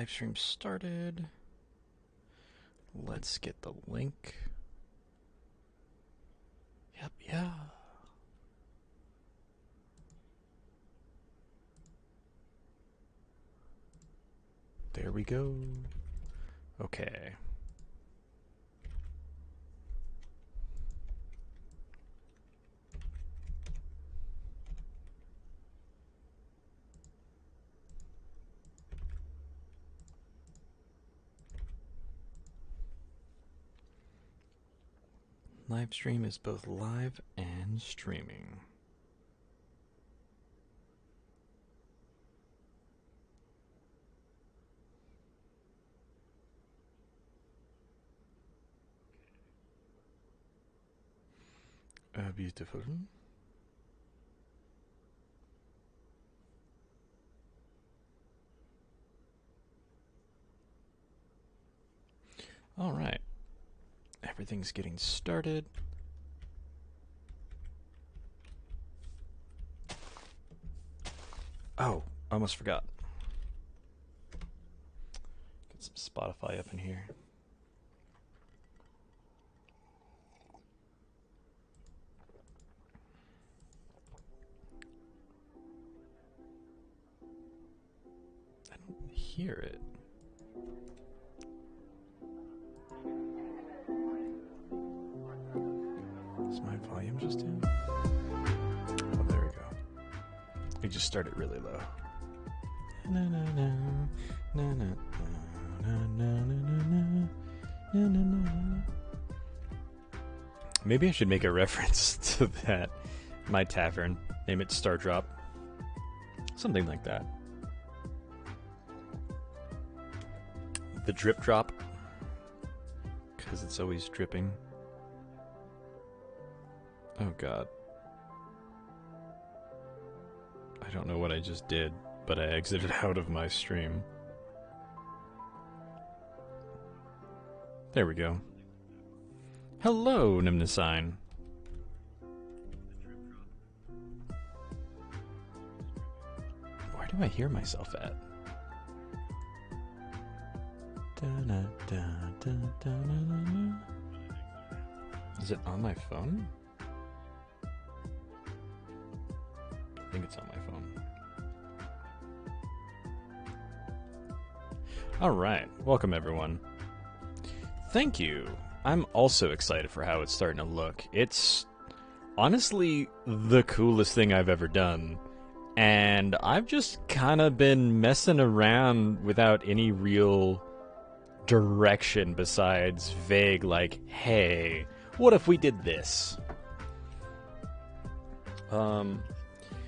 live stream started. Let's get the link. Yep, yeah. There we go. Okay. Live stream is both live and streaming. Beautiful. All right. Everything's getting started. Oh, almost forgot. Get some Spotify up in here. I don't hear it. Is my volume just in? Oh, there we go. We just started really low. Na na na na na na na na na na na. Maybe I should make a reference to that. My tavern. Name it Star Drop. Something like that. The drip drop. Because it's always dripping. Oh god. I don't know what I just did, but I exited out of my stream. There we go. Hello, Nimnasine. Where do I hear myself at? Is it on my phone? I think it's on my phone. Alright, welcome everyone. Thank you. I'm also excited for how it's starting to look. It's honestly the coolest thing I've ever done. And I've just kind of been messing around without any real direction besides vague, like, hey, what if we did this?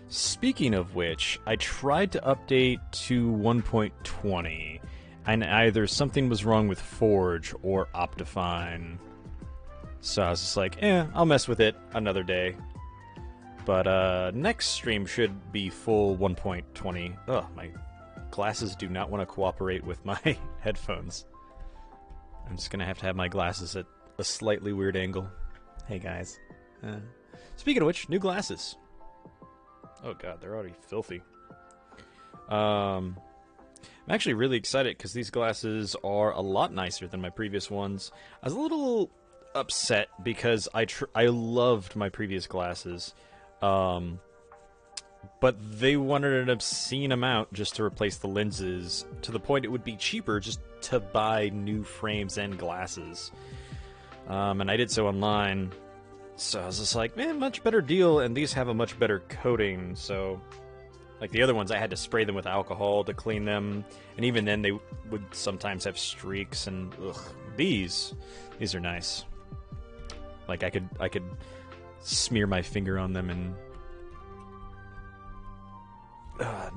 Speaking of which, I tried to update to 1.20, and either something was wrong with Forge or Optifine. So I was just like, I'll mess with it another day. But next stream should be full 1.20. Ugh, my glasses do not want to cooperate with my headphones. I'm just going to have my glasses at a slightly weird angle. Hey guys. Speaking of which, new glasses. Oh god, they're already filthy. I'm actually really excited because these glasses are a lot nicer than my previous ones. I was a little upset because I loved my previous glasses, but they wanted an obscene amount just to replace the lenses, to the point it would be cheaper just to buy new frames and glasses. And I did so online. So I was just like, man, much better deal, and these have a much better coating, so... Like the other ones, I had to spray them with alcohol to clean them, and even then they would sometimes have streaks, and ugh. These are nice. Like I could smear my finger on them and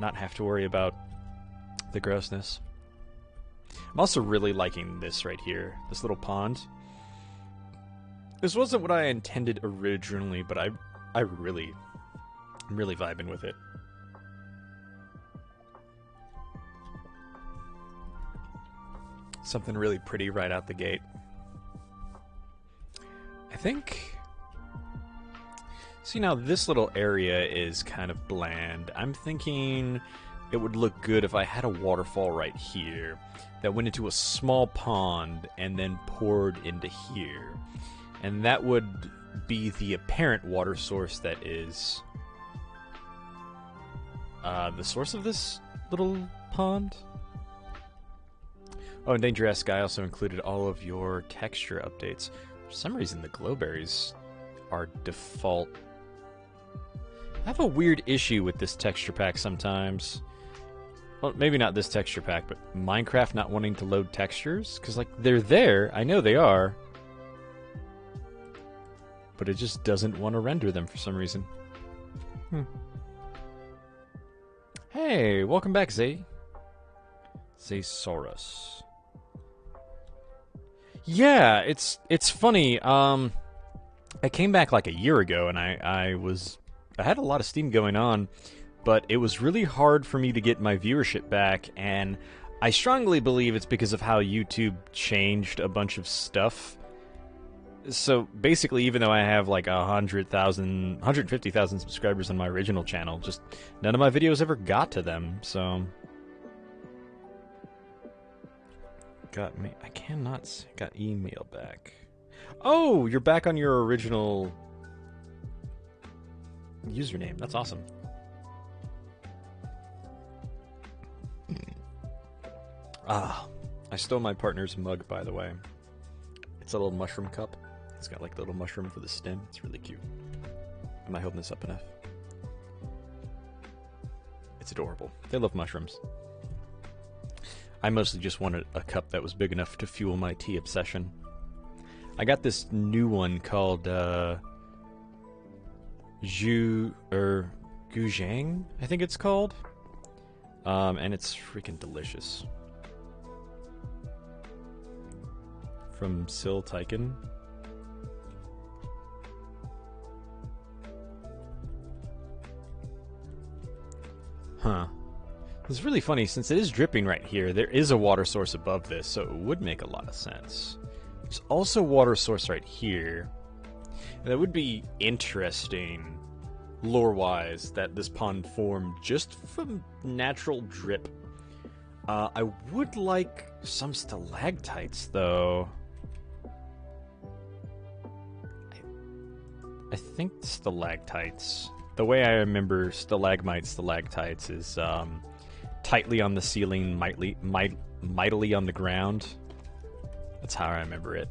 not have to worry about the grossness. I'm also really liking this right here, this little pond. This wasn't what I intended originally, but I'm really vibing with it. Something really pretty right out the gate. I think... See, now this little area is kind of bland. I'm thinking it would look good if I had a waterfall right here that went into a small pond and then poured into here. And that would be the apparent water source that is the source of this little pond. Oh, and Danger Ass Guy also included all of your texture updates. For some reason, the glowberries are default. I have a weird issue with this texture pack sometimes. Well, maybe not this texture pack, but Minecraft not wanting to load textures. Because, like, they're there. I know they are. But it just doesn't want to render them for some reason. Hey, welcome back, Zay. Zaysaurus. Yeah, it's funny. I came back like a year ago, and I had a lot of steam going on, but it was really hard for me to get my viewership back, and I strongly believe it's because of how YouTube changed a bunch of stuff. So basically, even though I have like 150,000 subscribers on my original channel, just none of my videos ever got to them, so... Got me. I cannot. Got email back. Oh, you're back on your original username. That's awesome. I stole my partner's mug, by the way. It's a little mushroom cup. It's got like a little mushroom for the stem. It's really cute. Am I holding this up enough? It's adorable. They love mushrooms. I mostly just wanted a cup that was big enough to fuel my tea obsession. I got this new one called Guzhang, I think it's called. And it's freaking delicious. From Sil Tyken. Huh. It's really funny, since it is dripping right here, there is a water source above this, so it would make a lot of sense. There's also a water source right here. And that would be interesting, lore-wise, that this pond formed just from natural drip. I would like some stalactites, though. I think stalactites. The way I remember stalagmites is, tightly on the ceiling, mightily on the ground. That's how I remember it,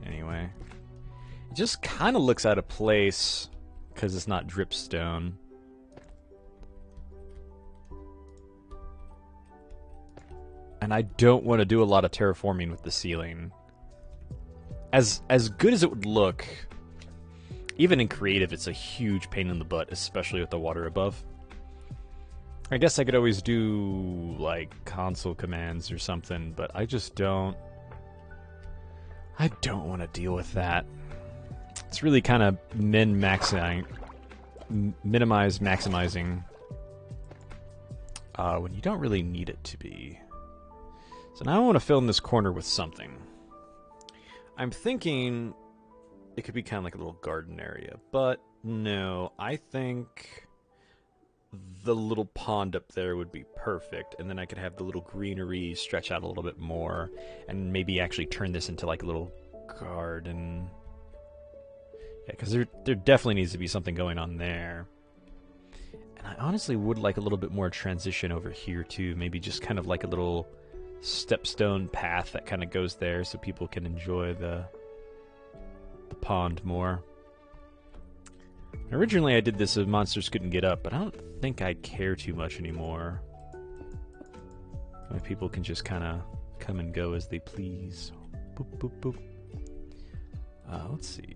anyway. It just kind of looks out of place, because it's not dripstone. And I don't want to do a lot of terraforming with the ceiling. As good as it would look, even in creative, it's a huge pain in the butt, especially with the water above. I guess I could always do, like, console commands or something, but I just don't... I don't want to deal with that. It's really kind of maximizing when you don't really need it to be. So now I want to fill in this corner with something. I'm thinking it could be kind of like a little garden area, but no, I think the little pond up there would be perfect, and then I could have the little greenery stretch out a little bit more, and maybe actually turn this into like a little garden. Yeah, because there definitely needs to be something going on there. And I honestly would like a little bit more transition over here too, maybe just kind of like a little stepstone path that kind of goes there so people can enjoy the pond more. Originally I did this so monsters couldn't get up, but I don't think I care too much anymore. People can just kind of come and go as they please. Boop, boop, boop. Let's see.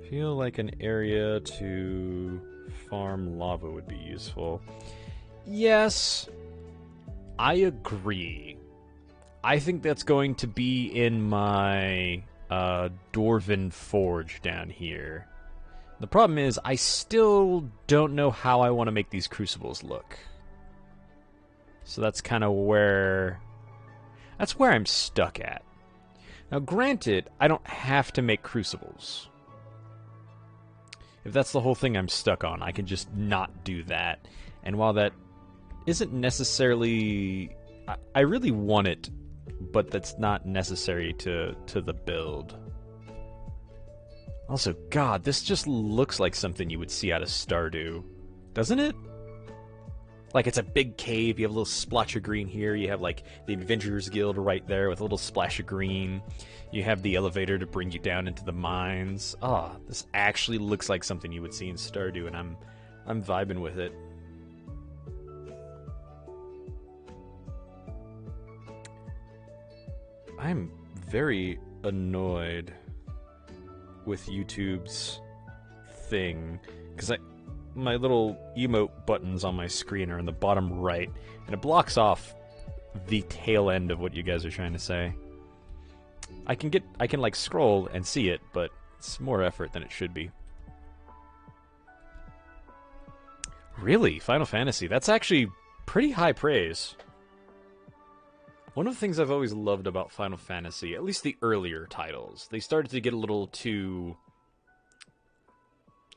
Feel like an area to farm lava would be useful. Yes, I agree. I think that's going to be in my Dwarven Forge down here. The problem is, I still don't know how I want to make these crucibles look. So that's kind of where... that's where I'm stuck at. Now granted, I don't have to make crucibles. If that's the whole thing I'm stuck on, I can just not do that. And while that isn't necessarily... I really want it, but that's not necessary to the build. Also, God, this just looks like something you would see out of Stardew. Doesn't it? Like, it's a big cave, you have a little splotch of green here, you have, like, the Adventurers Guild right there with a little splash of green. You have the elevator to bring you down into the mines. Ah, this actually looks like something you would see in Stardew, and I'm vibing with it. I'm very annoyed with YouTube's thing, because my little emote buttons on my screen are in the bottom right, and it blocks off the tail end of what you guys are trying to say. I can like scroll and see it, but it's more effort than it should be. Really? Final Fantasy? That's actually pretty high praise. One of the things I've always loved about Final Fantasy, at least the earlier titles, they started to get a little too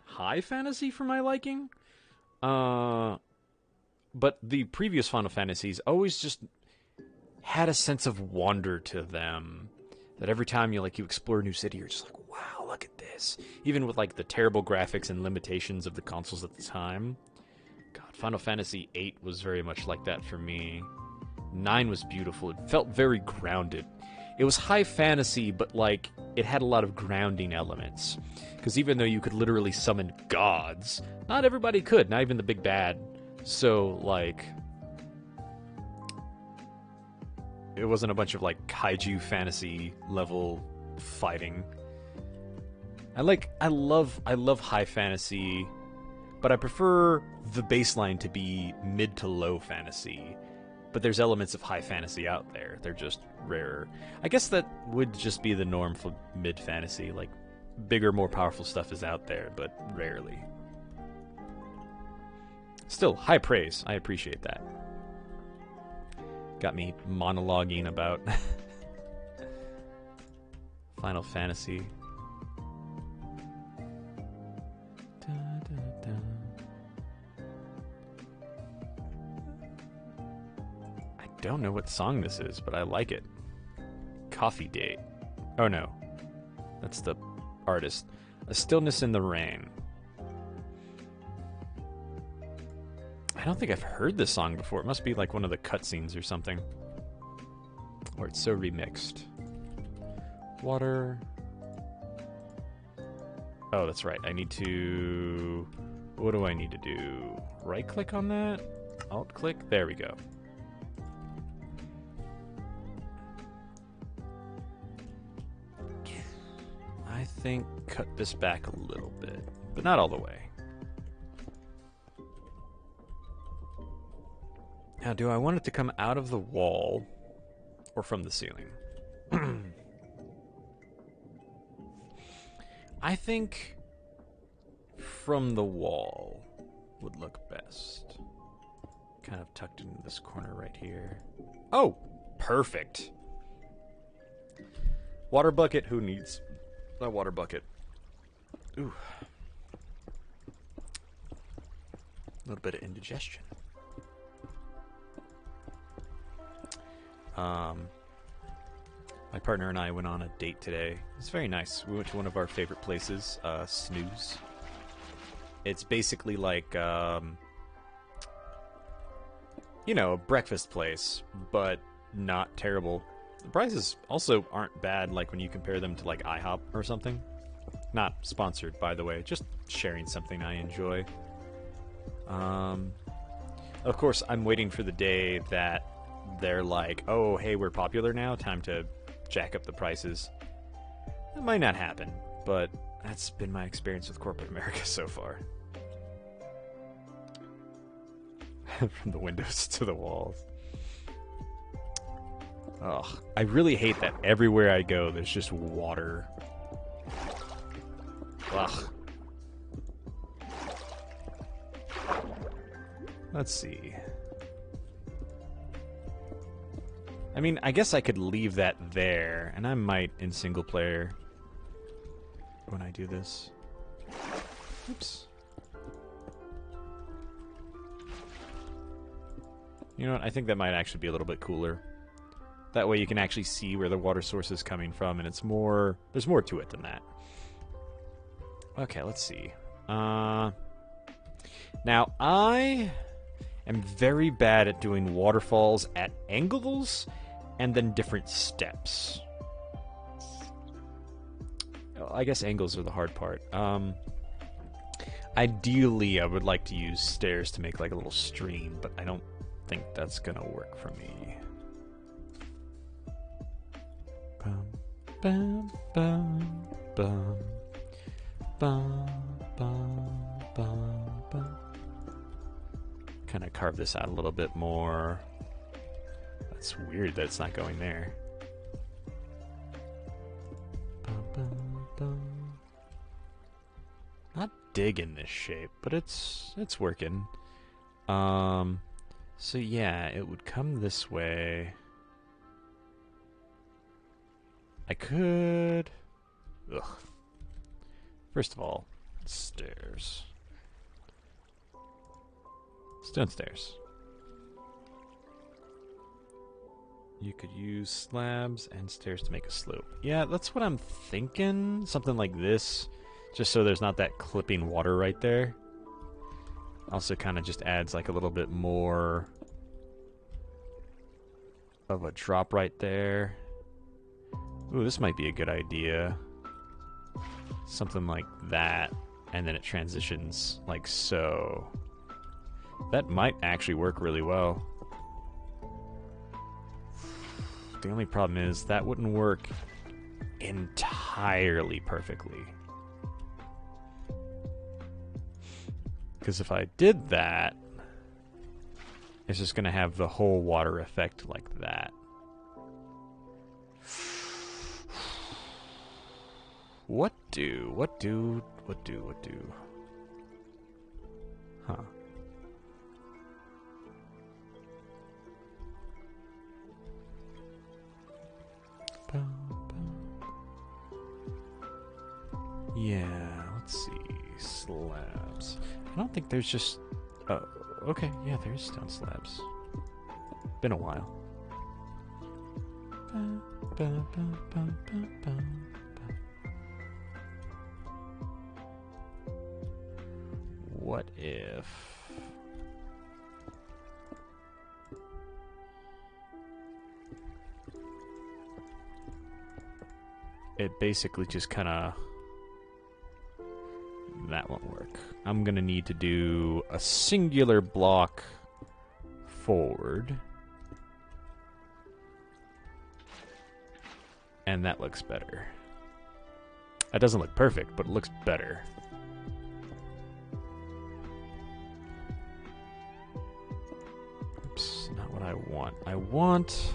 high fantasy for my liking. But the previous Final Fantasies always just had a sense of wonder to them. That every time you explore a new city, you're just like, wow, look at this. Even with like the terrible graphics and limitations of the consoles at the time. God, Final Fantasy VIII was very much like that for me. 9 was beautiful. It felt very grounded. It was high fantasy, but like it had a lot of grounding elements. Because even though you could literally summon gods, not everybody could, not even the big bad. So like, it wasn't a bunch of like kaiju fantasy level fighting. I love high fantasy, but I prefer the baseline to be mid to low fantasy. But there's elements of high fantasy out there. They're just rarer. I guess that would just be the norm for mid fantasy. Like, bigger, more powerful stuff is out there, but rarely. Still, high praise. I appreciate that. Got me monologuing about Final Fantasy. Da, da, da. I don't know what song this is, but I like it. Coffee Date. Oh no. That's the artist. A Stillness in the Rain. I don't think I've heard this song before. It must be like one of the cutscenes or something. Or it's so remixed. Water. Oh, that's right. I need to... What do I need to do? Right click on that? Alt click? There we go. I think cut this back a little bit, but not all the way. Now, do I want it to come out of the wall or from the ceiling? I think from the wall would look best. Kind of tucked into this corner right here. Oh, perfect. Water bucket, who needs a water bucket? Ooh. A little bit of indigestion. My partner and I went on a date today. It's very nice. We went to one of our favorite places, Snooze. It's basically like, you know, a breakfast place, but not terrible. The prices also aren't bad, like when you compare them to like IHOP or something. Not sponsored, by the way, just sharing something I enjoy. Of course, I'm waiting for the day that they're like, oh, hey, we're popular now, time to jack up the prices. That might not happen, but that's been my experience with corporate America so far. From the windows to the walls. Ugh, I really hate that everywhere I go there's just water. Ugh. Let's see. I mean, I guess I could leave that there, and I might in single player when I do this. Oops. You know what? I think that might actually be a little bit cooler. That way you can actually see where the water source is coming from, and it's more... There's more to it than that. Okay, let's see. Now, I am very bad at doing waterfalls at angles and then different steps. I guess angles are the hard part. Ideally, I would like to use stairs to make like a little stream, but I don't think that's gonna work for me. Bum, bum, bum, bum, bum, bum, bum, bum. Kind of carve this out a little bit more. That's weird that it's not going there. Bum, bum, bum. Not digging this shape, but it's working. So yeah, it would come this way. I could... Ugh. First of all, stairs. Stone stairs. You could use slabs and stairs to make a slope. Yeah, that's what I'm thinking. Something like this. Just so there's not that clipping water right there. Also kind of just adds like a little bit more of a drop right there. Ooh, this might be a good idea. Something like that. And then it transitions like so. That might actually work really well. The only problem is that wouldn't work entirely perfectly. Because if I did that, it's just going to have the whole water effect like that. What do? Huh. Yeah, let's see. Slabs. I don't think there's just... Oh, okay. Yeah, there's stone slabs. Been a while. What if... it basically just kind of... That won't work. I'm gonna need to do a singular block forward. And that looks better. That doesn't look perfect, but it looks better. Oops, not what I want. I want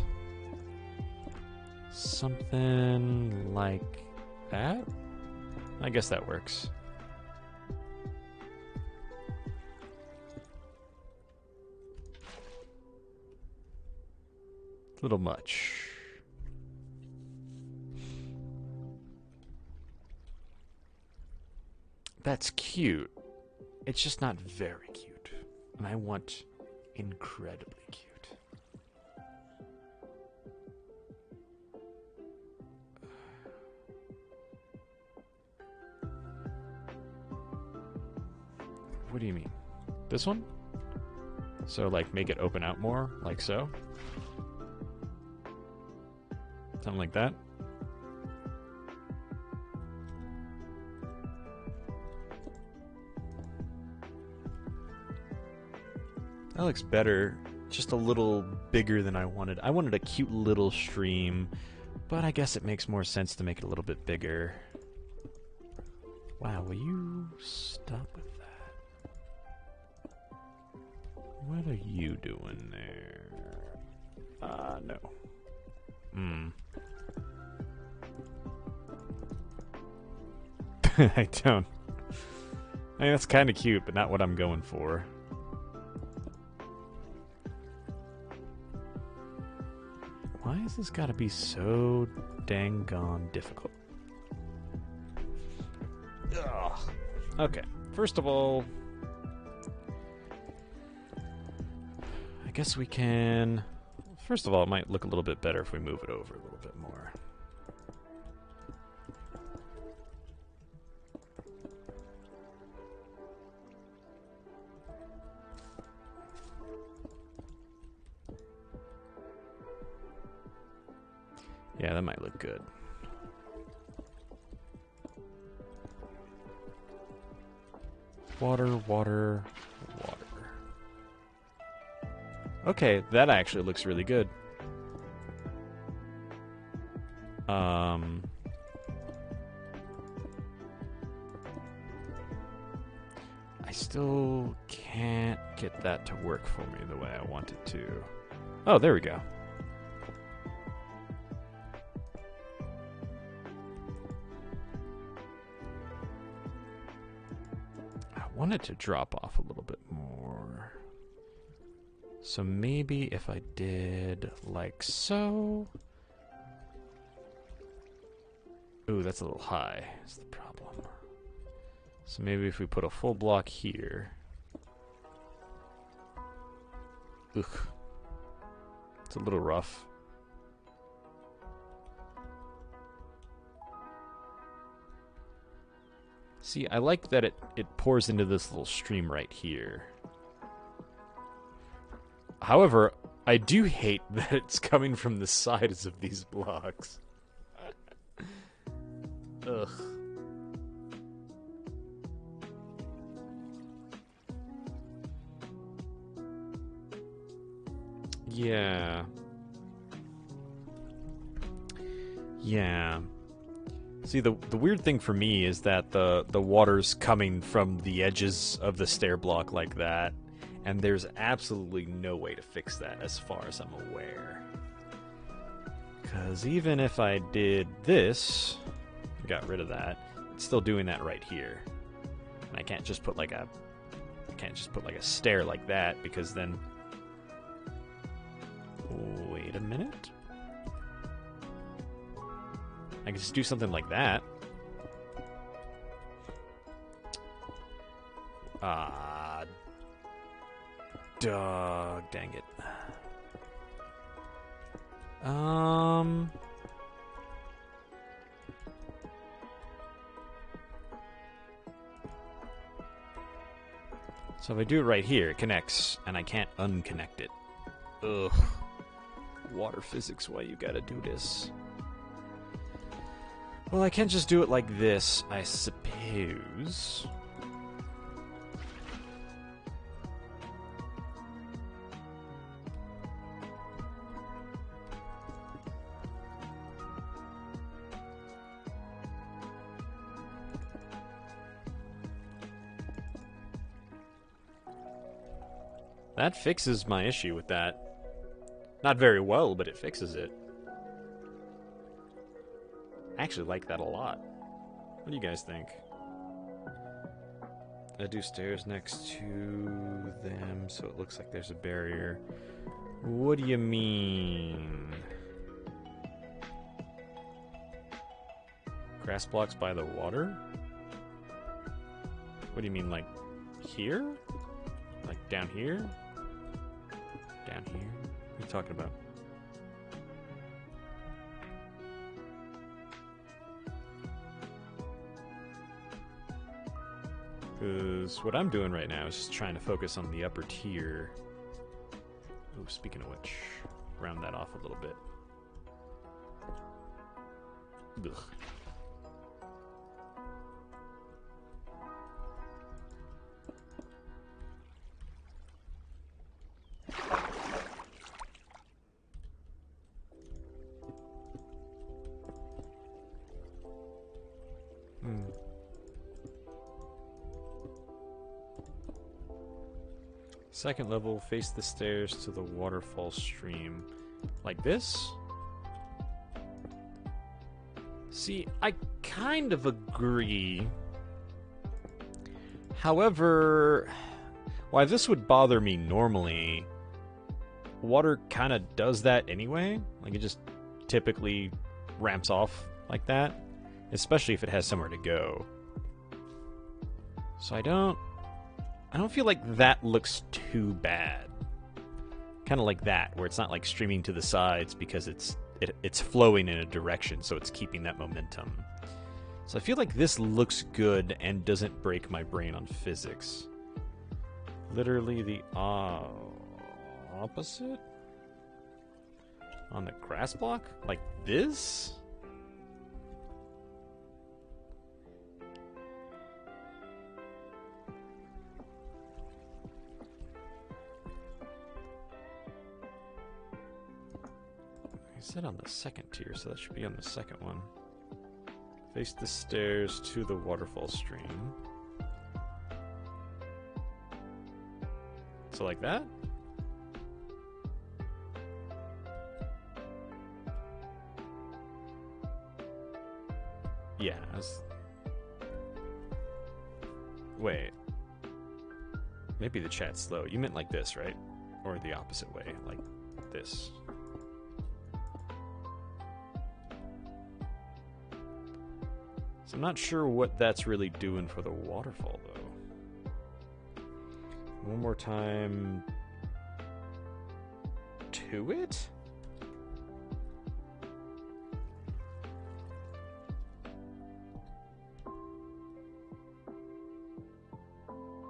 something like that? I guess that works. A little much. That's cute. It's just not very cute. And I want incredibly cute. What do you mean? This one? So, like, make it open out more, like so? Something like that? That looks better. Just a little bigger than I wanted. I wanted a cute little stream, but I guess it makes more sense to make it a little bit bigger. Wow, will you stop with that? What are you doing there? No. I don't. I mean, that's kind of cute, but not what I'm going for. Why has this got to be so dang gone difficult? Ugh. Okay, first of all, I I guess we can... First of all, it might look a little bit better if we move it over a little bit more. Yeah, that might look good. Water, water, water. Okay, that actually looks really good. I still can't get that to work for me the way I want it to. Oh, there we go. I want it to drop off a little bit more. So maybe if I did like so. Ooh, that's a little high. That's the problem. So maybe if we put a full block here. Ugh. It's a little rough. See, I like that it pours into this little stream right here. However, I do hate that it's coming from the sides of these blocks. Ugh. Yeah. Yeah. See, the weird thing for me is that the water's coming from the edges of the stair block like that, and there's absolutely no way to fix that as far as I'm aware. Because even if I did this, got rid of that, it's still doing that right here. And I can't just put like a stair like that, because then... Wait a minute. I can just do something like that. Ah, dog, dang it. So if I do it right here, it connects, and I can't unconnect it. Ugh. Water physics, why you gotta do this? Well, I can't just do it like this, I suppose. That fixes my issue with that. Not very well, but it fixes it. I actually like that a lot. What do you guys think? I do stairs next to them, so it looks like there's a barrier. What do you mean? Grass blocks by the water? What do you mean, like here? Like down here? Down here? What are you talking about? Because what I'm doing right now is just trying to focus on the upper tier. Oh, speaking of which, round that off a little bit. Ugh. Second level, face the stairs to the waterfall stream. Like this? See, I kind of agree. However, why this would bother me normally, water kind of does that anyway. Like, it just typically ramps off like that, especially if it has somewhere to go. So I don't feel like that looks too bad. Kind of like that, where it's not like streaming to the sides because it's flowing in a direction, so it's keeping that momentum. So I feel like this looks good and doesn't break my brain on physics. Literally the opposite? On the grass block? Like this? I said on the second tier, so that should be on the second one. Face the stairs to the waterfall stream. So like that? Yeah. Wait. Maybe the chat's slow. You meant like this, right? Or the opposite way, like this. So I'm not sure what that's really doing for the waterfall, though. One more time to it?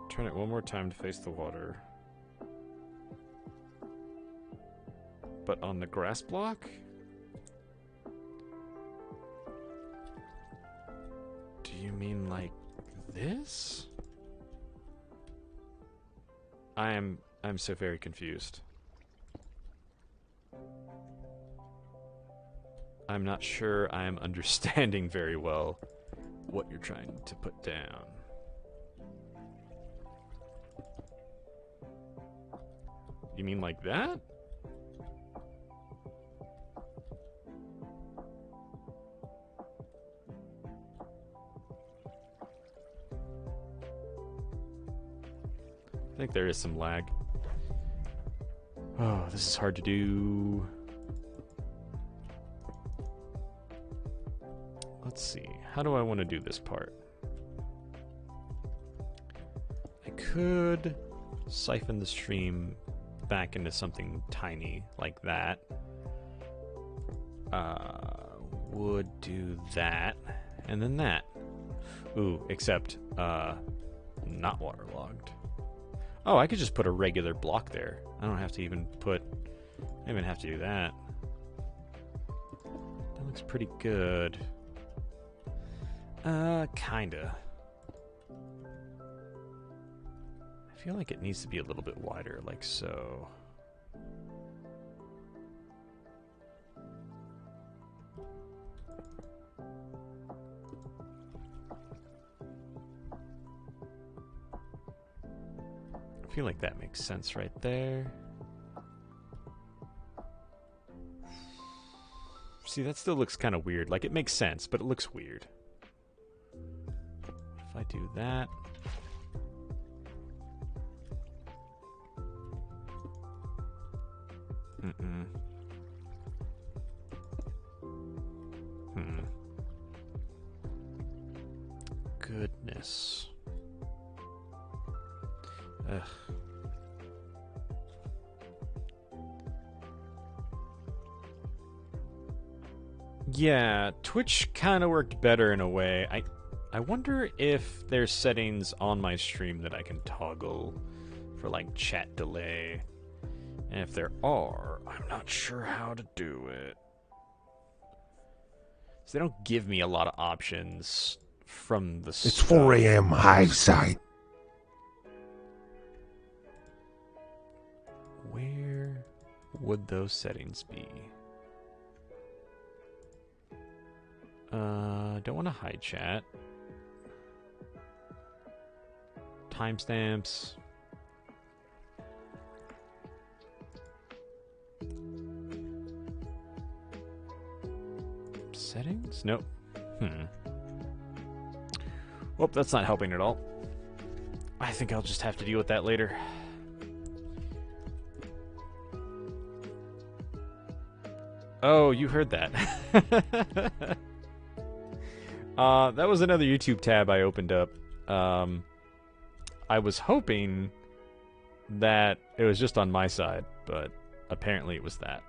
Turn it one more time to face the water. But on the grass block? Do you mean like this? I'm so very confused. I'm not sure I am understanding very well what you're trying to put down. You mean like that? I think there is some lag. Oh, this is hard to do. Let's see. How do I want to do this part? I could siphon the stream back into something tiny like that. Would do that. And then that. Ooh, except, not waterlogged. Oh, I could just put a regular block there. I don't have to even put... I don't even have to do that. That looks pretty good. Kinda. I feel like it needs to be a little bit wider, like so. I feel like that makes sense right there. See, that still looks kind of weird. Like, it makes sense, but it looks weird. If I do that... Goodness. Ugh. Yeah, Twitch kind of worked better in a way. I wonder if there's settings on my stream that I can toggle for like chat delay. And if there are, I'm not sure how to do it. So they don't give me a lot of options from the It's 4 a.m. Hive site. Where would those settings be? Don't want to hide chat. Timestamps. Settings? Nope. Well, that's not helping at all. I think I'll just have to deal with that later. Oh, you heard that. That was another YouTube tab I opened up. I was hoping that it was just on my side, but apparently it was that.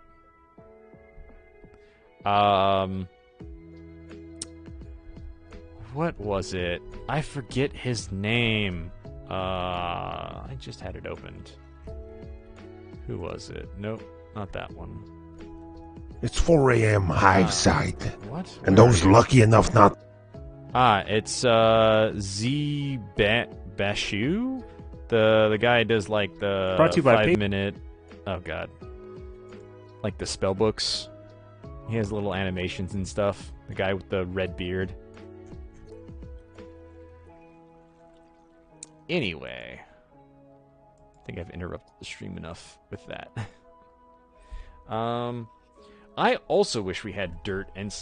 What was it? I forget his name. I just had it opened. Who was it? Nope, not that one. It's 4 a.m. high side. What? And those lucky enough not... It's Z Bashu? The guy who does like the Brought to you by 5-minute... Oh god. Like the spell books. He has little animations and stuff. The guy with the red beard. Anyway. I think I've interrupted the stream enough with that. I also wish we had dirt and...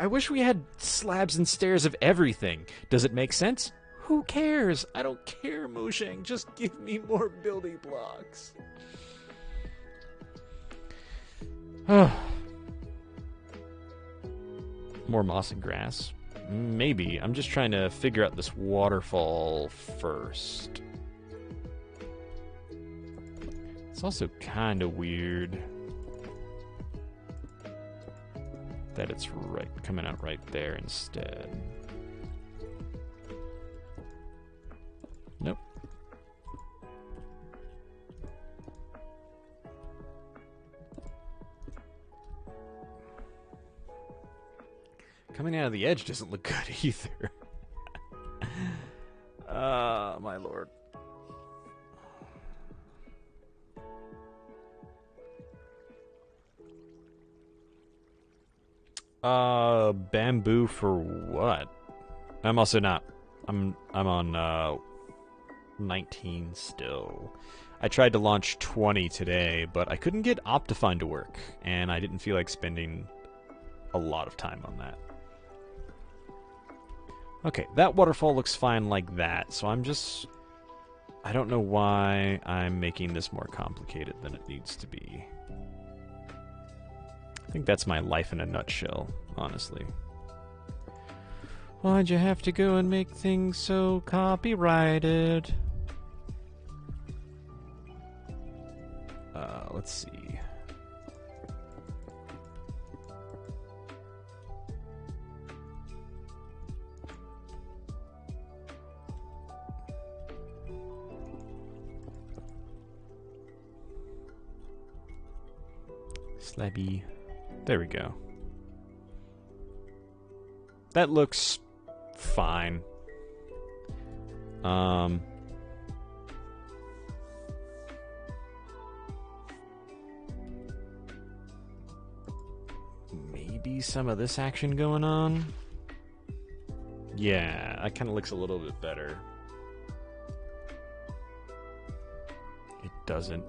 I wish we had slabs and stairs of everything. Does it make sense? Who cares? I don't care, Mojang. Just give me more building blocks. More moss and grass? Maybe. I'm just trying to figure out this waterfall first. It's also kind of weird that it's right coming out right there instead. Nope. Coming out of the edge doesn't look good either. My lord. Bamboo for what? I'm also not. I'm on 19 still. I tried to launch 20 today, but I couldn't get Optifine to work, and I didn't feel like spending a lot of time on that. Okay, that waterfall looks fine like that, so I don't know why I'm making this more complicated than it needs to be. I think that's my life in a nutshell, honestly. Why'd you have to go and make things so copyrighted? Let's see. Slabby. There we go. That looks fine. Maybe some of this action going on? Yeah, that kind of looks a little bit better. It doesn't.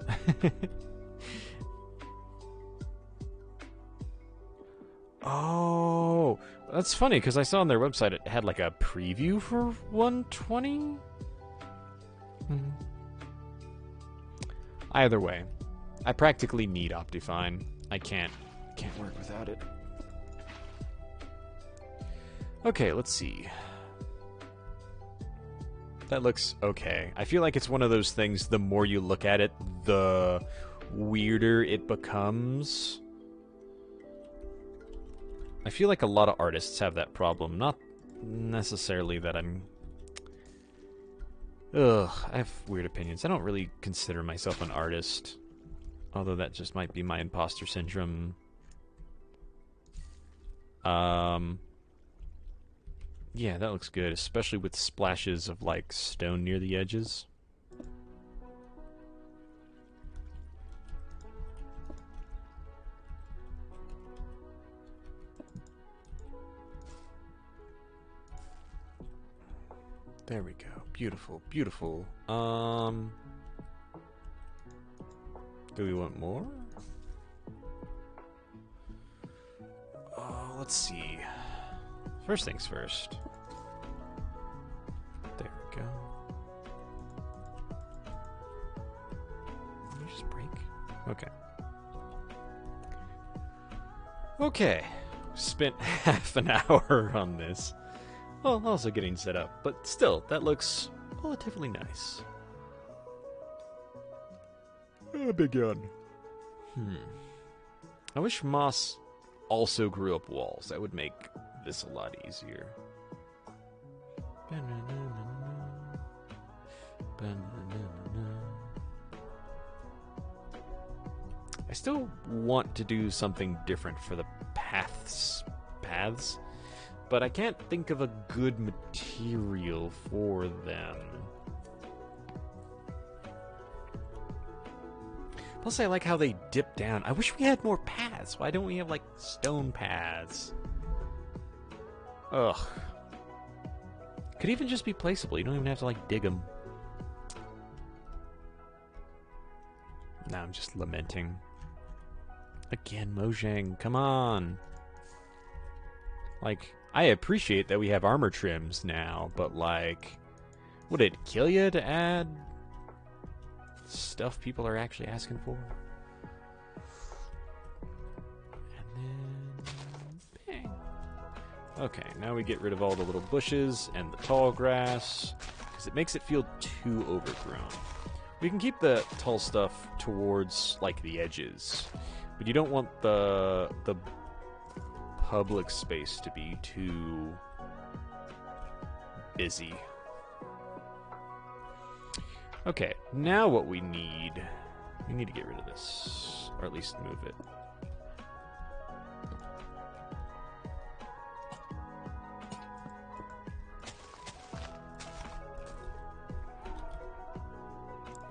Oh, that's funny because I saw on their website it had like a preview for 120. Either way, I practically need Optifine. I can't work without it. Okay, let's see. That looks okay. I feel like it's one of those things, the more you look at it, the weirder it becomes. I feel like a lot of artists have that problem. Not necessarily that I'm... I have weird opinions. I don't really consider myself an artist. Although that just might be my imposter syndrome. Yeah, that looks good. Especially with splashes of, like, stone near the edges. There we go. Beautiful, beautiful. Do we want more? Let's see. First things first. There we go. Did you just break? Okay. Okay. Spent half an hour on this. Well, also getting set up, but still, that looks relatively nice. Oh, big yawn. I wish moss also grew up walls. That would make this a lot easier. I still want to do something different for the paths, but I can't think of a good material for them. Plus, I like how they dip down. I wish we had more paths. Why don't we have, like, stone paths? Ugh. Could even just be placeable. You don't even have to, like, dig them. Now I'm just lamenting. Again, Mojang, come on. Like, I appreciate that we have armor trims now, but, like, would it kill you to add stuff people are actually asking for? And then bang. Okay, now we get rid of all the little bushes and the tall grass, because it makes it feel too overgrown. We can keep the tall stuff towards, like, the edges, but you don't want the public space to be too busy. Okay, now what we need to get rid of this, or at least move it.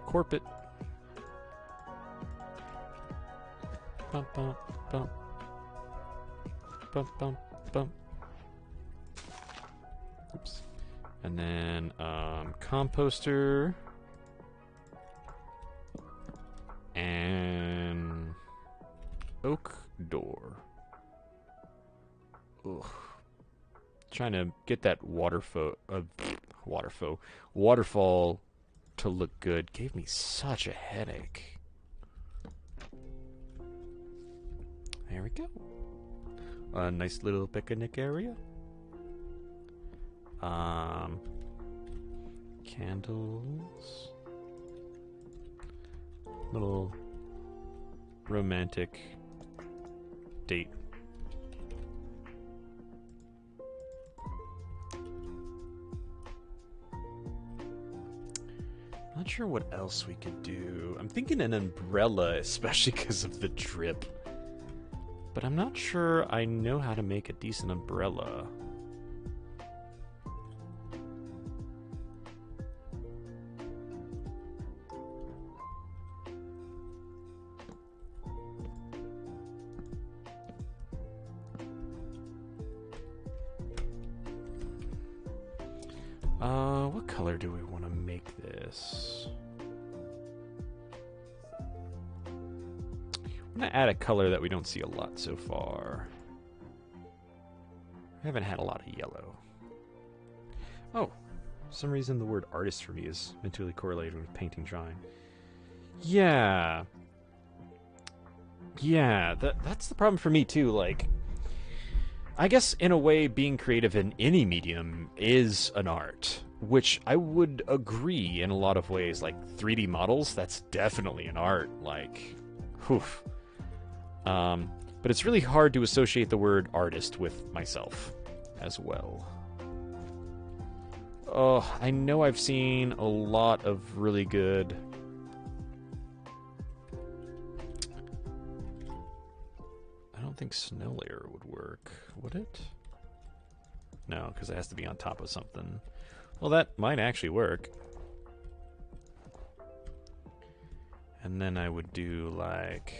Corp it. Bump, bump, bump. Bump, bump, bump. Oops. And then, composter. And oak door. Ugh. Trying to get that waterfall to look good gave me such a headache. There we go. A nice little picnic area. Candles. Little romantic date. Not sure what else we could do. I'm thinking an umbrella, especially because of the drip. But I'm not sure I know how to make a decent umbrella. What color do we want to make this? I'm going to add a color that we don't see a lot so far. I haven't had a lot of yellow. Oh, for some reason the word artist for me is mentally correlated with painting drawing. Yeah. Yeah, that's the problem for me too, like, I guess in a way being creative in any medium is an art, which I would agree in a lot of ways. Like 3D models, that's definitely an art, like, whew. But it's really hard to associate the word artist with myself as well. Oh, I know I've seen a lot of really good... I don't think snow layer would work, would it? No, because it has to be on top of something. Well, that might actually work. And then I would do, like...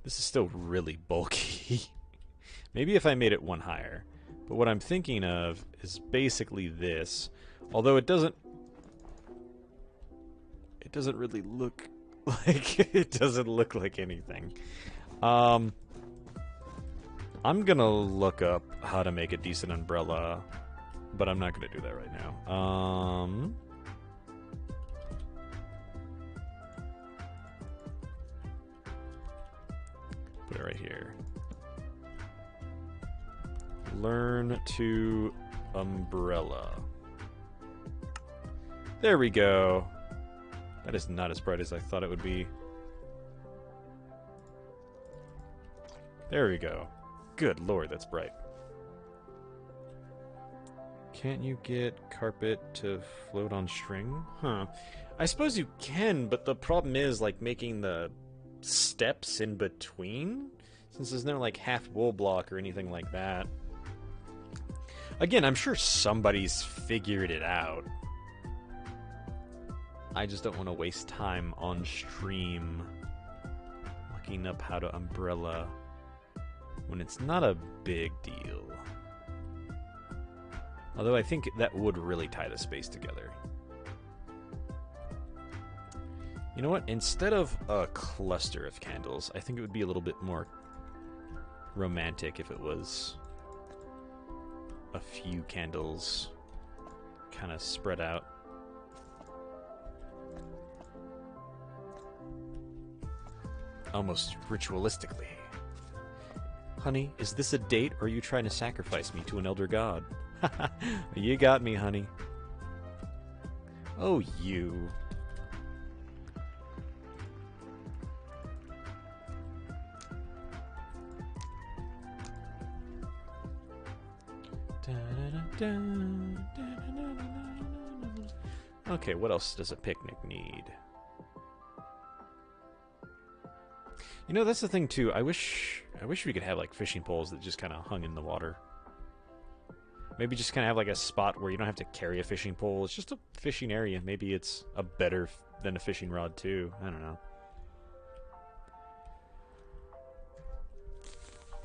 This is still really bulky. Maybe if I made it one higher. But what I'm thinking of is basically this. Although it doesn't really look like it doesn't look like anything. I'm gonna look up how to make a decent umbrella, but I'm not gonna do that right now. Put it right here. Learn to umbrella. There we go. That is not as bright as I thought it would be. There we go. Good lord, that's bright. Can't you get carpet to float on string? Huh. I suppose you can, but the problem is, like, making the steps in between? Since there's no, like, half wool block or anything like that. Again, I'm sure somebody's figured it out. I just don't want to waste time on stream looking up how to umbrella when it's not a big deal. Although I think that would really tie the space together. You know what? Instead of a cluster of candles, I think it would be a little bit more romantic if it was a few candles kind of spread out. Almost ritualistically. Honey, is this a date, or are you trying to sacrifice me to an elder god? You got me, honey. Oh, you. Okay, what else does a picnic need? You know, that's the thing too. I wish we could have like fishing poles that just kind of hung in the water. Maybe just kind of have like a spot where you don't have to carry a fishing pole. It's just a fishing area. Maybe it's a better than a fishing rod too. I don't know.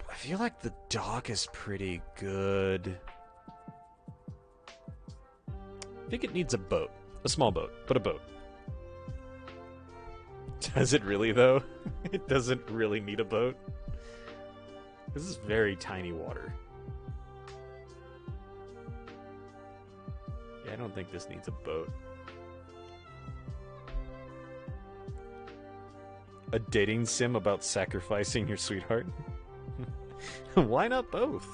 I feel like the dock is pretty good. I think it needs a boat. A small boat, but a boat. Does it really, though? It doesn't really need a boat. This is very tiny water. Yeah, I don't think this needs a boat. A dating sim about sacrificing your sweetheart? Why not both?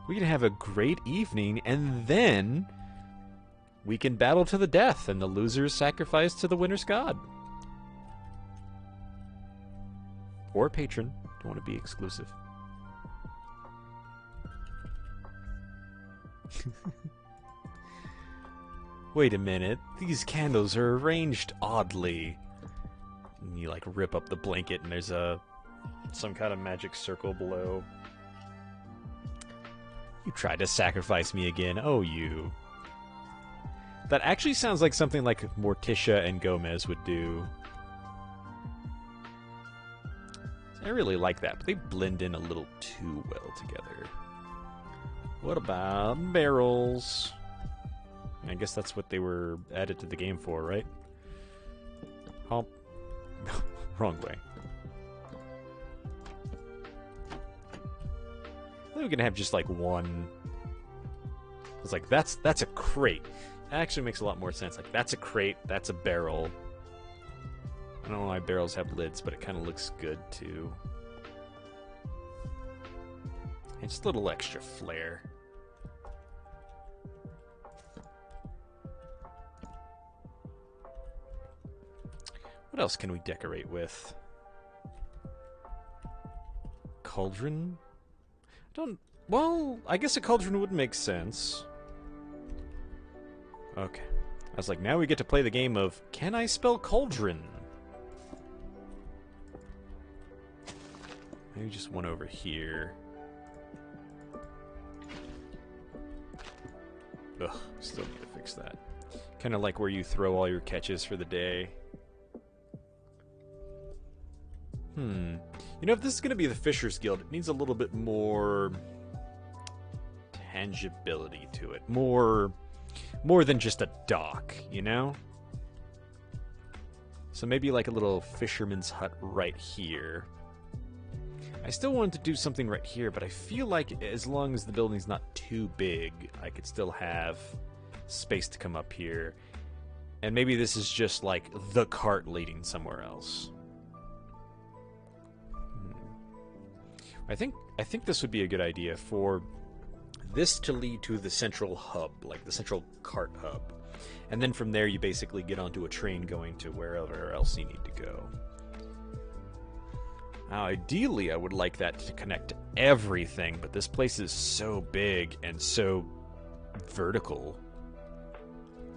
We can have a great evening, and then we can battle to the death, and the losers sacrifice to the winner's god. Or patron. Don't want to be exclusive. Wait a minute. These candles are arranged oddly. And you like rip up the blanket and there's some kind of magic circle below. You tried to sacrifice me again. Oh, you. That actually sounds like something like Morticia and Gomez would do. I really like that, but they blend in a little too well together. What about barrels? I guess that's what they were added to the game for, right? Hump. Wrong way. I think we can have just like one. It's like that's a crate. That actually makes a lot more sense. Like that's a crate, that's a barrel. I don't know why barrels have lids, but it kind of looks good too. And just a little extra flair. What else can we decorate with? Cauldron? Well, I guess a cauldron would make sense. Okay. I was like, now we get to play the game of, can I spell cauldron? Maybe just one over here. Ugh, still need to fix that. Kind of like where you throw all your catches for the day. You know, if this is going to be the Fisher's Guild, it needs a little bit more tangibility to it. More than just a dock, you know? So maybe like a little fisherman's hut right here. I still wanted to do something right here, but I feel like as long as the building's not too big, I could still have space to come up here. And maybe this is just like the cart leading somewhere else. I think this would be a good idea for this to lead to the central hub, like the central cart hub. And then from there, you basically get onto a train going to wherever else you need to go. Now, ideally, I would like that to connect to everything, but this place is so big and so vertical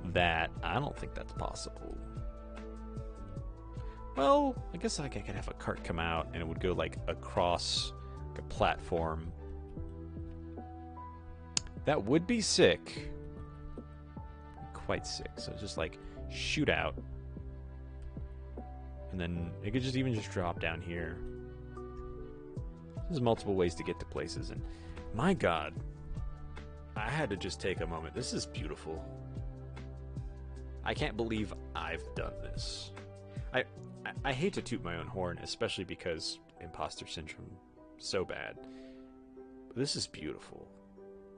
that I don't think that's possible. Well, I guess like I could have a cart come out and it would go like across like a platform. That would be sick. Quite sick. So just like shoot out. And then it could just even just drop down here. There's multiple ways to get to places, and my god, I had to just take a moment. This is beautiful. I can't believe I've done this. I hate to toot my own horn, especially because imposter syndrome so bad. But this is beautiful.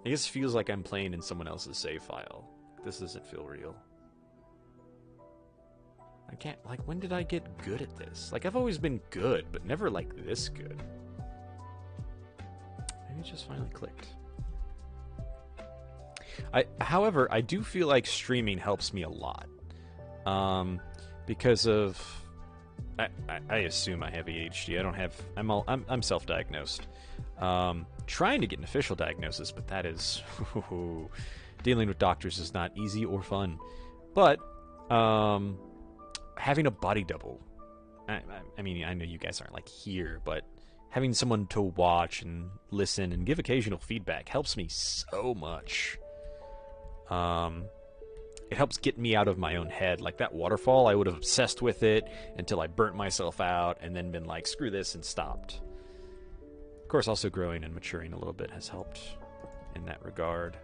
I guess it feels like I'm playing in someone else's save file. This doesn't feel real. I can't, like, when did I get good at this? Like, I've always been good, but never like this good. Maybe it just finally clicked. However, I do feel like streaming helps me a lot. Because of... I assume I have ADHD. I don't have... I'm self-diagnosed. Trying to get an official diagnosis, but that is... dealing with doctors is not easy or fun. But, having a body double... I mean, I know you guys aren't, like, here, but having someone to watch and listen and give occasional feedback helps me so much. It helps get me out of my own head. Like that waterfall, I would have obsessed with it until I burnt myself out and then been like, screw this, and stopped. Of course, also growing and maturing a little bit has helped in that regard.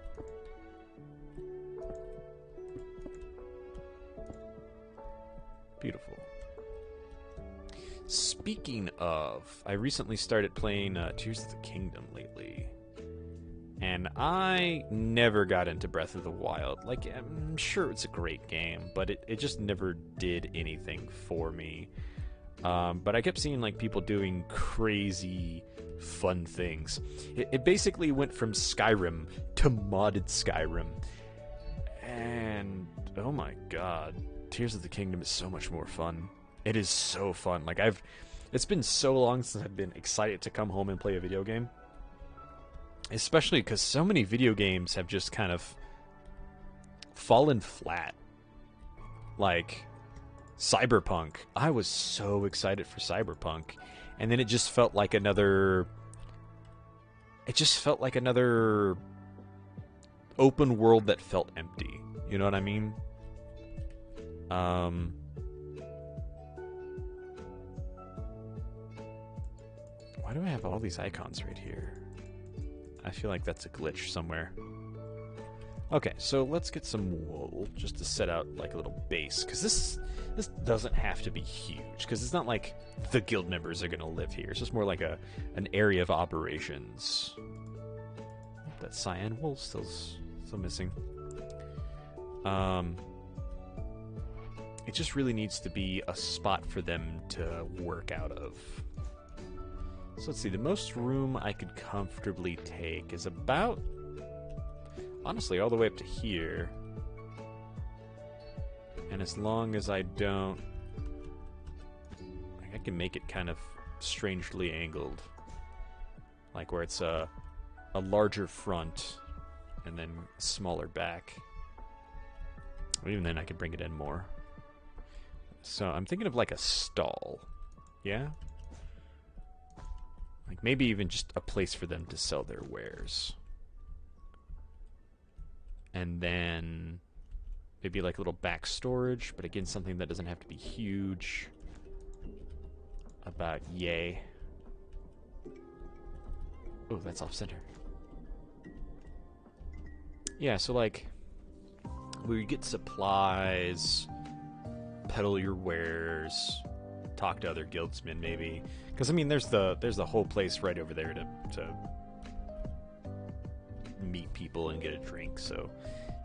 Beautiful. Speaking of, I recently started playing Tears of the Kingdom lately. And I never got into Breath of the Wild. Like, I'm sure it's a great game, but it just never did anything for me. But I kept seeing, like, people doing crazy, fun things. It basically went from Skyrim to modded Skyrim. And, oh my god, Tears of the Kingdom is so much more fun. It is so fun. Like, it's been so long since I've been excited to come home and play a video game. Especially because so many video games have just kind of fallen flat. Like, Cyberpunk. I was so excited for Cyberpunk. And then it just felt like another... It just felt like another open world that felt empty. You know what I mean? Why do I have all these icons right here? I feel like that's a glitch somewhere. Okay, so let's get some wool just to set out like a little base, because this doesn't have to be huge, because it's not like the guild members are going to live here. It's just more like an area of operations. That cyan wool still missing. It just really needs to be a spot for them to work out of. So let's see, the most room I could comfortably take is about, honestly, all the way up to here. And as long as I don't, like, I can make it kind of strangely angled. Like where it's a larger front and then a smaller back. Or even then I could bring it in more. So I'm thinking of like a stall. Yeah? Like maybe even just a place for them to sell their wares. And then maybe like a little back storage, but again something that doesn't have to be huge. About yay. Oh, that's off center. Yeah, so like where you get supplies, peddle your wares, talk to other guildsmen maybe, because I mean there's the whole place right over there to meet people and get a drink, so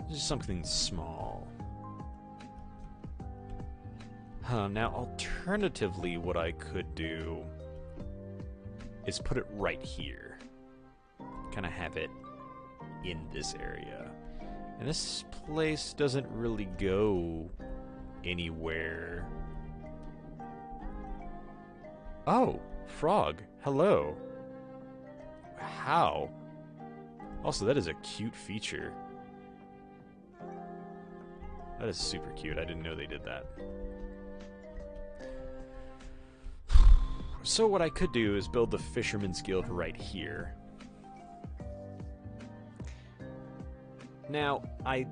just something small. Now alternatively what I could do is put it right here, kind of have it in this area, And this place doesn't really go anywhere. Oh, frog. Hello. How? Also, that is a cute feature. That is super cute. I didn't know they did that. So what I could do is build the Fisherman's Guild right here. Now, I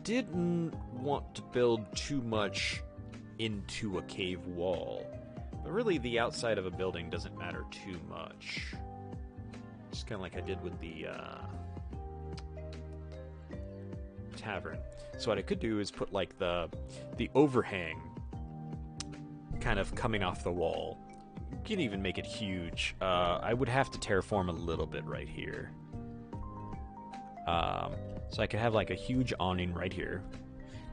didn't want to build too much into a cave wall. But really, the outside of a building doesn't matter too much. Just kind of like I did with the tavern. So what I could do is put like the overhang kind of coming off the wall. You can even make it huge. I would have to terraform a little bit right here. So I could have like a huge awning right here.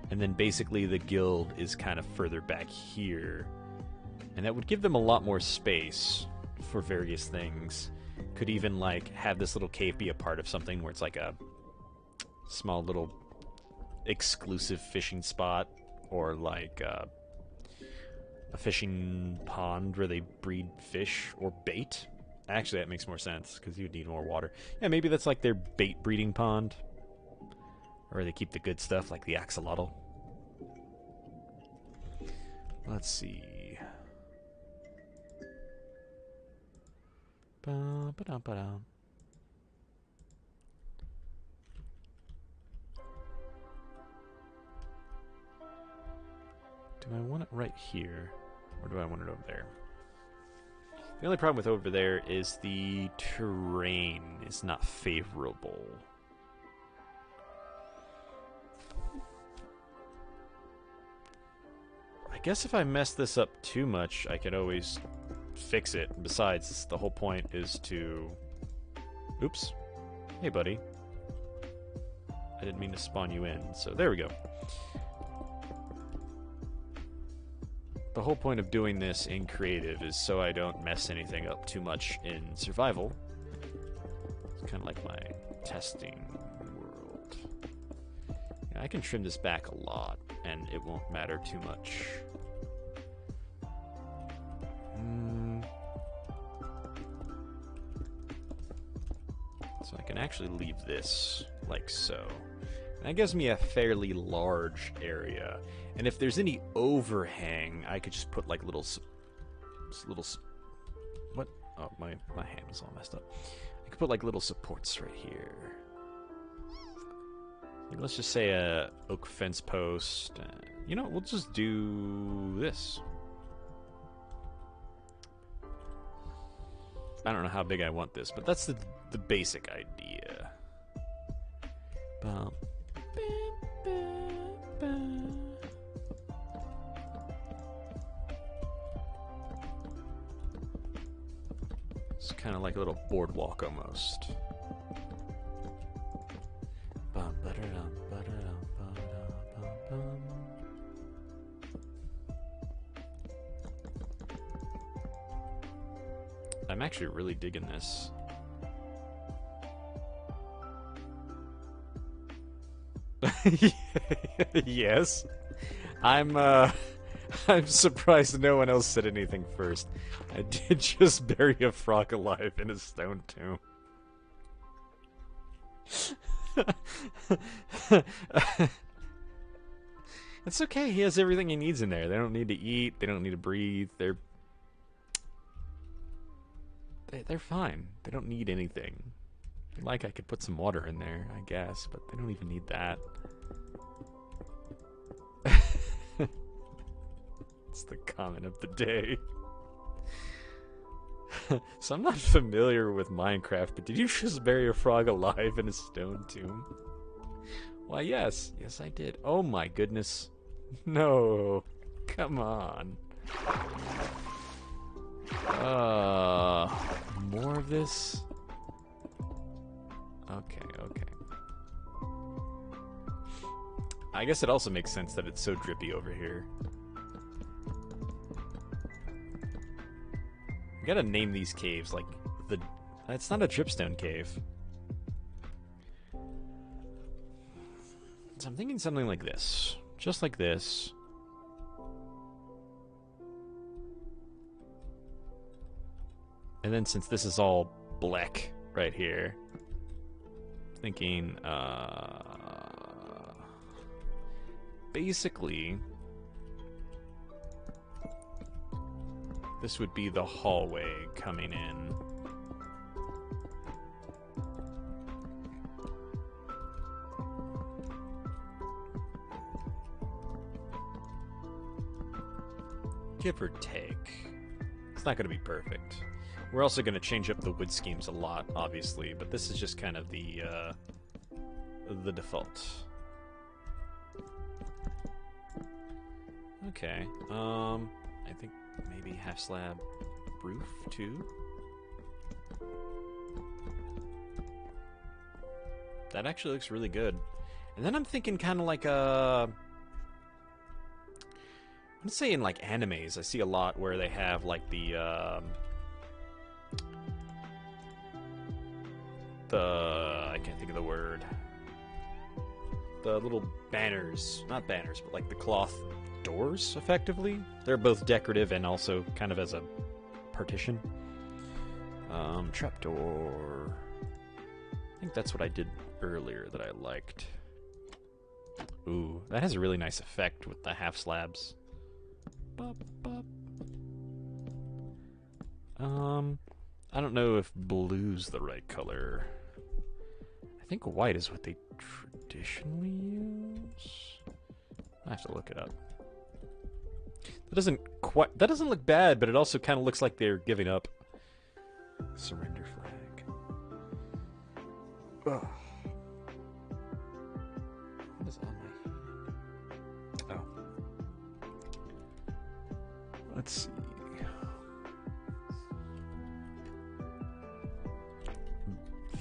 And then basically the guild is kind of further back here. And that would give them a lot more space for various things. Could even like have this little cave be a part of something where it's like a small little exclusive fishing spot, or like a fishing pond where they breed fish or bait. Actually, that makes more sense because you'd need more water. Yeah, maybe that's like their bait breeding pond, or they keep the good stuff like the axolotl. Let's see. Ba-ba-da-ba-da. Do I want it right here, or do I want it over there? The only problem with over there is the terrain is not favorable. I guess if I mess this up too much, I could always fix it. Besides, the whole point is to... Oops. Hey, buddy. I didn't mean to spawn you in, so there we go. The whole point of doing this in creative is so I don't mess anything up too much in survival. It's kind of like my testing world. Yeah, I can trim this back a lot, and it won't matter too much. So I can actually leave this like so. And that gives me a fairly large area. And if there's any overhang, I could just put like little... What? Oh, my hand is all messed up. I could put like little supports right here. Maybe let's just say a oak fence post. You know, we'll just do this. I don't know how big I want this, but that's the basic idea. It's kind of like a little boardwalk almost. I'm actually really digging this. Yes. I'm surprised no one else said anything first. I did just bury a frog alive in a stone tomb. It's okay, he has everything he needs in there. They don't need to eat, they don't need to breathe, they're fine. They don't need anything. Like, I could put some water in there, I guess, but they don't even need that. It's the comment of the day. So I'm not familiar with Minecraft, but did you just bury a frog alive in a stone tomb? Why, yes. Yes, I did. Oh my goodness. No. Come on. More of this? Okay. I guess it also makes sense that it's so drippy over here. I gotta name these caves like the... It's not a dripstone cave. So I'm thinking something like this. Just like this. And then since this is all black right here, thinking, basically, this would be the hallway coming in. Give or take. It's not going to be perfect. We're also going to change up the wood schemes a lot, obviously, but this is just kind of the default. Okay. I think maybe half slab roof too. That actually looks really good. And then I'm thinking kind of like a... I'd say in like animes, I see a lot where they have like the I can't think of the word. The little banners, not banners, but like the cloth doors, effectively. They're both decorative and also kind of as a partition. Trapdoor. I think that's what I did earlier that I liked. Ooh, that has a really nice effect with the half slabs. Bop, bop. I don't know if blue's the right color. I think white is what they traditionally use. I have to look it up. That doesn't look bad, but it also kind of looks like they're giving up. Surrender flag. Ugh. What is on my... Oh. Let's see.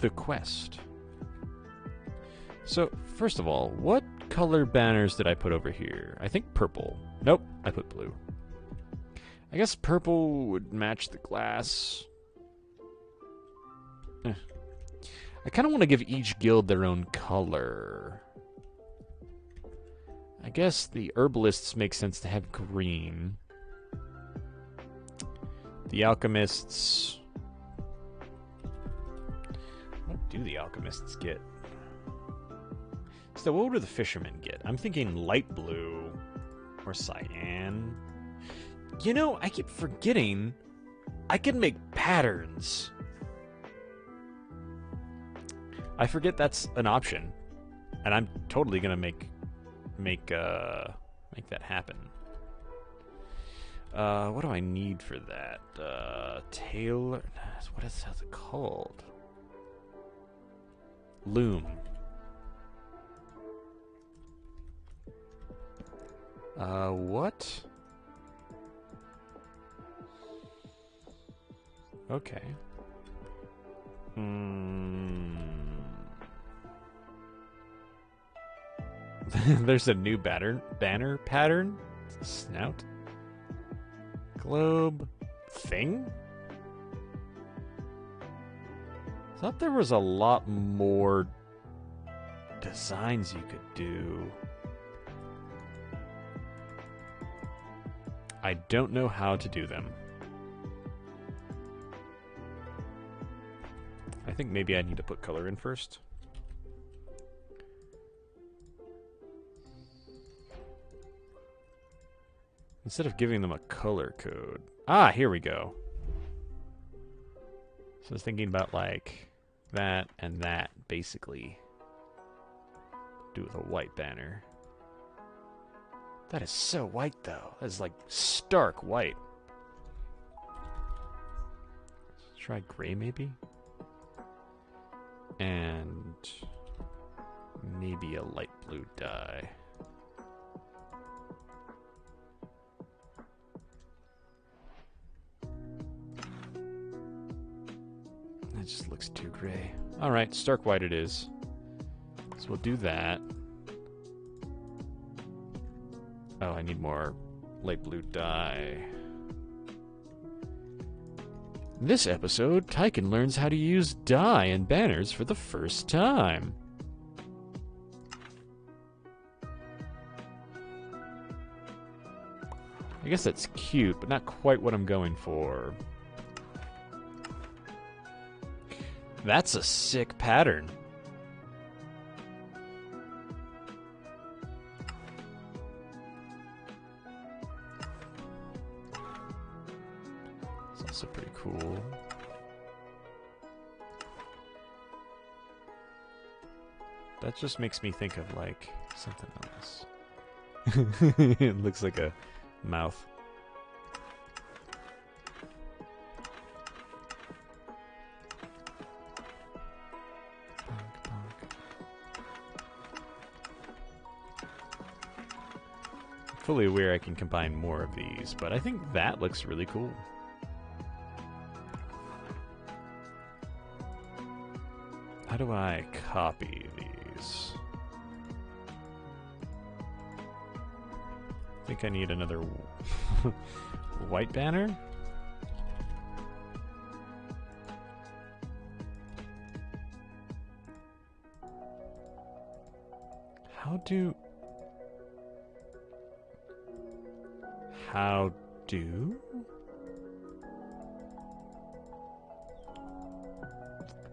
The quest. So, first of all, what color banners did I put over here? I think purple. Nope, I put blue. I guess purple would match the glass. I kind of want to give each guild their own color. I guess the herbalists make sense to have green. The alchemists... What do the alchemists get? So what would the fishermen get? I'm thinking light blue or cyan. You know, I keep forgetting I can make patterns. I forget that's an option, and I'm totally gonna make that happen. What do I need for that? Tailor. What is that called? Loom. What? Okay. There's a new banner pattern. Snout. Globe. Thing? Thought there was a lot more designs you could do. I don't know how to do them. I think maybe I need to put color in first. Instead of giving them a color code. Ah, here we go. So I was thinking about like that and that, basically. Do with a white banner. That is so white, though. That is like stark white. Let's try gray, maybe? And maybe a light blue dye. That just looks too gray. Alright, stark white it is. So we'll do that. Oh, I need more light blue dye. In this episode, Tyken learns how to use dye and banners for the first time. guess that's cute, but not quite what I'm going for. That's a sick pattern. It's also pretty cool. That just makes me think of, like, something else. It looks like a mouth. Fully aware I can combine more of these, but I think that looks really cool. How do I copy these? I think I need another white banner. How do...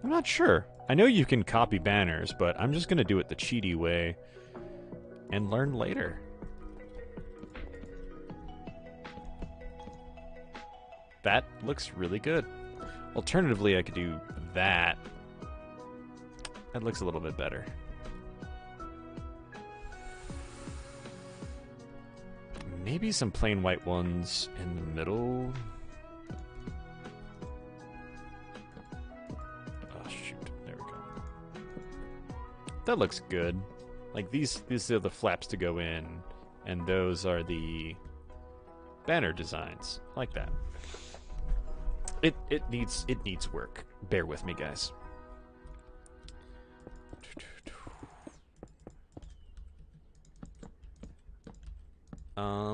I'm not sure. I know you can copy banners, but I'm just gonna do it the cheaty way and learn later. That looks really good. Alternatively, I could do that. That looks a little bit better. Maybe some plain white ones in the middle. Oh shoot, there we go. That looks good. Like these are the flaps to go in, and those are the banner designs. Like that. It needs work. Bear with me, guys.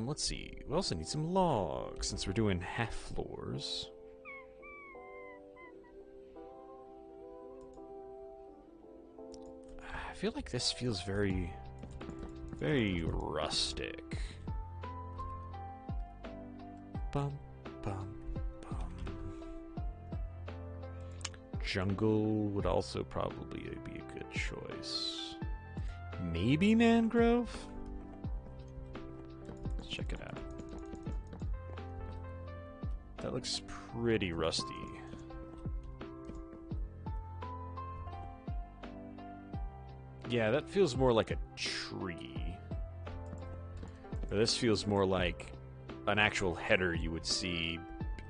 Let's see. We also need some logs since we're doing half floors. I feel like this feels very, very rustic. Bum, bum, bum. Jungle would also probably be a good choice. Maybe mangrove? Let's check it out. That looks pretty rusty. Yeah, that feels more like a tree. Or this feels more like an actual header you would see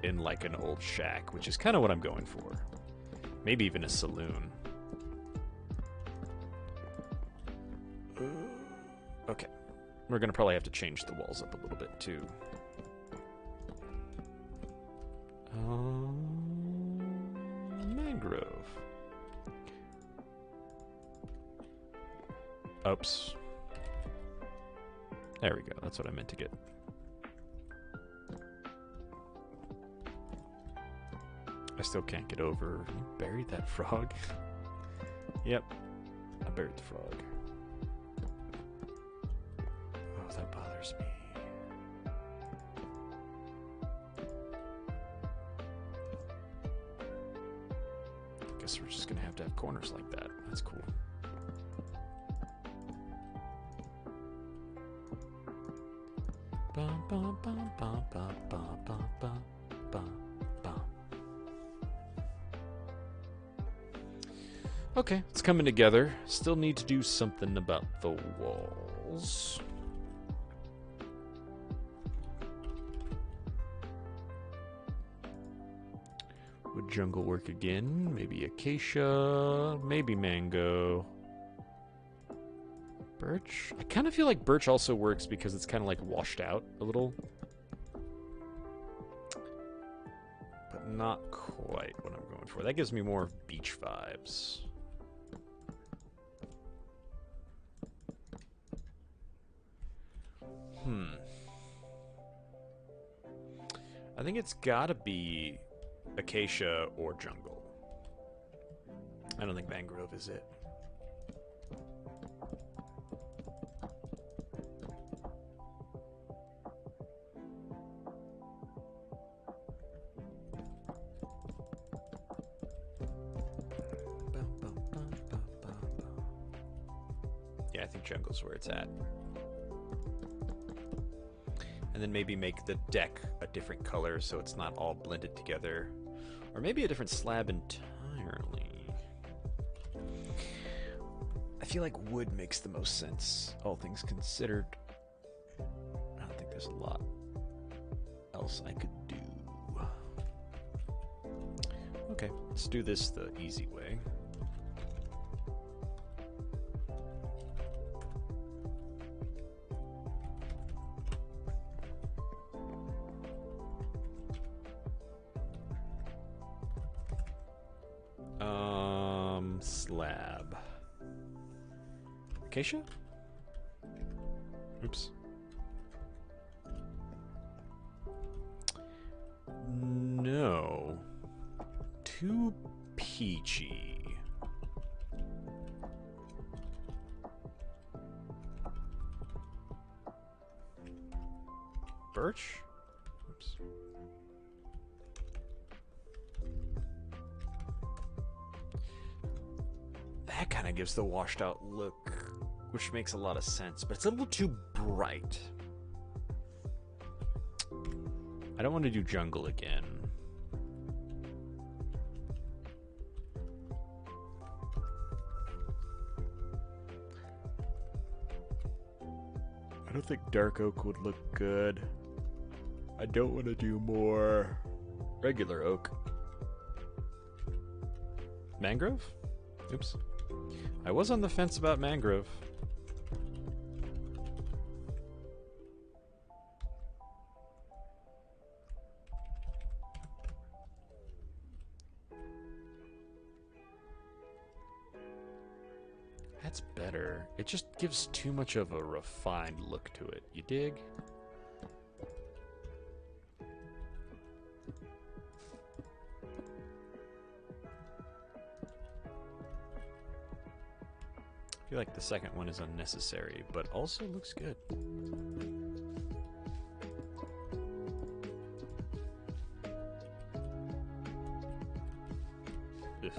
in like an old shack, which is kind of what I'm going for. Maybe even a saloon. Okay. We're gonna probably have to change the walls up a little bit too. Mangrove. Oops. There we go. That's what I meant to get. I still can't get over. You buried that frog? Yep. I buried the frog. Oh, that bothers me. I guess we're just gonna have to have corners like that. That's cool. Bum, bum, bum, bum, bum, bum, bum, bum, bum, bum. Okay, it's coming together. Still need to do something about the walls. Would jungle work again? Maybe acacia, maybe mango. Birch? I kind of feel like birch also works because it's kind of like washed out a little. But not quite what I'm going for. That gives me more beach vibes. I think it's gotta be acacia or jungle. I don't think mangrove is it. Yeah, I think jungle's where it's at. And then maybe make the deck a different color so it's not all blended together. Or maybe a different slab entirely. I feel like wood makes the most sense, all things considered. I don't think there's a lot else I could do. Okay, let's do this the easy way. Slab. Acacia? Oops. No. Too peachy. Birch? Oops. That kind of gives the washed out look, which makes a lot of sense, but it's a little too bright. I don't want to do jungle again. I don't think dark oak would look good. I don't want to do more regular oak. Mangrove? Oops. I was on the fence about mangrove. That's better. It just gives too much of a refined look to it. You dig? I feel like the second one is unnecessary, but also looks good. Ugh.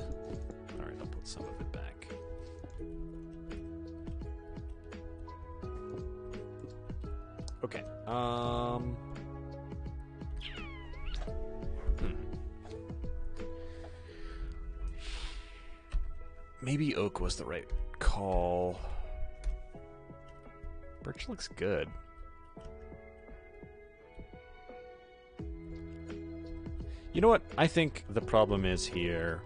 Alright, I'll put some of it back. Okay, maybe oak was the right call. Birch looks good. You know what? I think the problem is here.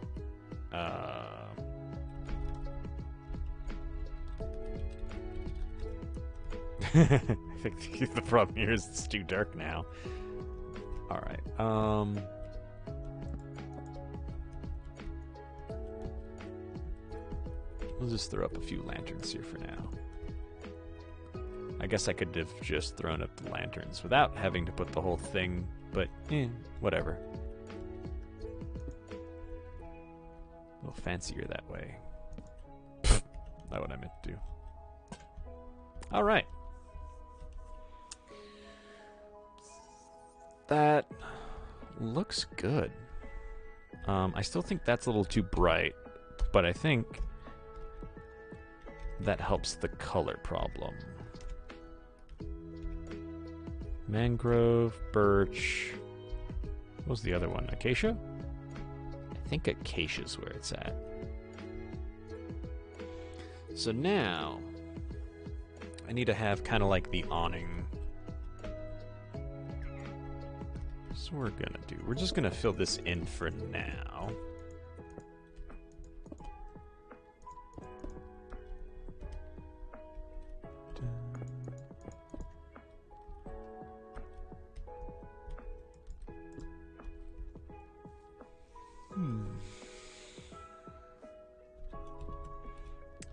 I think the problem here is it's too dark now. Alright, we'll just throw up a few lanterns here for now. I guess I could have just thrown up the lanterns without having to put the whole thing, but whatever. A little fancier that way. Not what I meant to do. Alright. That looks good. I still think that's a little too bright, but I think that helps the color problem. Mangrove, birch. What was the other one? Acacia? I think acacia's where it's at. So now I need to have kind of like the awning. So we're gonna do. We're just gonna fill this in for now.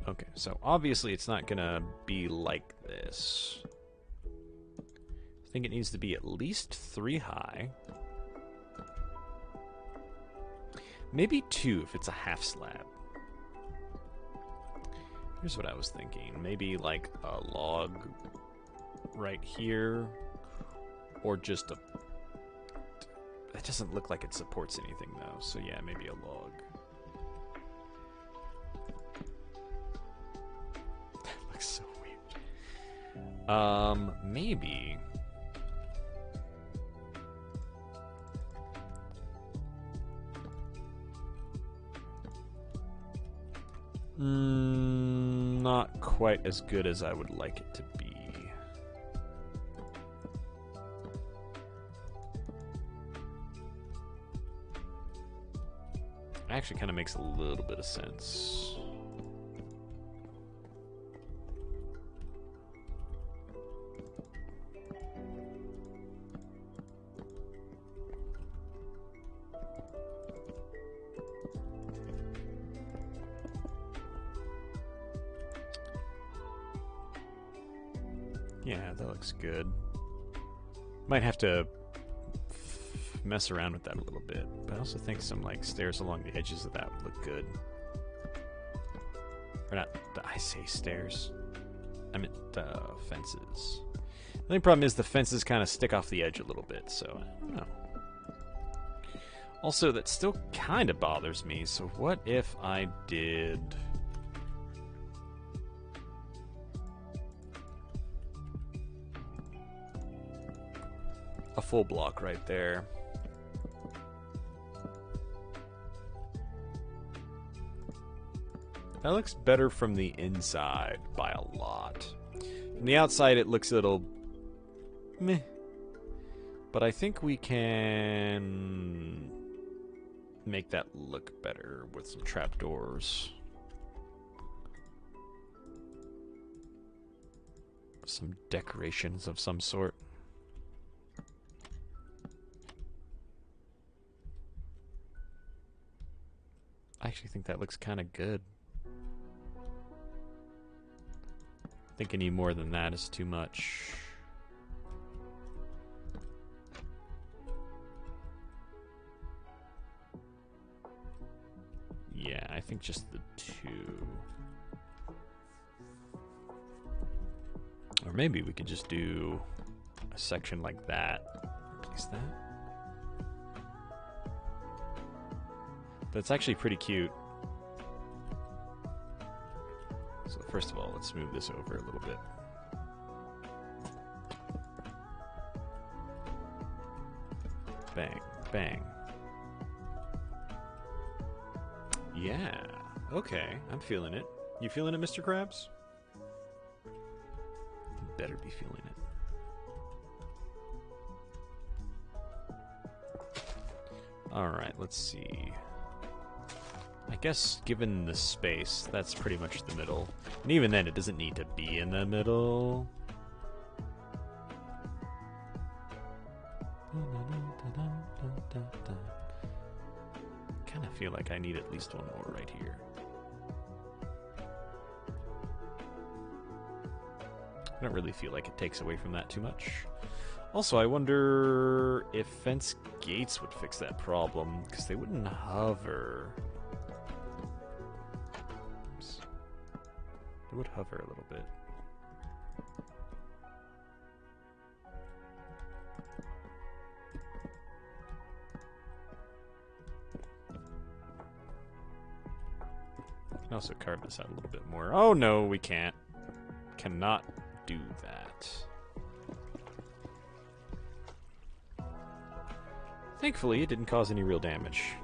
Okay, so obviously it's not gonna be like this. I think it needs to be at least 3 high. Maybe 2 if it's a half slab. Here's what I was thinking. Maybe like a log right here. Or just a... That doesn't look like it supports anything though. So yeah, maybe a log. That looks Maybe. Not quite as good as I would like it to be. Actually kind of makes a little bit of sense. Yeah, that looks good. Might have to mess around with that a little bit, but I also think some like stairs along the edges of that would look good. Or not, I say stairs. I meant fences. The only problem is the fences kind of stick off the edge a little bit, so I don't know. Also, that still kind of bothers me, so what if I did... a full block right there. That looks better from the inside by a lot. From the outside it looks a little meh. But I think we can make that look better with some trapdoors. Some decorations of some sort. I actually think that looks kind of good. I think any more than that is too much. Yeah, I think just the two. Or maybe we could just do a section like that. Replace that. But it's actually pretty cute. So first of all, let's move this over a little bit. Bang, bang. Yeah, okay, I'm feeling it. You feeling it, Mr. Krabs? You better be feeling it. Alright, let's see. I guess, given the space, that's pretty much the middle. And even then, it doesn't need to be in the middle. Kind of feel like I need at least one more right here. I don't really feel like it takes away from that too much. Also, I wonder if fence gates would fix that problem, because they wouldn't hover. It would hover a little bit. We can also carve this out a little bit more. Oh no, we can't. Cannot do that. Thankfully, it didn't cause any real damage.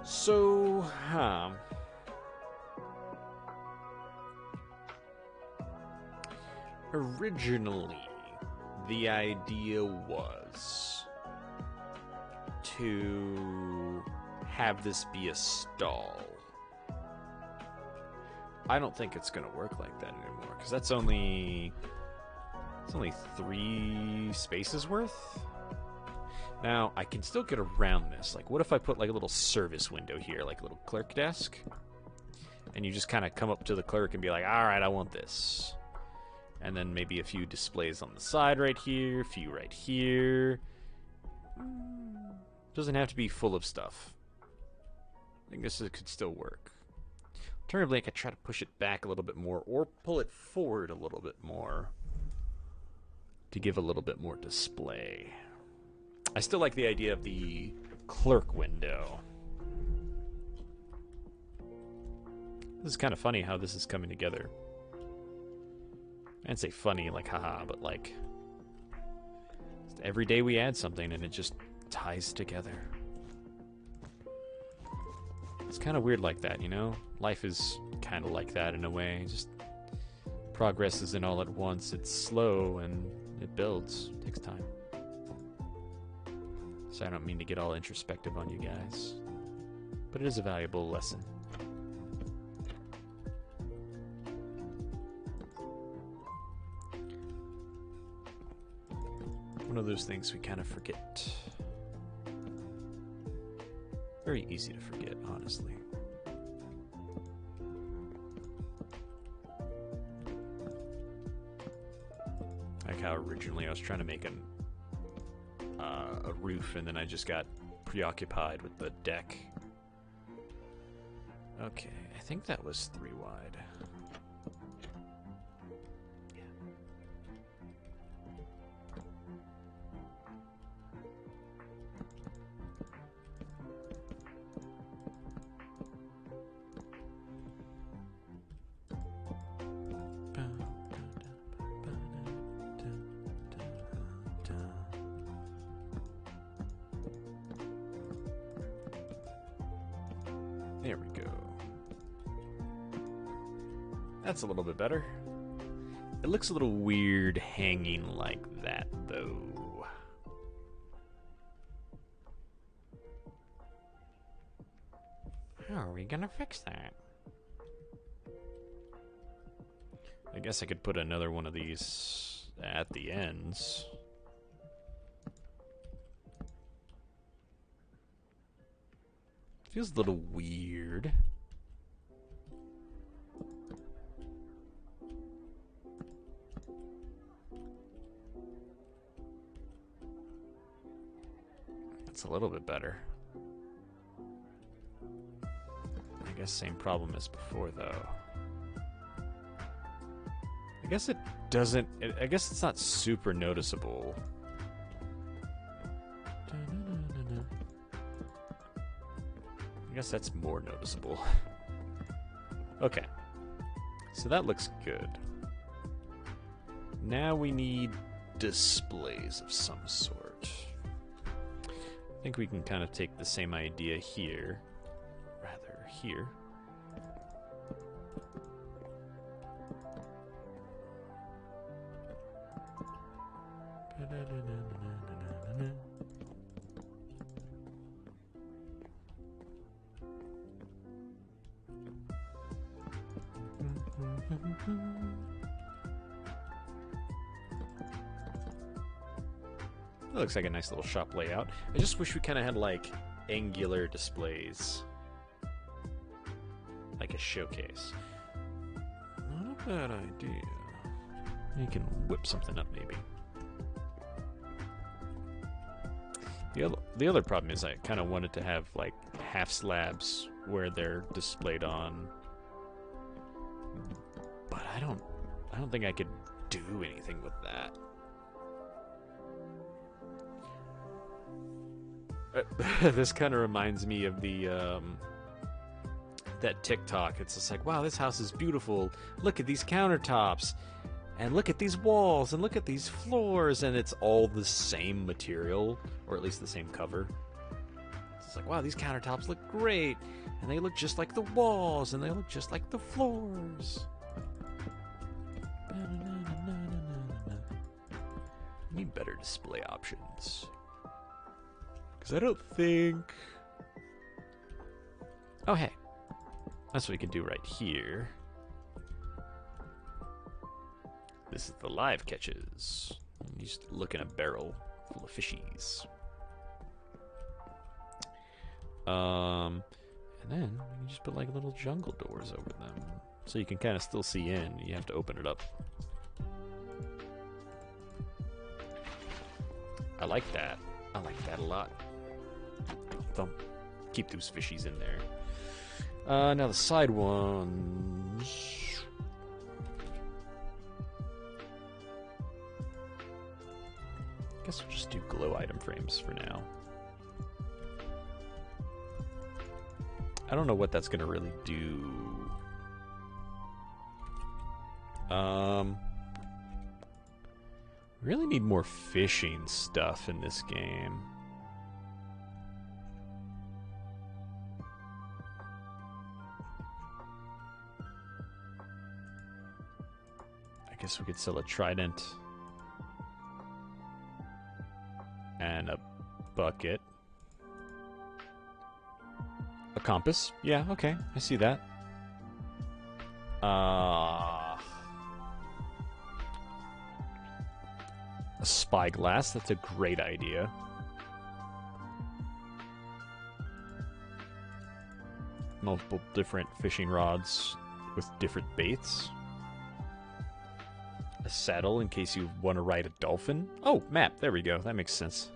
So, originally, the idea was to have this be a stall. I don't think it's going to work like that anymore, because that's only... it's only 3 spaces worth? Now, I can still get around this. Like, what if I put, like, a little service window here, like a little clerk desk? And you just kind of come up to the clerk and be like, alright, I want this. And then maybe a few displays on the side right here, a few right here. Doesn't have to be full of stuff. I think this could still work. Alternatively, I could try to push it back a little bit more, or pull it forward a little bit more. to give a little bit more display. I still like the idea of the clerk window. This is kind of funny how this is coming together. I'd say funny, like haha, but like every day we add something and it just ties together. It's kind of weird like that, you know? Life is kind of like that in a way. Just progress isn't all at once. It's slow and it builds. It takes time. So I don't mean to get all introspective on you guys, but it is a valuable lesson. One of those things we kind of forget. Very easy to forget, honestly. Like how originally I was trying to make a roof, and then I just got preoccupied with the deck. Okay, I think that was 3 wide. There we go. That's a little bit better. It looks a little weird hanging like that, though. How are we gonna fix that? I guess I could put another one of these at the ends. Feels a little weird. That's a little bit better. I guess same problem as before, though. I guess it doesn't... I guess it's not super noticeable. I guess that's more noticeable. Okay. So that looks good. Now we need displays of some sort. I think we can kind of take the same idea here. Rather, here. That looks like a nice little shop layout. I just wish we kind of had like angular displays. Like a showcase. Not a bad idea. You can whip something up maybe. The other problem is I kind of wanted to have like half slabs where they're displayed on, but I don't think I could do anything with that. This kind of reminds me of the that TikTok. It's just like, wow, this house is beautiful. Look at these countertops. And look at these walls, and look at these floors, and it's all the same material, or at least the same cover. It's like, wow, these countertops look great, and they look just like the walls, and they look just like the floors. We need better display options. Because I don't think... Oh, hey. That's what we can do right here. This is the live catches. You just look in a barrel full of fishies. And then you just put like little jungle doors over them. So you can kind of still see in. You have to open it up. I like that. I like that a lot. Thump. Keep those fishies in there. Now the side ones... guess we'll just do glow item frames for now. I don't know what that's gonna really do. Really need more fishing stuff in this game. I guess we could sell a trident. And a bucket. A compass. Yeah, okay. I see that. A spyglass. That's a great idea. Multiple different fishing rods with different baits. A saddle in case you want to ride a dolphin. Oh, map. There we go. That makes sense.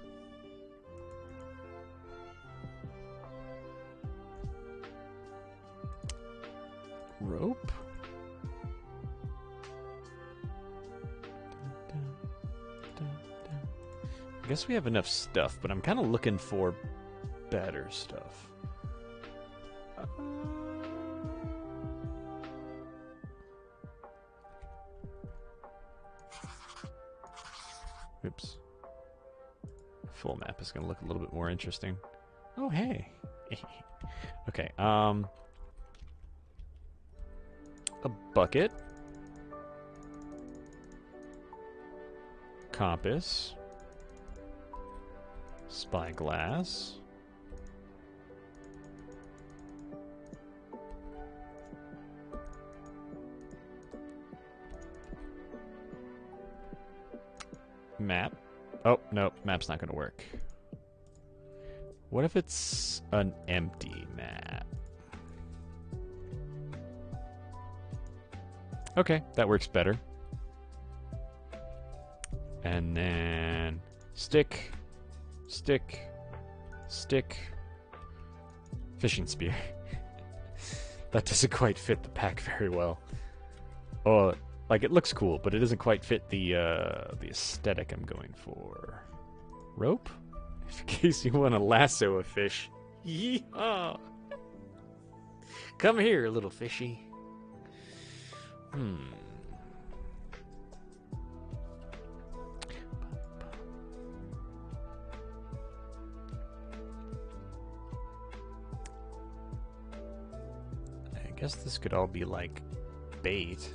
Rope? I guess we have enough stuff, but I'm kind of looking for better stuff. Oops. Full map is going to look a little bit more interesting. Oh, hey. Okay, a bucket. Compass. Spyglass. Map. Oh, no, map's not going to work. What if it's an empty map? Okay, that works better. And then stick, stick, stick, fishing spear. That doesn't quite fit the pack very well. Oh, like it looks cool, but it doesn't quite fit the aesthetic I'm going for. Rope? In case you want to lasso a fish. Yeehaw! Come here, little fishy. I guess this could all be like bait.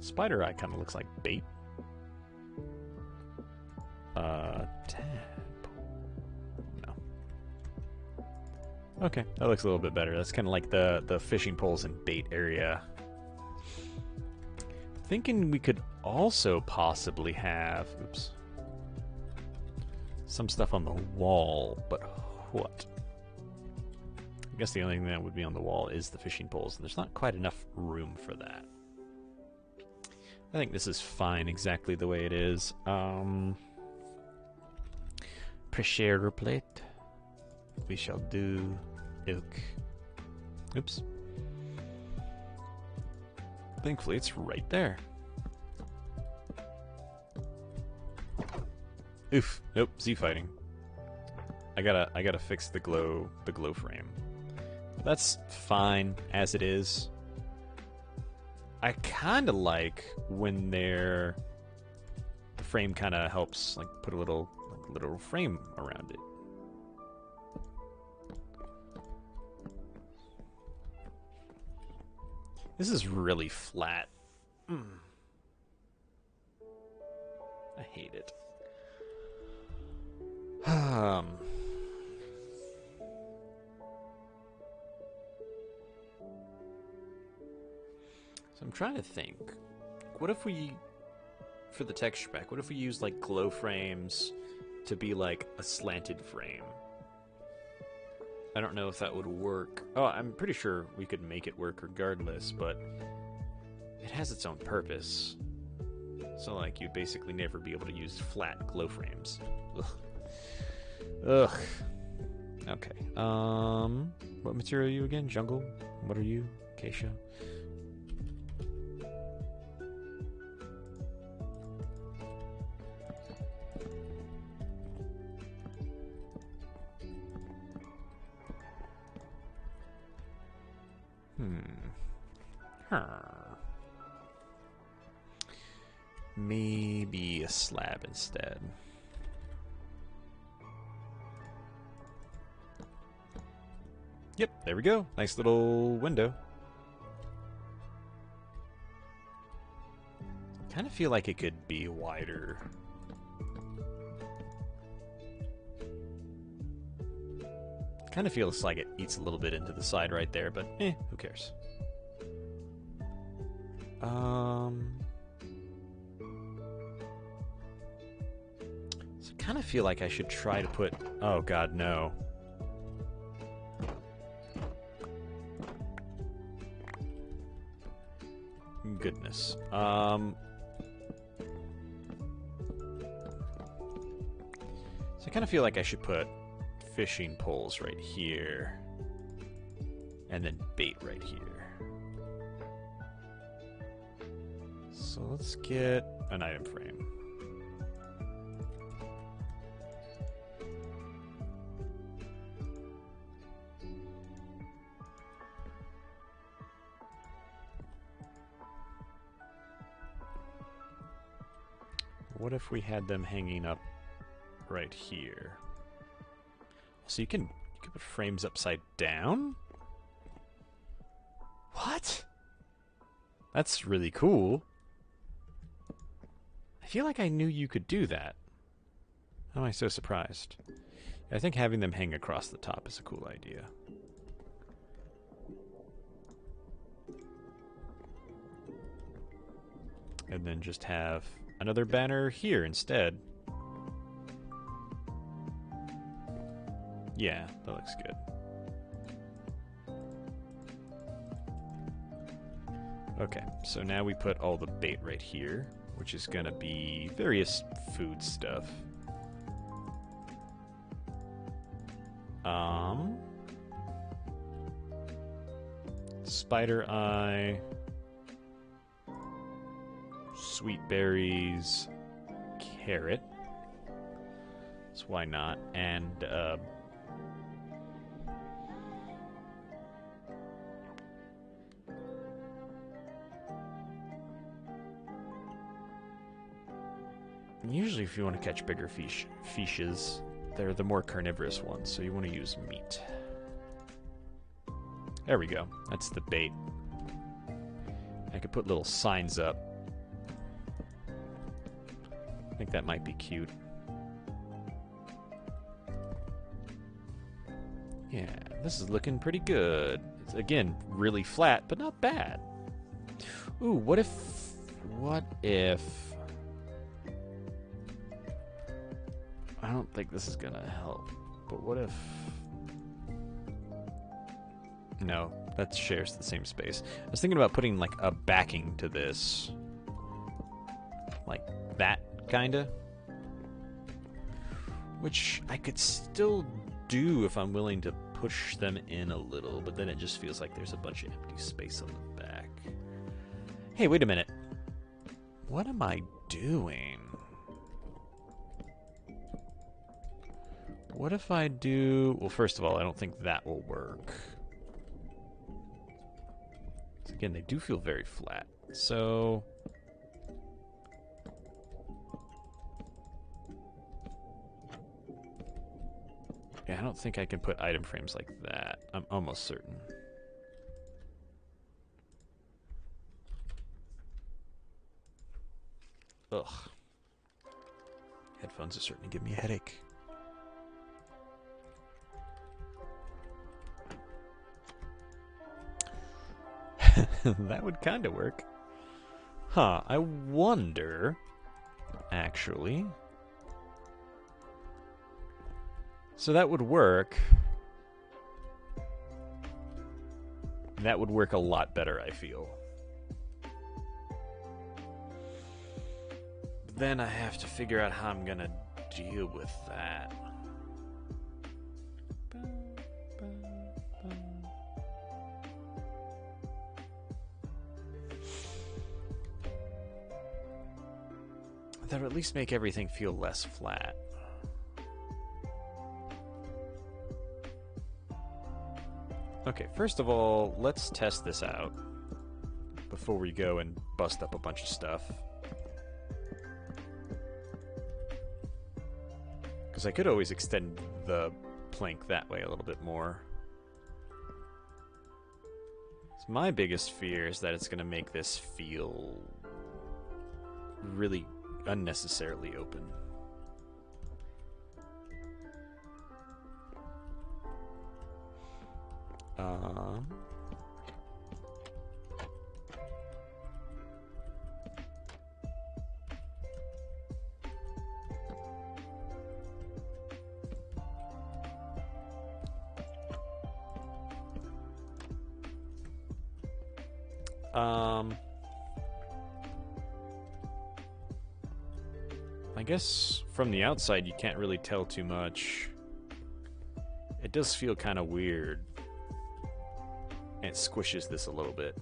Spider eye kind of looks like bait. No. Okay, that looks a little bit better. That's kind of like the fishing poles and bait area. Thinking we could also possibly have, oops, some stuff on the wall, but what? I guess the only thing that would be on the wall is the fishing poles, and there's not quite enough room for that. I think this is fine exactly the way it is. Pressure plate. We shall do oak. Oops. Thankfully, it's right there. Oof. Nope. Z fighting. I gotta fix the glow frame. That's fine as it is. I kind of like when the frame kind of helps like put a little frame around it. This is really flat. I hate it. So I'm trying to think. What if we, for the texture pack, what if we use like glow frames to be like a slanted frame? I don't know if that would work. Oh, I'm pretty sure we could make it work regardless, but it has its own purpose. So like you'd basically never be able to use flat glow frames. Ugh. Ugh. Okay. What material are you again? Jungle? What are you? Acacia? Huh. Maybe a slab instead. Yep, there we go. Nice little window. Kind of feel like it could be wider. Kind of feels like it eats a little bit into the side right there, but who cares? So I kind of feel like I should try to put... Oh god, no. Goodness. So I kind of feel like I should put fishing poles right here. And then bait right here. So let's get an item frame. What if we had them hanging up right here? So you can put frames upside down? What? That's really cool. I feel like I knew you could do that. How am I so surprised? I think having them hang across the top is a cool idea. And then just have another banner here instead. Yeah, that looks good. Okay, so now we put all the bait right here, which is gonna be various food stuff. Spider eye, sweet berries, carrot. So why not? And usually if you want to catch bigger fishes, they're the more carnivorous ones, so you want to use meat. There we go. That's the bait. I could put little signs up. I think that might be cute. Yeah, this is looking pretty good. It's, again, really flat, but not bad. Ooh, what if... I don't think this is gonna help, but what if... No, that shares the same space. I was thinking about putting, like, a backing to this. Like that, kinda. Which I could still do if I'm willing to push them in a little, but then it just feels like there's a bunch of empty space on the back. Hey, wait a minute. What am I doing? What if I do... Well, first of all, I don't think that will work. Again, they do feel very flat. So... yeah, I don't think I can put item frames like that. I'm almost certain. Ugh. Headphones are starting to give me a headache. That would kind of work. Huh, I wonder, actually. So that would work. That would work a lot better, I feel. Then I have to figure out how I'm gonna deal with that. that would at least make everything feel less flat. Okay, first of all, let's test this out before we go and bust up a bunch of stuff. Because I could always extend the plank that way a little bit more. So my biggest fear is that it's going to make this feel really unnecessarily open. I guess from the outside you can't really tell too much. It does feel kind of weird. And it squishes this a little bit.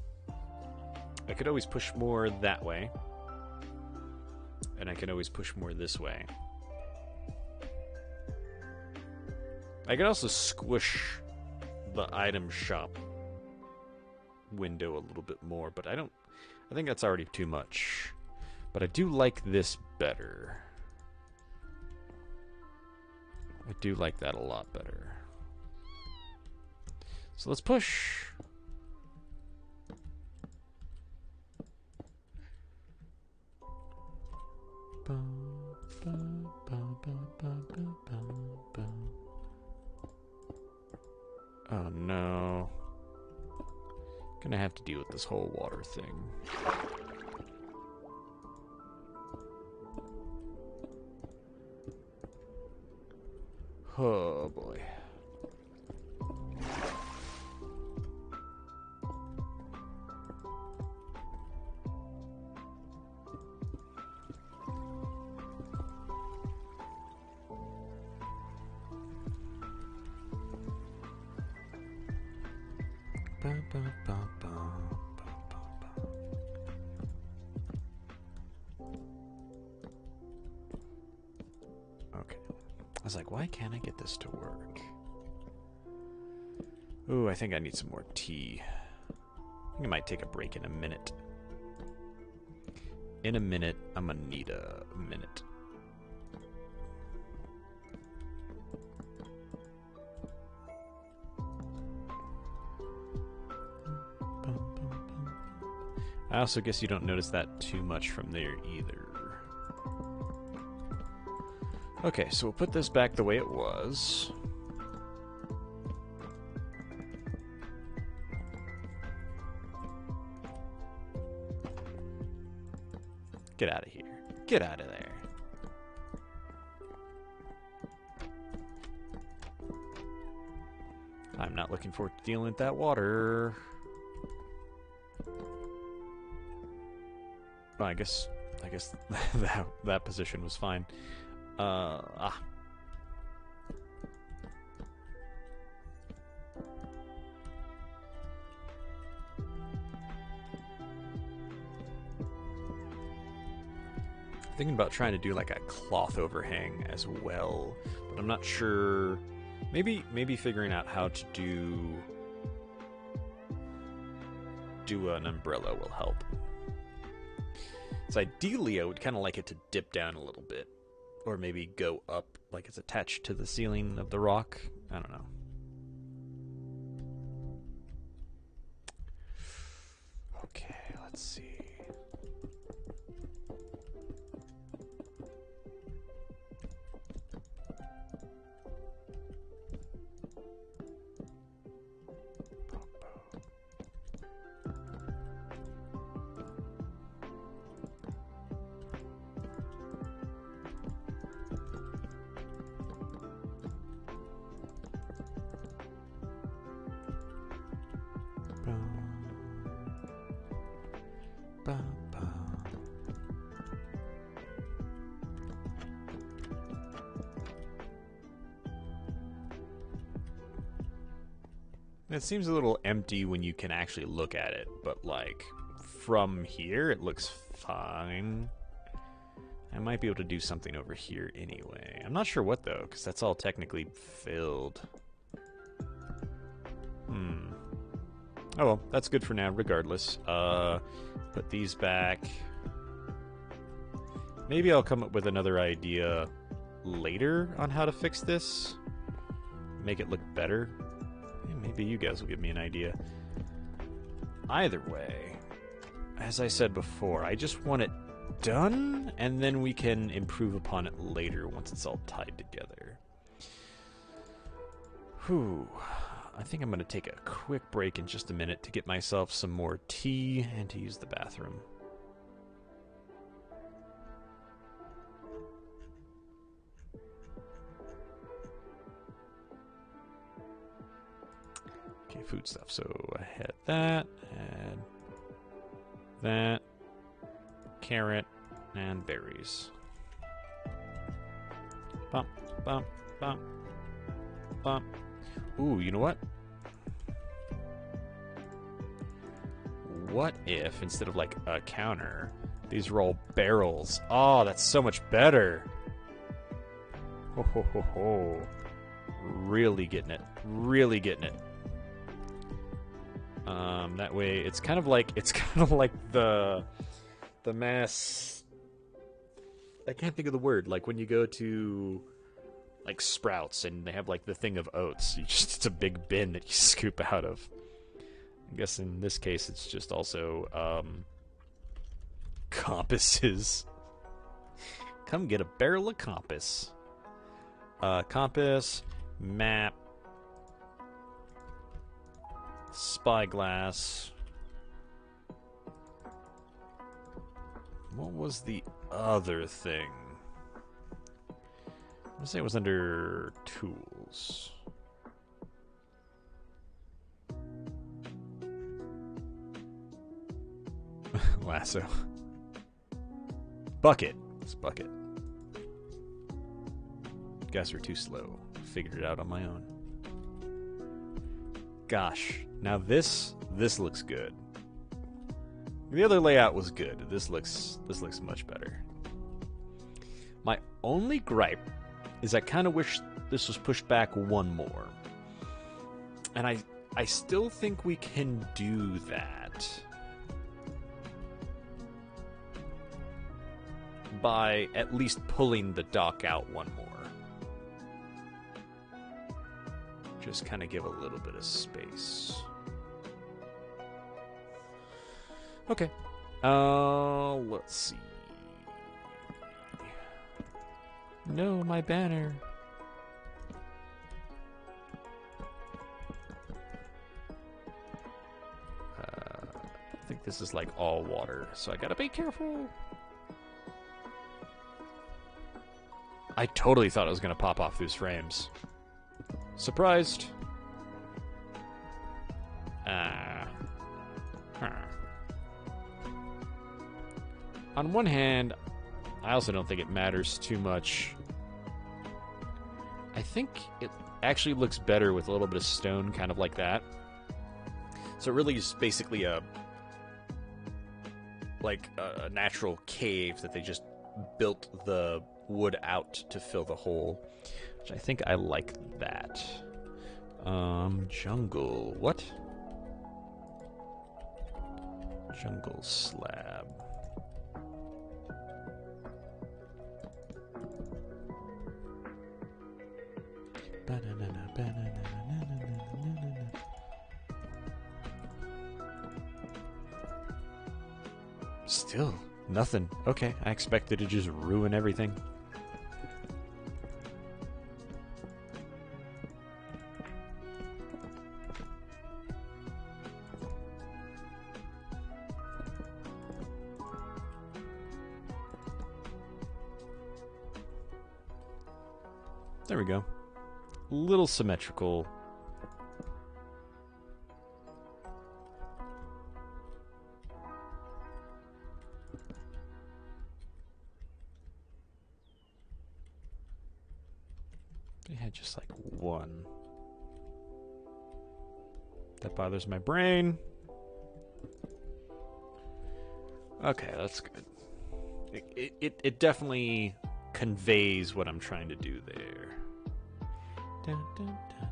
I could always push more that way. And I can always push more this way. I could also squish the item shop window a little bit more, but I think that's already too much. But I do like this better. I do like that a lot better. So let's push. Oh no. Gonna have to deal with this whole water thing. Oh boy. Okay. I was like, why can't I get this to work? Ooh, I think I need some more tea. I think I might take a break in a minute. In a minute, I'm gonna need a minute. I also guess you don't notice that too much from there either. Okay, so we'll put this back the way it was. Get out of here. Get out of there. I'm not looking forward to dealing with that water. Well, I guess that position was fine. Thinking about trying to do like a cloth overhang as well, but I'm not sure. Maybe figuring out how to do an umbrella will help. So ideally, I would kind of like it to dip down a little bit, or maybe go up like it's attached to the ceiling of the rock. I don't know. Okay, let's see. It seems a little empty when you can actually look at it, but like from here it looks fine. I might be able to do something over here anyway. I'm not sure what, though, because that's all technically filled. Oh well, that's good for now, regardless. Put these back. Maybe I'll come up with another idea later on how to fix this. Make it look better. Maybe you guys will give me an idea. Either way, as I said before, I just want it done, and then we can improve upon it later once it's all tied together. Whew. I think I'm going to take a quick break in just a minute to get myself some more tea and to use the bathroom. Okay, food stuff. So I had that, and that, carrot, and berries. Bump, bump, bump, bump. Ooh, you know what? What if, instead of like a counter, these are all barrels? Oh, that's so much better. Ho ho ho ho. Really getting it. Really getting it. That way it's kind of like the mass. I can't think of the word. Like when you go to like Sprouts and they have like the thing of oats. It's a big bin that you scoop out of. I guess in this case it's just also compasses. Come get a barrel of compass. Compass, map, spyglass. What was the other thing? I'm gonna say it was under tools. Lasso. Bucket. It's bucket. Guys are too slow. Figured it out on my own. Gosh. Now this looks good. The other layout was good. This looks much better. My only gripe is I kind of wish this was pushed back one more. And I still think we can do that by at least pulling the dock out one more. Just kind of give a little bit of space. Okay. Let's see. No, my banner. I think this is like all water, so I gotta be careful. I totally thought it was gonna pop off those frames. Surprised. On one hand, I also don't think it matters too much. I think it actually looks better with a little bit of stone, kind of like that. So it really is basically a natural cave that they just built the wood out to fill the hole, which I think I like that. Jungle. What? Jungle slab. Still nothing. Okay, I expected to just ruin everything. There we go. Little symmetrical. They had just like one. That bothers my brain. Okay, that's good. It definitely conveys what I'm trying to do there. Dun, dun, dun,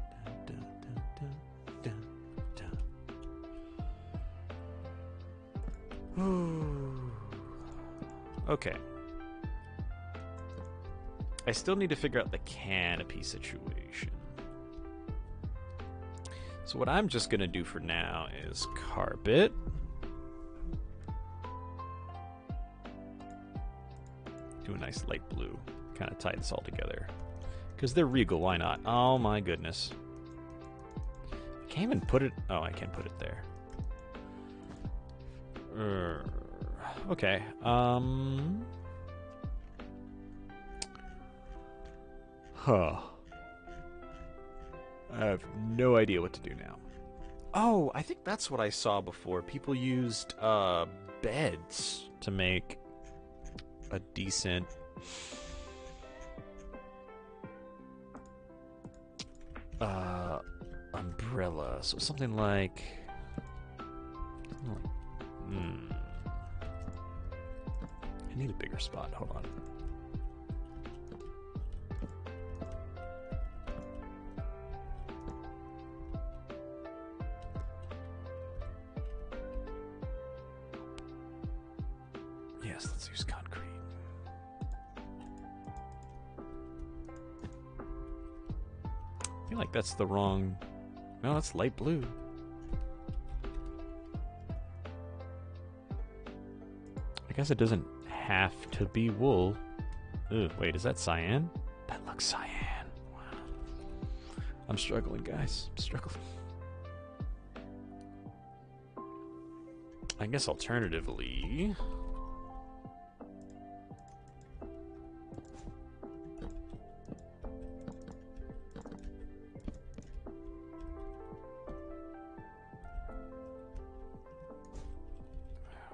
dun, dun, dun, dun, dun. Ooh. Okay. I still need to figure out the canopy situation. So what I'm just going to do for now is carpet. Do a nice light blue. Kind of tie this all together. Because they're regal, why not? Oh my goodness. I can't even put it... Oh, I can't put it there. Okay. Huh. I have no idea what to do now. Oh, I think that's what I saw before. People used beds to make a decent umbrella. So something like I need a bigger spot. Hold on. Yes, let's use concrete. I feel like that's the wrong... No, that's light blue. I guess it doesn't have to be wool. Ugh, wait, is that cyan? That looks cyan. Wow. I'm struggling, guys. I'm struggling. I guess alternatively...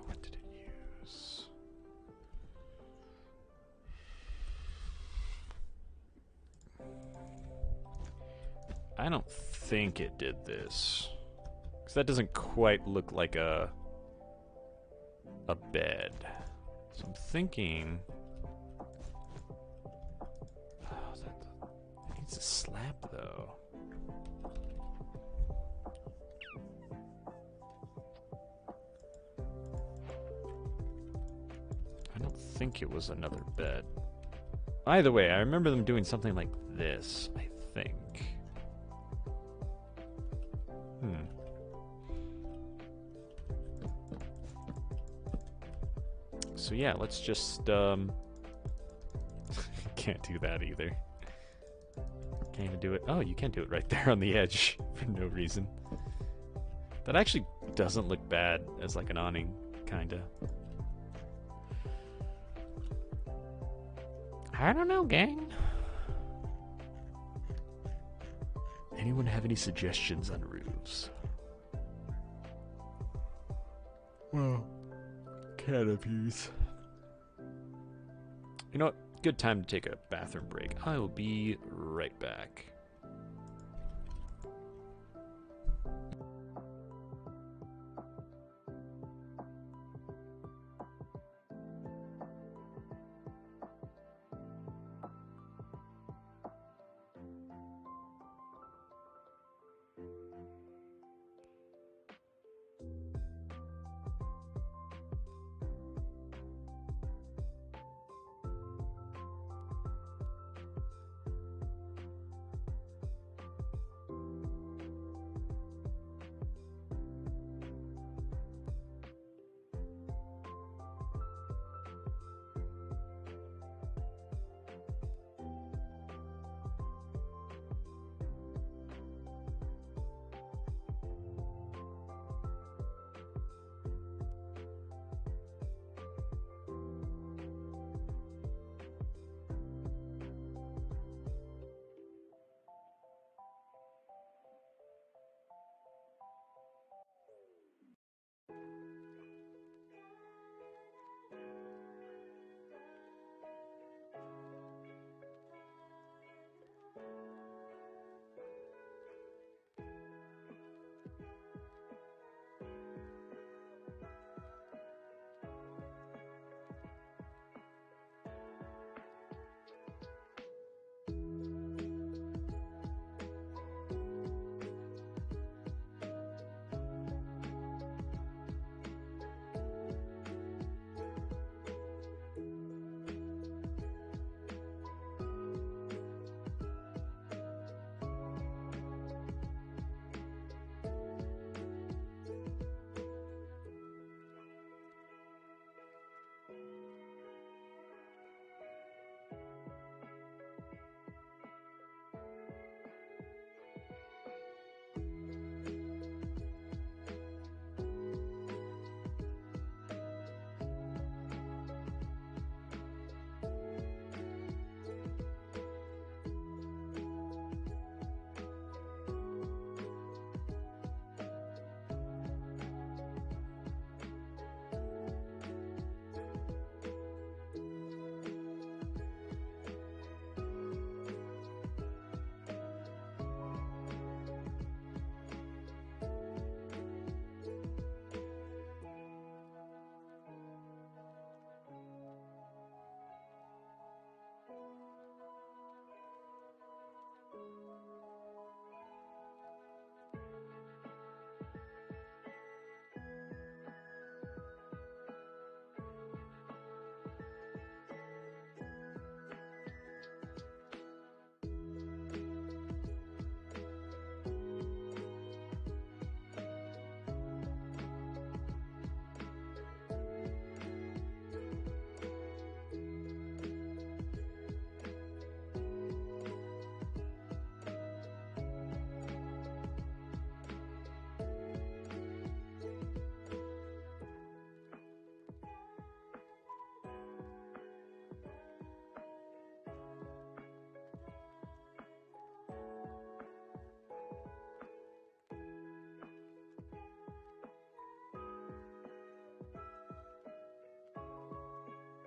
What did it use? I don't think it did this. Because that doesn't quite look like a bed. So I'm thinking... Oh, that needs a slab, though. I don't think it was another bed. Either way, I remember them doing something like this, I think. So yeah, let's just, can't do that either. Can't even do it. Oh, you can do it right there on the edge for no reason. That actually doesn't look bad as like an awning, kinda. I don't know, gang. Anyone have any suggestions on roofs? Well, canopies. You know what? Good time to take a bathroom break. I will be right back.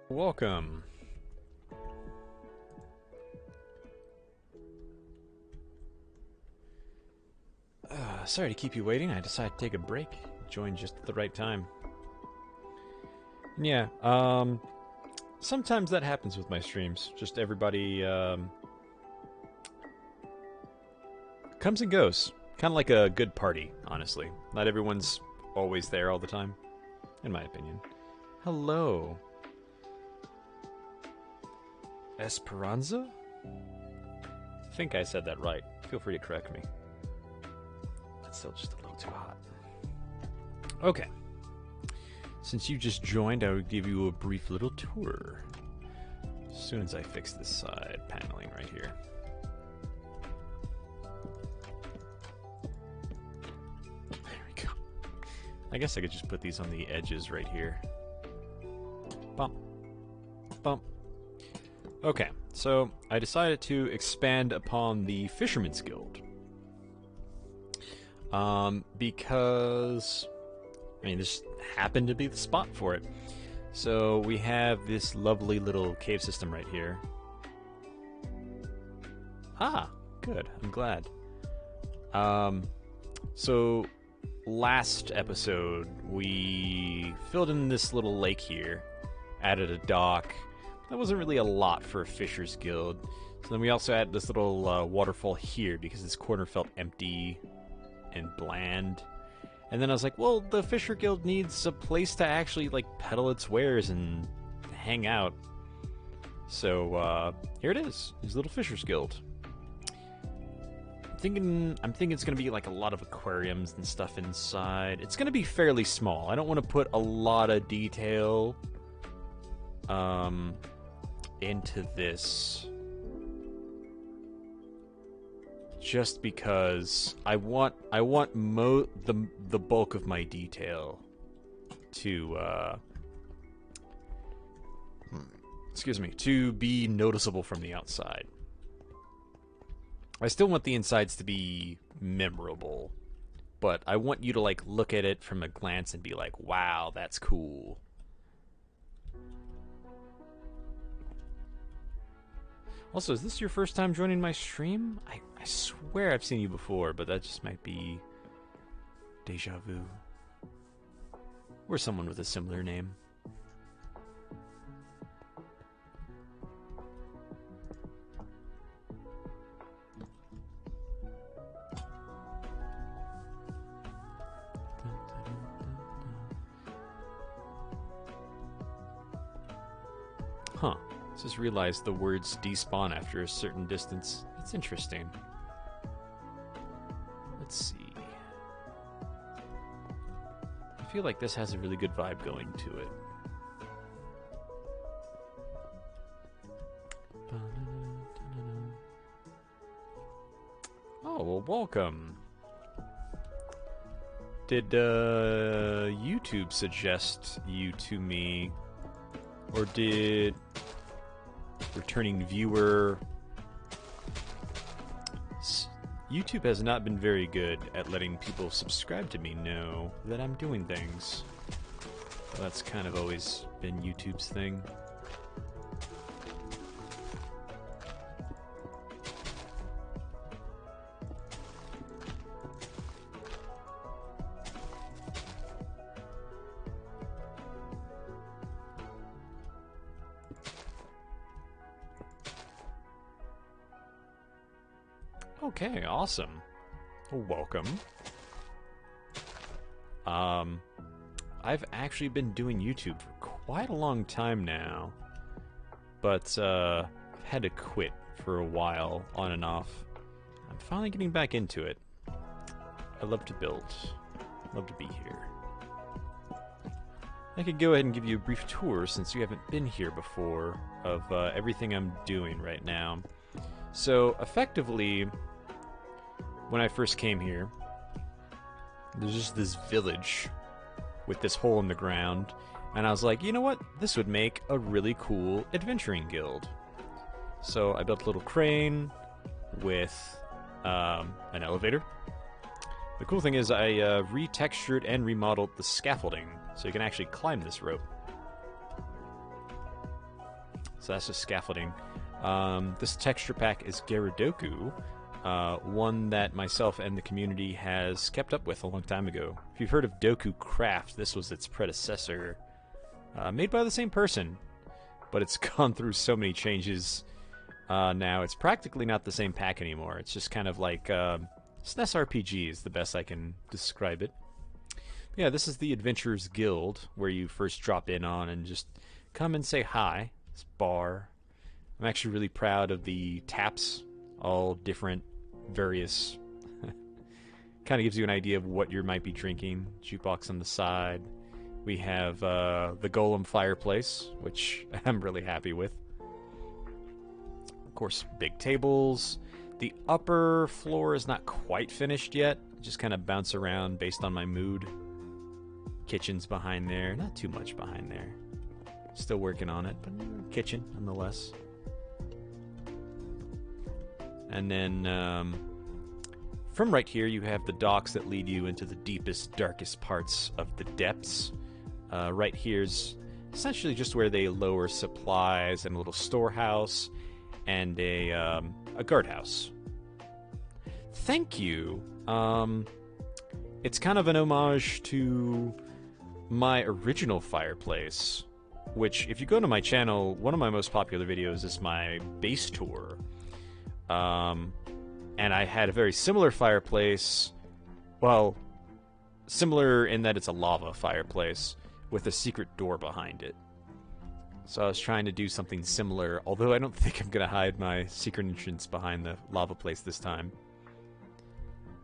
Welcome. Sorry to keep you waiting. I decided to take a break. Joined just at the right time. Yeah, sometimes that happens with my streams. Just everybody, comes and goes. Kind of like a good party, honestly. Not everyone's always there all the time, in my opinion. Hello. Esperanza? I think I said that right. Feel free to correct me. That's still just a little too hot. Okay. Since you just joined, I would give you a brief little tour. As soon as I fix this side paneling right here. There we go. I guess I could just put these on the edges right here. Bump. Bump. Okay, so I decided to expand upon the Fisherman's Guild. Because, I mean, this happened to be the spot for it. So we have this lovely little cave system right here. Ah, good, I'm glad. So last episode, we filled in this little lake here, added a dock. That wasn't really a lot for a Fisher's Guild. So then we also added this little waterfall here because this corner felt empty and bland. And then I was like, well, the Fisher Guild needs a place to actually like peddle its wares and hang out. So here it is, this little Fisher's Guild. I'm thinking it's gonna be like a lot of aquariums and stuff inside. It's gonna be fairly small. I don't want to put a lot of detail into this, just because I want the bulk of my detail to to be noticeable from the outside. I still want the insides to be memorable, but I want you to like look at it from a glance and be like, wow, that's cool. Also, is this your first time joining my stream? I swear I've seen you before, but that just might be deja vu. Or someone with a similar name. Huh. Just realized the words despawn after a certain distance. That's interesting. Let's see. I feel like this has a really good vibe going to it. Oh, well, welcome. Did YouTube suggest you to me, or did returning viewer... YouTube has not been very good at letting people subscribe to me know that I'm doing things. Well, that's kind of always been YouTube's thing. Okay, awesome. Welcome. I've actually been doing YouTube for quite a long time now, but I've had to quit for a while, on and off. I'm finally getting back into it. I love to build. I love to be here. I could go ahead and give you a brief tour, since you haven't been here before, of everything I'm doing right now. So, effectively, when I first came here, there's just this village with this hole in the ground, and I was like, you know what? This would make a really cool adventuring guild. So I built a little crane with an elevator. The cool thing is I retextured and remodeled the scaffolding, so you can actually climb this rope. So that's just scaffolding. This texture pack is Gyaradoku, one that myself and the community has kept up with a long time ago. If you've heard of Doku Craft, this was its predecessor, made by the same person, but it's gone through so many changes now. It's practically not the same pack anymore. It's just kind of like SNES RPG is the best I can describe it. Yeah, this is the Adventurers Guild, where you first drop in on and just come and say hi. This bar. I'm actually really proud of the taps, all different, various. Kind of gives you an idea of what you might be drinking. Jukebox on the side. We have the Golem fireplace, which I'm really happy with. Of course, big tables. The upper floor is not quite finished yet. Just kind of bounce around based on my mood. Kitchen's behind there. Not too much behind there. Still working on it, but kitchen nonetheless. And then from right here you have the docks that lead you into the deepest, darkest parts of the depths. Right here's essentially just where they lower supplies and a little storehouse and a guardhouse. Thank you. It's kind of an homage to my original fireplace, which, if you go to my channel, one of my most popular videos is my base tour. And I had a very similar fireplace, well, similar in that it's a lava fireplace with a secret door behind it. So I was trying to do something similar, although I don't think I'm going to hide my secret entrance behind the lava place this time.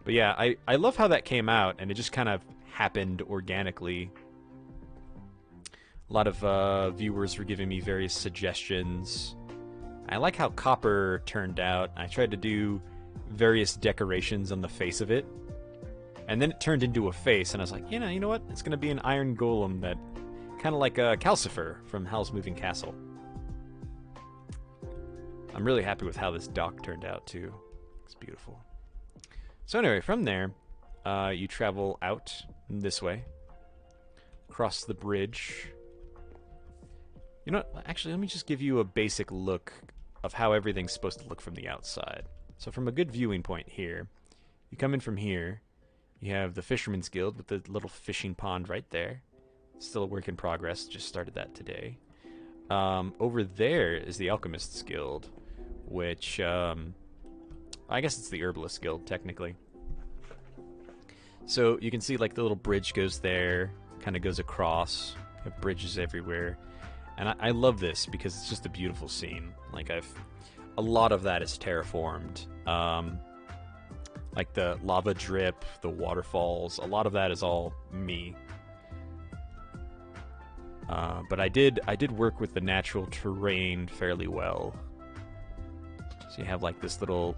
But yeah, I love how that came out, and it just kind of happened organically. A lot of viewers were giving me various suggestions. I like how copper turned out. I tried to do various decorations on the face of it, and then it turned into a face, and I was like, you know what? It's going to be an iron golem that, kind of like a Calcifer from Howl's Moving Castle. I'm really happy with how this dock turned out too. It's beautiful. So anyway, from there, you travel out this way, cross the bridge. You know what? Actually, let me just give you a basic look of how everything's supposed to look from the outside. So from a good viewing point here, you come in from here, you have the Fisherman's Guild with the little fishing pond right there. Still a work in progress, just started that today. Over there is the Alchemist's Guild, which, I guess it's the Herbalist Guild, technically. So you can see, like, the little bridge goes there, kind of goes across, you have bridges everywhere. And I love this because it's just a beautiful scene. Like, a lot of that is terraformed. Like the lava drip, the waterfalls, a lot of that is all me. But I did work with the natural terrain fairly well. So you have like this little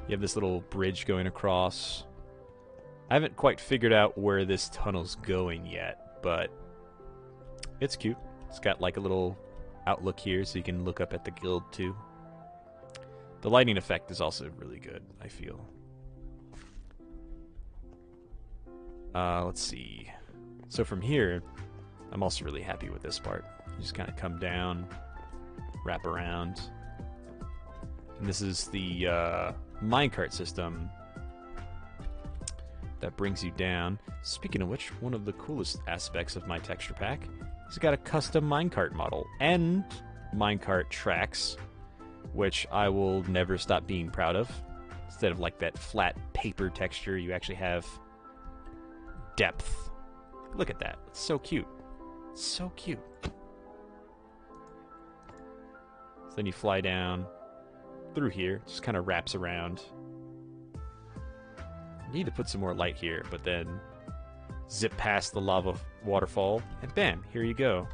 You have this little bridge going across. I haven't quite figured out where this tunnel's going yet, but it's cute. It's got like a little outlook here so you can look up at the guild too. The lighting effect is also really good, I feel. Let's see. So from here, I'm also really happy with this part. You just kind of come down, wrap around. And this is the minecart system that brings you down. Speaking of which, one of the coolest aspects of my texture pack is it's got a custom minecart model and minecart tracks, which I will never stop being proud of. Instead of like that flat paper texture, you actually have depth. Look at that. It's so cute. So cute. So then you fly down through here. Just kind of wraps around. Need to put some more light here, but then zip past the lava waterfall, and bam, here you go.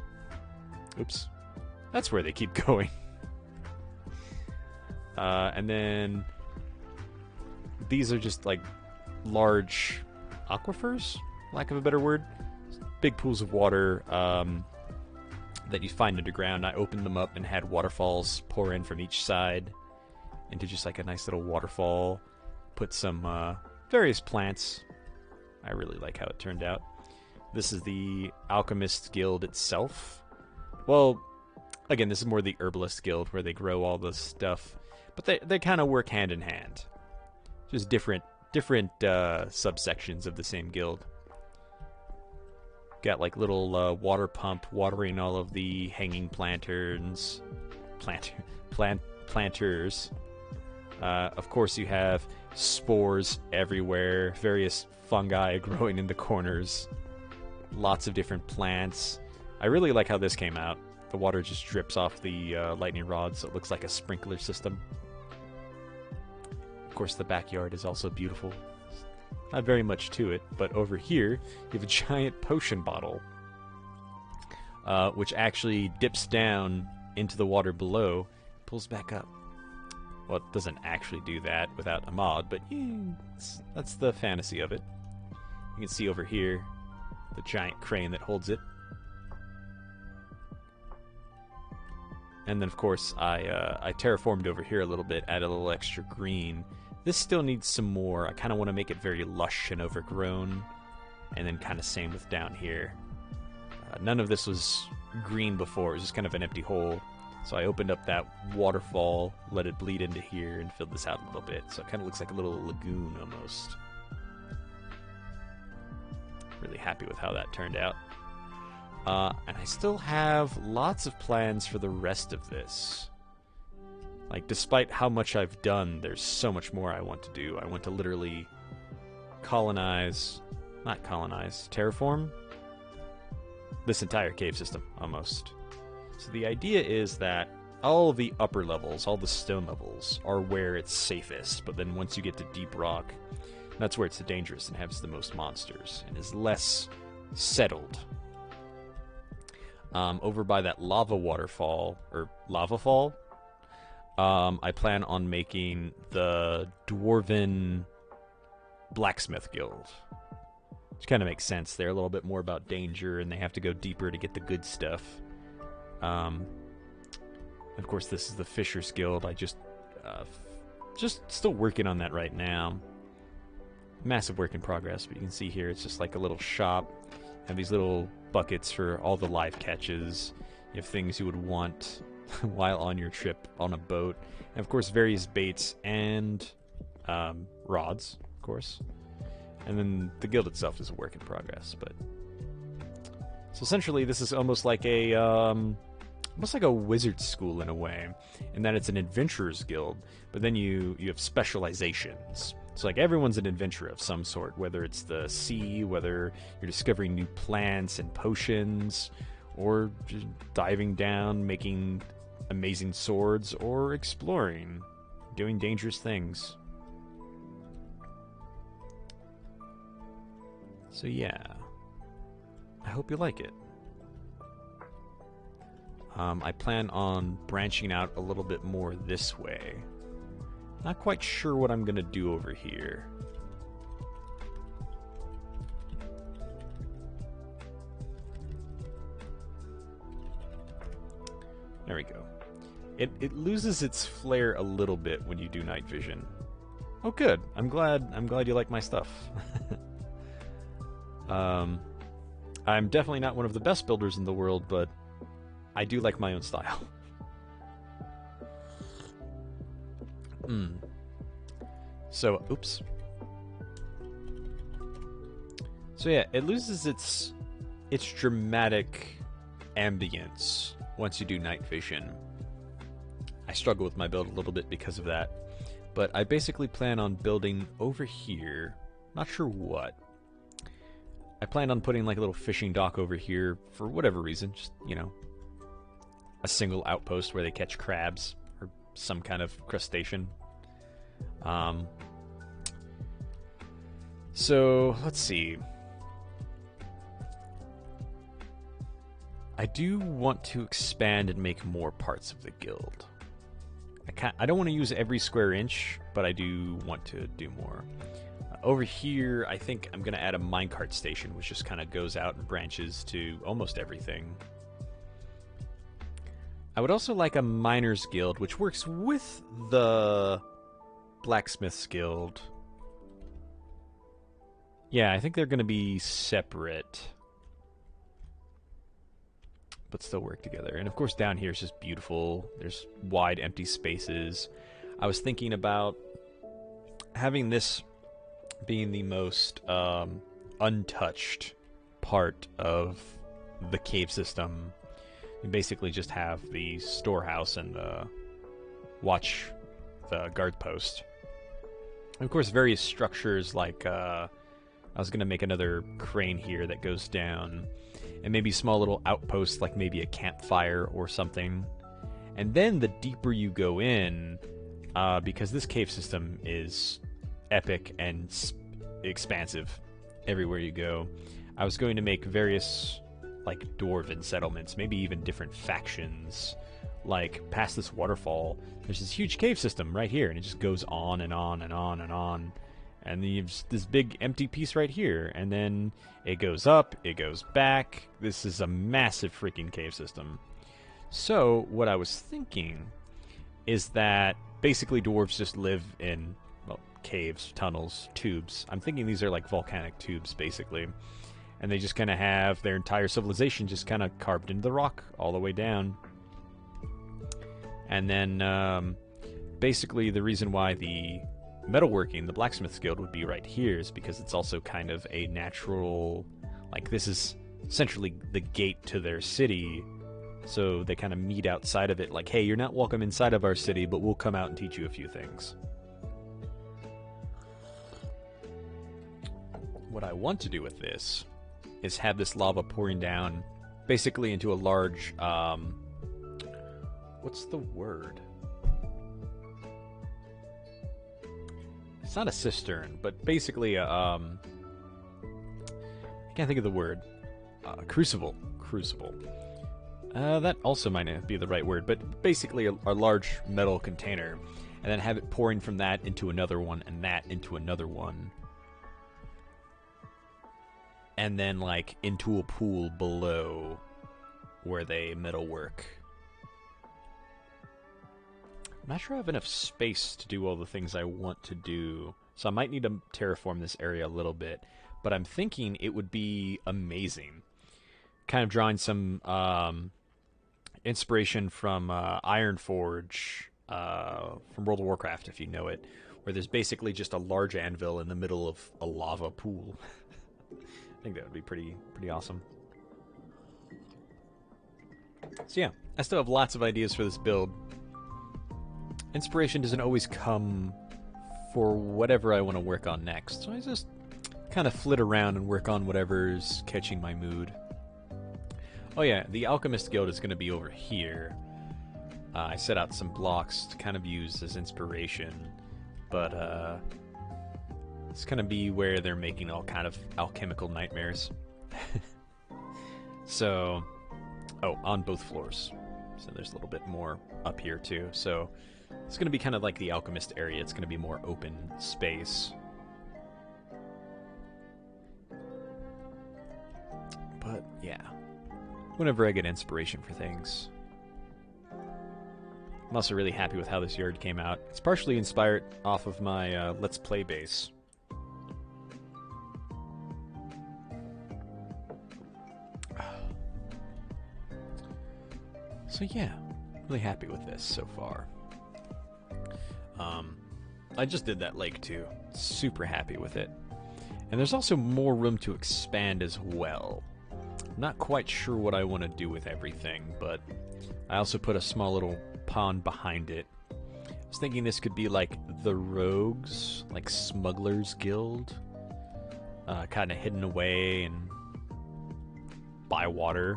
Oops. That's where they keep going. And then these are just like large aquifers, lack of a better word. Big pools of water that you find underground. I opened them up and had waterfalls pour in from each side into just like a nice little waterfall. Put some various plants. I really like how it turned out. This is the Alchemist Guild itself. Well, again, this is more the Herbalist Guild where they grow all this stuff. But they kind of work hand in hand. Just different subsections of the same guild. Got like little water pump watering all of the hanging planters. Of course, you have spores everywhere, various fungi growing in the corners, lots of different plants. I really like how this came out. The water just drips off the lightning rods, so it looks like a sprinkler system. Of course, the backyard is also beautiful. Not very much to it, but over here, you have a giant potion bottle, which actually dips down into the water below, pulls back up. Well, it doesn't actually do that without a mod, but yeah, that's the fantasy of it. You can see over here the giant crane that holds it. And then, of course, I terraformed over here a little bit, add a little extra green. This still needs some more. I kind of want to make it very lush and overgrown. And then kind of same with down here. None of this was green before. It was just kind of an empty hole. So I opened up that waterfall, let it bleed into here, and filled this out a little bit. So it kind of looks like a little lagoon almost. Really happy with how that turned out. And I still have lots of plans for the rest of this. Like, despite how much I've done, there's so much more I want to do. I want to literally terraform this entire cave system, almost. So the idea is that all of the upper levels, all the stone levels, are where it's safest. But then once you get to deep rock, that's where it's the dangerous and has the most monsters and is less settled. Over by that lava waterfall, or lava fall, I plan on making the Dwarven Blacksmith Guild. Which kind of makes sense. They're a little bit more about danger, and they have to go deeper to get the good stuff. Of course, this is the Fishers Guild. I just still working on that right now. Massive work in progress, but you can see here it's just like a little shop. Have these little buckets for all the live catches. You have things you would want while on your trip on a boat. And of course, various baits and rods, of course. And then the guild itself is a work in progress. But so essentially, this is almost like a wizard school in a way, in that it's an adventurer's guild. But then you have specializations. So like everyone's an adventurer of some sort, whether it's the sea, whether you're discovering new plants and potions, or just diving down, making amazing swords, or exploring, doing dangerous things. So yeah, I hope you like it. I plan on branching out a little bit more this way. Not quite sure what I'm gonna do over here. There we go. It loses its flair a little bit when you do night vision. Oh, good. I'm glad you like my stuff. I'm definitely not one of the best builders in the world, but I do like my own style. So, oops. So yeah, it loses its dramatic ambience once you do night vision. I struggle with my build a little bit because of that, but I basically plan on building over here. Not sure what. I plan on putting like a little fishing dock over here for whatever reason, just, you know, a single outpost where they catch crabs or some kind of crustacean. So let's see. I do want to expand and make more parts of the guild. I don't want to use every square inch, but I do want to do more. Over here, I think I'm going to add a minecart station, which just kind of goes out and branches to almost everything. I would also like a miners guild, which works with the blacksmiths guild. Yeah, I think they're going to be separate, but still work together. And of course down here is just beautiful. There's wide empty spaces. I was thinking about having this being the most untouched part of the cave system. You basically just have the storehouse and the guard post. And of course various structures like I was going to make another crane here that goes down, and maybe small little outposts like maybe a campfire or something. And then the deeper you go in, because this cave system is epic and expansive everywhere you go, I was going to make various like dwarven settlements, maybe even different factions. Like past this waterfall, there's this huge cave system right here, and it just goes on and on and on and on. And then you've this big empty piece right here, and then it goes up, it goes back. This is a massive freaking cave system. So what I was thinking is that basically dwarves just live in, well, caves, tunnels, tubes. I'm thinking these are like volcanic tubes, basically. And they just kind of have their entire civilization just kind of carved into the rock all the way down. And then basically the reason why the metalworking, the blacksmith's guild, would be right here is because it's also kind of a natural, like, this is essentially the gate to their city, so they kind of meet outside of it like, hey, you're not welcome inside of our city, but we'll come out and teach you a few things. What I want to do with this is have this lava pouring down basically into a large, what's the word? It's not a cistern, but basically I can't think of the word. Crucible. Crucible. That also might not be the right word, but basically a large metal container, and then have it pouring from that into another one, and that into another one. And then, like, into a pool below where they metalwork. I'm not sure I have enough space to do all the things I want to do, so I might need to terraform this area a little bit, but I'm thinking it would be amazing. Kind of drawing some inspiration from Ironforge, from World of Warcraft, if you know it, where there's basically just a large anvil in the middle of a lava pool. I think that would be pretty awesome. So yeah, I still have lots of ideas for this build. Inspiration doesn't always come for whatever I want to work on next, so I just kind of flit around and work on whatever's catching my mood. Oh yeah, the Alchemist Guild is going to be over here. I set out some blocks to kind of use as inspiration, but it's going to be where they're making all kind of alchemical nightmares. So, oh, on both floors. So there's a little bit more up here too. So it's going to be kind of like the alchemist area. It's going to be more open space. But yeah, whenever I get inspiration for things. I'm also really happy with how this yard came out. It's partially inspired off of my Let's Play base. So yeah, really happy with this so far. I just did that lake too. Super happy with it. And there's also more room to expand as well. Not quite sure what I want to do with everything, but I also put a small little pond behind it. I was thinking this could be like the Rogues, like Smugglers Guild, kind of hidden away and by water.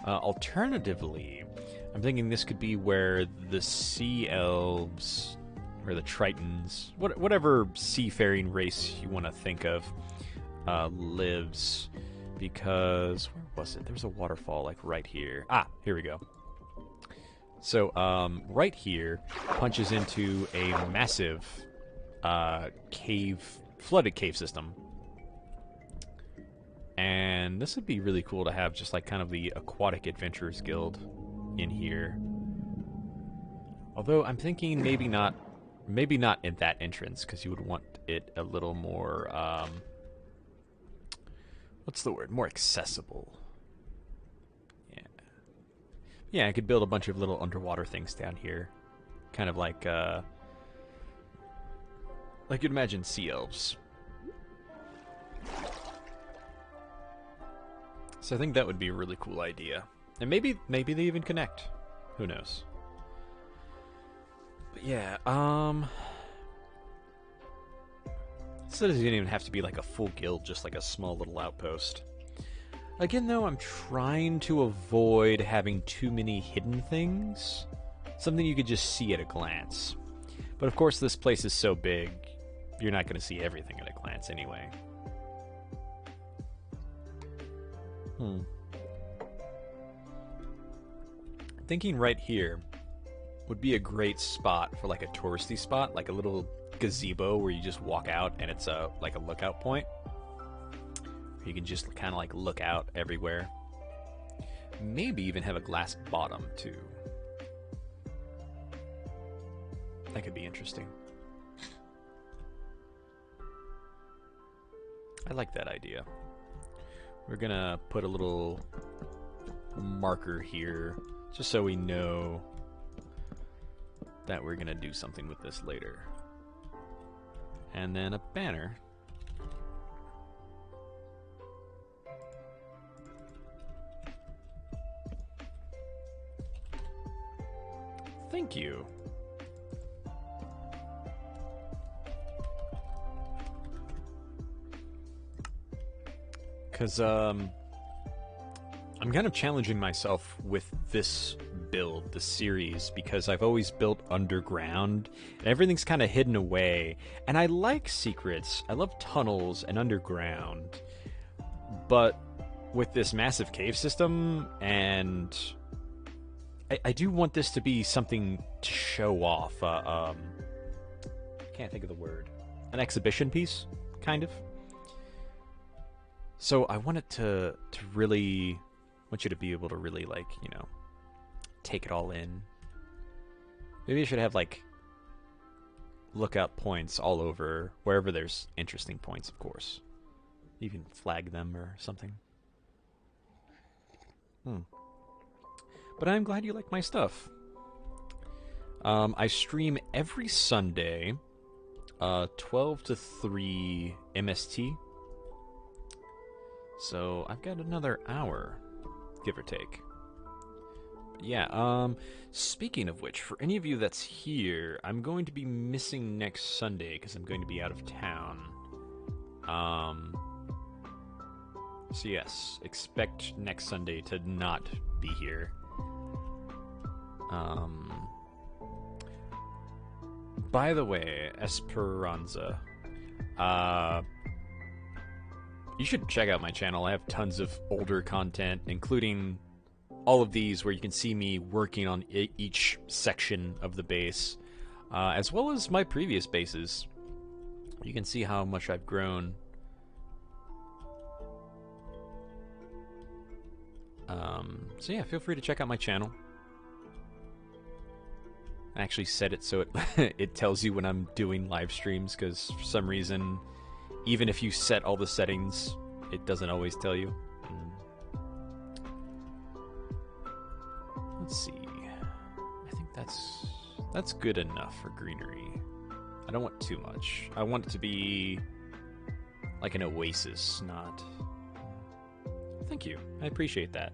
Alternatively, I'm thinking this could be where the Sea Elves, or the Tritons, whatever seafaring race you want to think of, lives. Because, where was it? There was a waterfall, like, right here. Ah, here we go. So, right here punches into a massive flooded cave system. And this would be really cool to have just, like, kind of the Aquatic Adventurers Guild in here. Although, I'm thinking maybe not in that entrance, because you would want it a little more, what's the word? More accessible. Yeah. Yeah, I could build a bunch of little underwater things down here. Kind of like you'd imagine sea elves. So I think that would be a really cool idea. And maybe they even connect. Who knows? But yeah, so it doesn't even have to be like a full guild, just like a small little outpost. Again, though, I'm trying to avoid having too many hidden things. Something you could just see at a glance. But of course, this place is so big, you're not going to see everything at a glance anyway. Thinking right here would be a great spot for like a touristy spot, like a little gazebo where you just walk out and it's like a lookout point. You can just kind of like look out everywhere. Maybe even have a glass bottom too. That could be interesting. I like that idea. We're gonna put a little marker here just so we know that we're gonna do something with this later. And then a banner. Thank you. Because, I'm kind of challenging myself with this build, the series, because I've always built underground, and everything's kind of hidden away. And I like secrets. I love tunnels and underground. But with this massive cave system, and I do want this to be something to show off. Can't think of the word. An exhibition piece, kind of. So I want it to really, want you to be able to really, like, you know, take it all in. Maybe I should have, like, lookout points all over, wherever there's interesting points, of course. You can flag them or something. But I'm glad you like my stuff. I stream every Sunday, 12 to 3 MST. So I've got another hour, give or take. But yeah, speaking of which, for any of you that's here, I'm going to be missing next Sunday because I'm going to be out of town. So yes, expect next Sunday to not be here. By the way, Esperanza, you should check out my channel. I have tons of older content, including all of these where you can see me working on each section of the base, as well as my previous bases. You can see how much I've grown. So yeah, feel free to check out my channel. I actually set it so it it tells you when I'm doing live streams, because for some reason, even if you set all the settings, it doesn't always tell you. Let's see. I think that's good enough for greenery. I don't want too much. I want it to be like an oasis, not... Thank you. I appreciate that.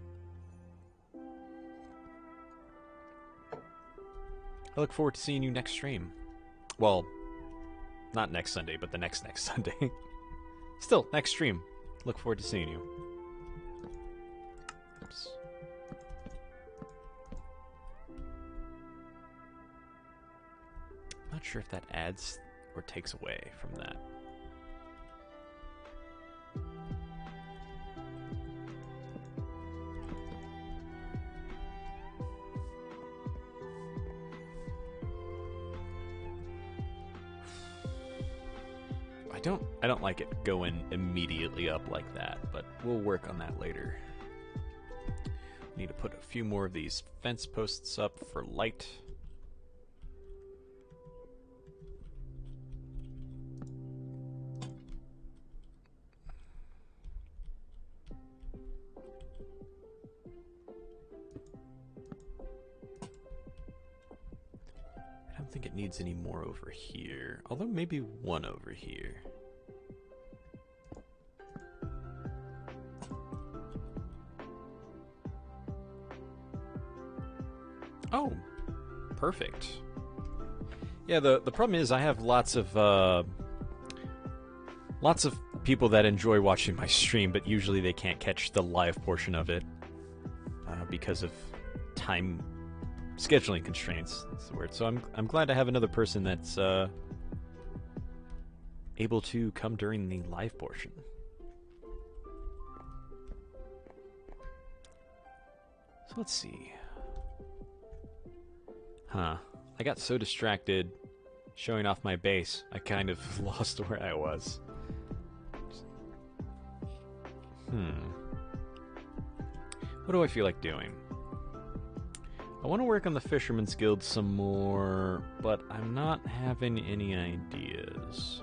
I look forward to seeing you next stream. Well, not next Sunday, but the next Sunday. Still, next stream. Look forward to seeing you. Oops. Not sure if that adds or takes away from that. I don't like it going immediately up like that, but we'll work on that later. Need to put a few more of these fence posts up for light. I don't think it needs any more over here, although maybe one over here. Oh, perfect. Yeah, the problem is I have lots of people that enjoy watching my stream, but usually they can't catch the live portion of it because of time scheduling constraints. That's the word. So I'm glad to have another person that's able to come during the live portion. So let's see. Huh. I got so distracted showing off my base, I kind of lost where I was. What do I feel like doing? I want to work on the Fisherman's Guild some more, but I'm not having any ideas.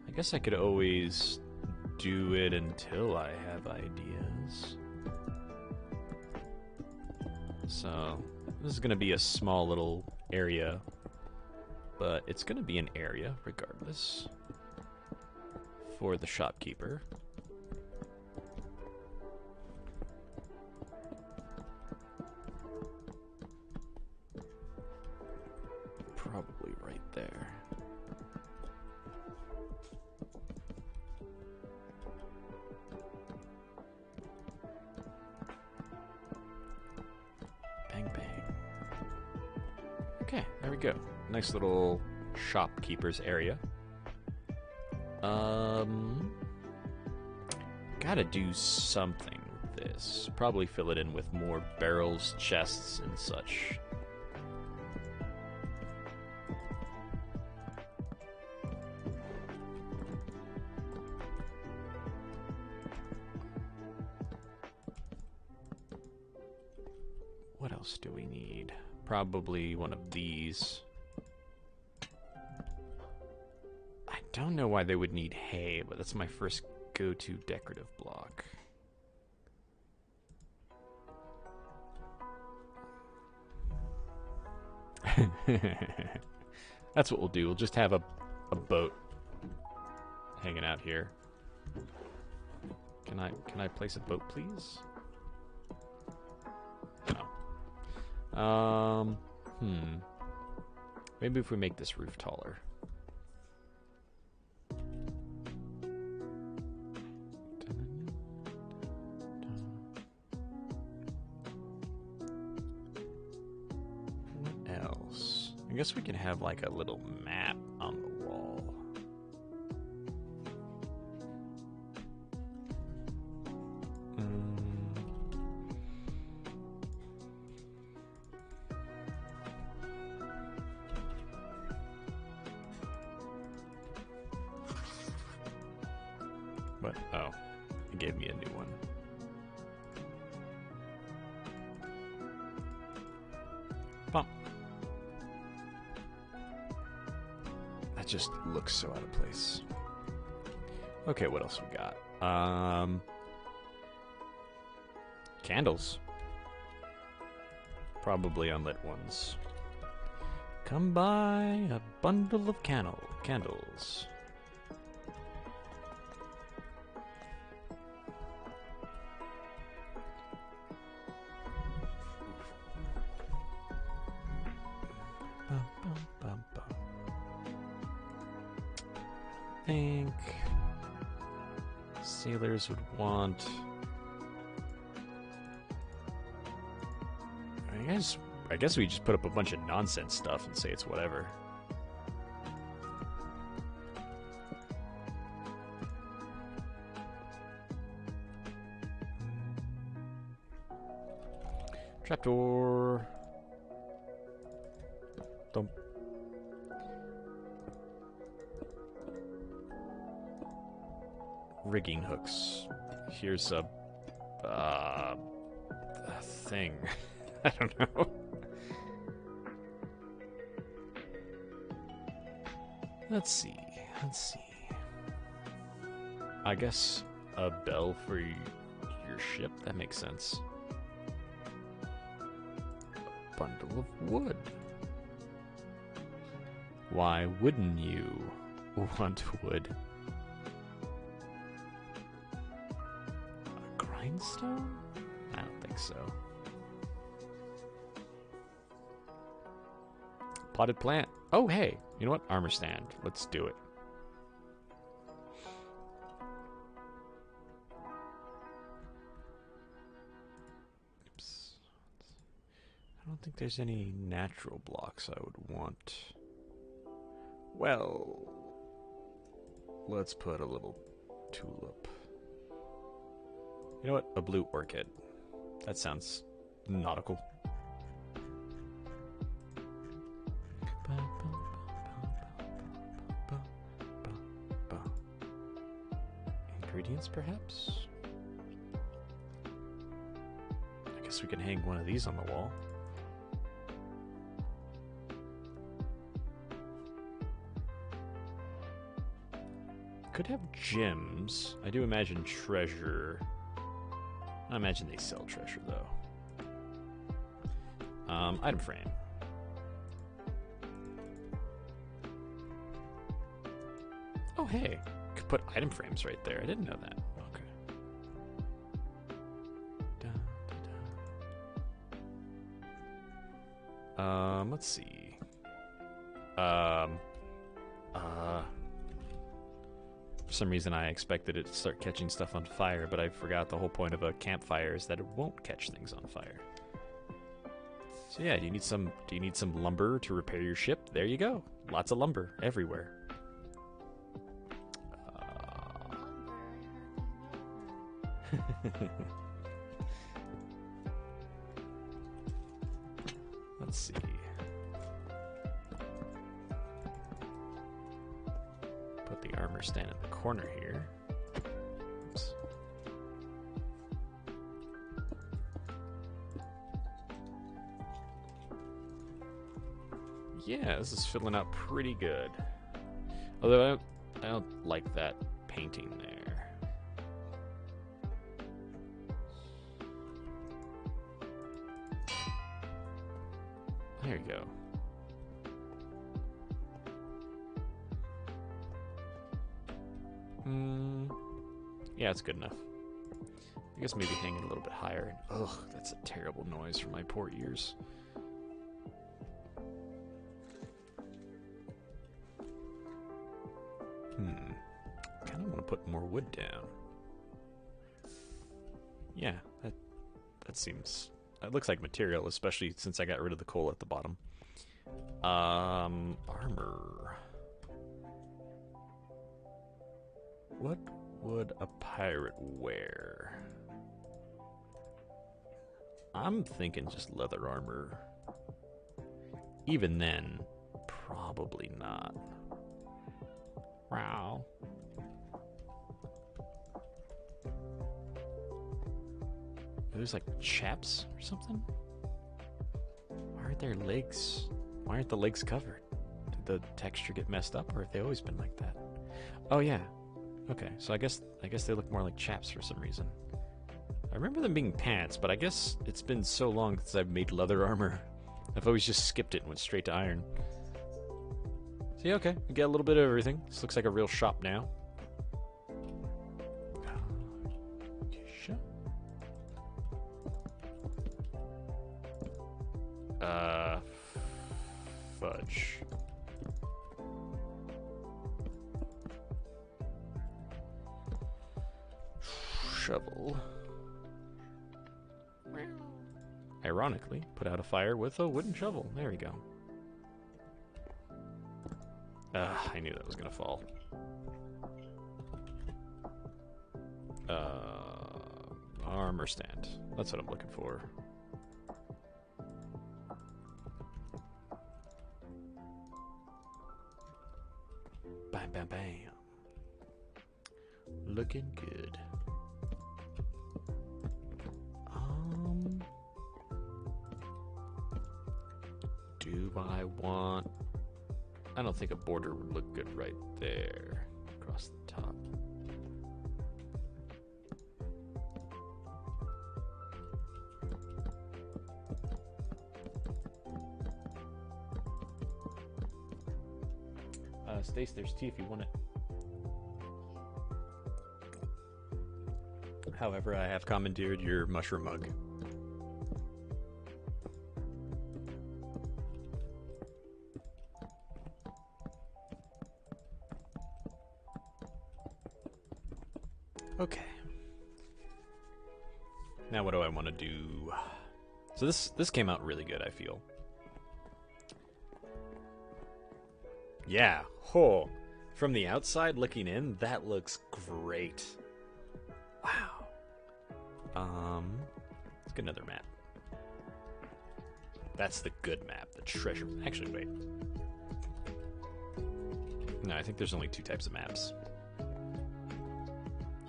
I guess I could always do it until I have ideas. So... this is going to be a small little area, but it's going to be an area regardless for the shopkeeper. Probably right there. Bang, bang. Okay, there we go. Nice little shopkeeper's area. Gotta do something with this. Probably fill it in with more barrels, chests, and such. What else do we need? Probably one of these. I don't know why they would need hay, but that's my first go-to decorative block. That's what we'll do. We'll just have a boat hanging out here. Can I place a boat, please? No. Maybe if we make this roof taller. What else? I guess we can have like a little map on the wall. Oh, it gave me a new one. Bump. That just looks so out of place. Okay, what else we got? Candles. Probably unlit ones. Come buy a bundle of candles. I think sailors would want. I guess we just put up a bunch of nonsense stuff and say it's whatever. Trapdoor. Don't. Rigging hooks. Here's a thing. I don't know. Let's see. I guess a bell for your ship? That makes sense. A bundle of wood. Why wouldn't you want wood? A grindstone? I don't think so. Potted plant. Oh, hey. You know what? Armor stand. Let's do it. Oops. I don't think there's any natural blocks I would want. Well, let's put a little tulip. You know what? A blue orchid. That sounds nautical. Ingredients, perhaps? I guess we can hang one of these on the wall. Could have gems. I do imagine treasure. I imagine they sell treasure, though. Item frame. Oh, hey. Could put item frames right there. I didn't know that. Okay. Let's see. For some reason I expected it to start catching stuff on fire, but I forgot the whole point of a campfire is that it won't catch things on fire. So yeah, do you need some lumber to repair your ship? There you go. Lots of lumber everywhere. Let's see. Put the armor stand in the corner here. Oops. Yeah, this is filling out pretty good. Although I don't like that painting there. There you go. Yeah, it's good enough. I guess maybe hang it a little bit higher. Ugh, that's a terrible noise for my poor ears. Kind of want to put more wood down. Yeah, that seems... It looks like material, especially since I got rid of the coal at the bottom. Armor. What would a pirate wear? I'm thinking just leather armor. Even then, probably not. Wow. those like chaps or something? Why aren't their legs? Why aren't the legs covered? Did the texture get messed up, or have they always been like that? Oh yeah. Okay, so I guess they look more like chaps for some reason. I remember them being pants, but I guess it's been so long since I've made leather armor. I've always just skipped it and went straight to iron. So yeah, okay, we get a little bit of everything. This looks like a real shop now. Fudge. Shovel. Ironically, put out a fire with a wooden shovel. There we go. I knew that was gonna fall. Armor stand. That's what I'm looking for. Bam, bam, bam. Looking good. Do I want... I don't think a border would look good right there. Across the top. Stace, there's tea if you want it. However, I have commandeered your mushroom mug. Okay. Now what do I want to do? So this came out really good, I feel. Yeah. Oh. From the outside looking in, that looks great. Wow. Let's get another map. That's the good map, the treasure. Actually, wait. No, I think there's only 2 types of maps.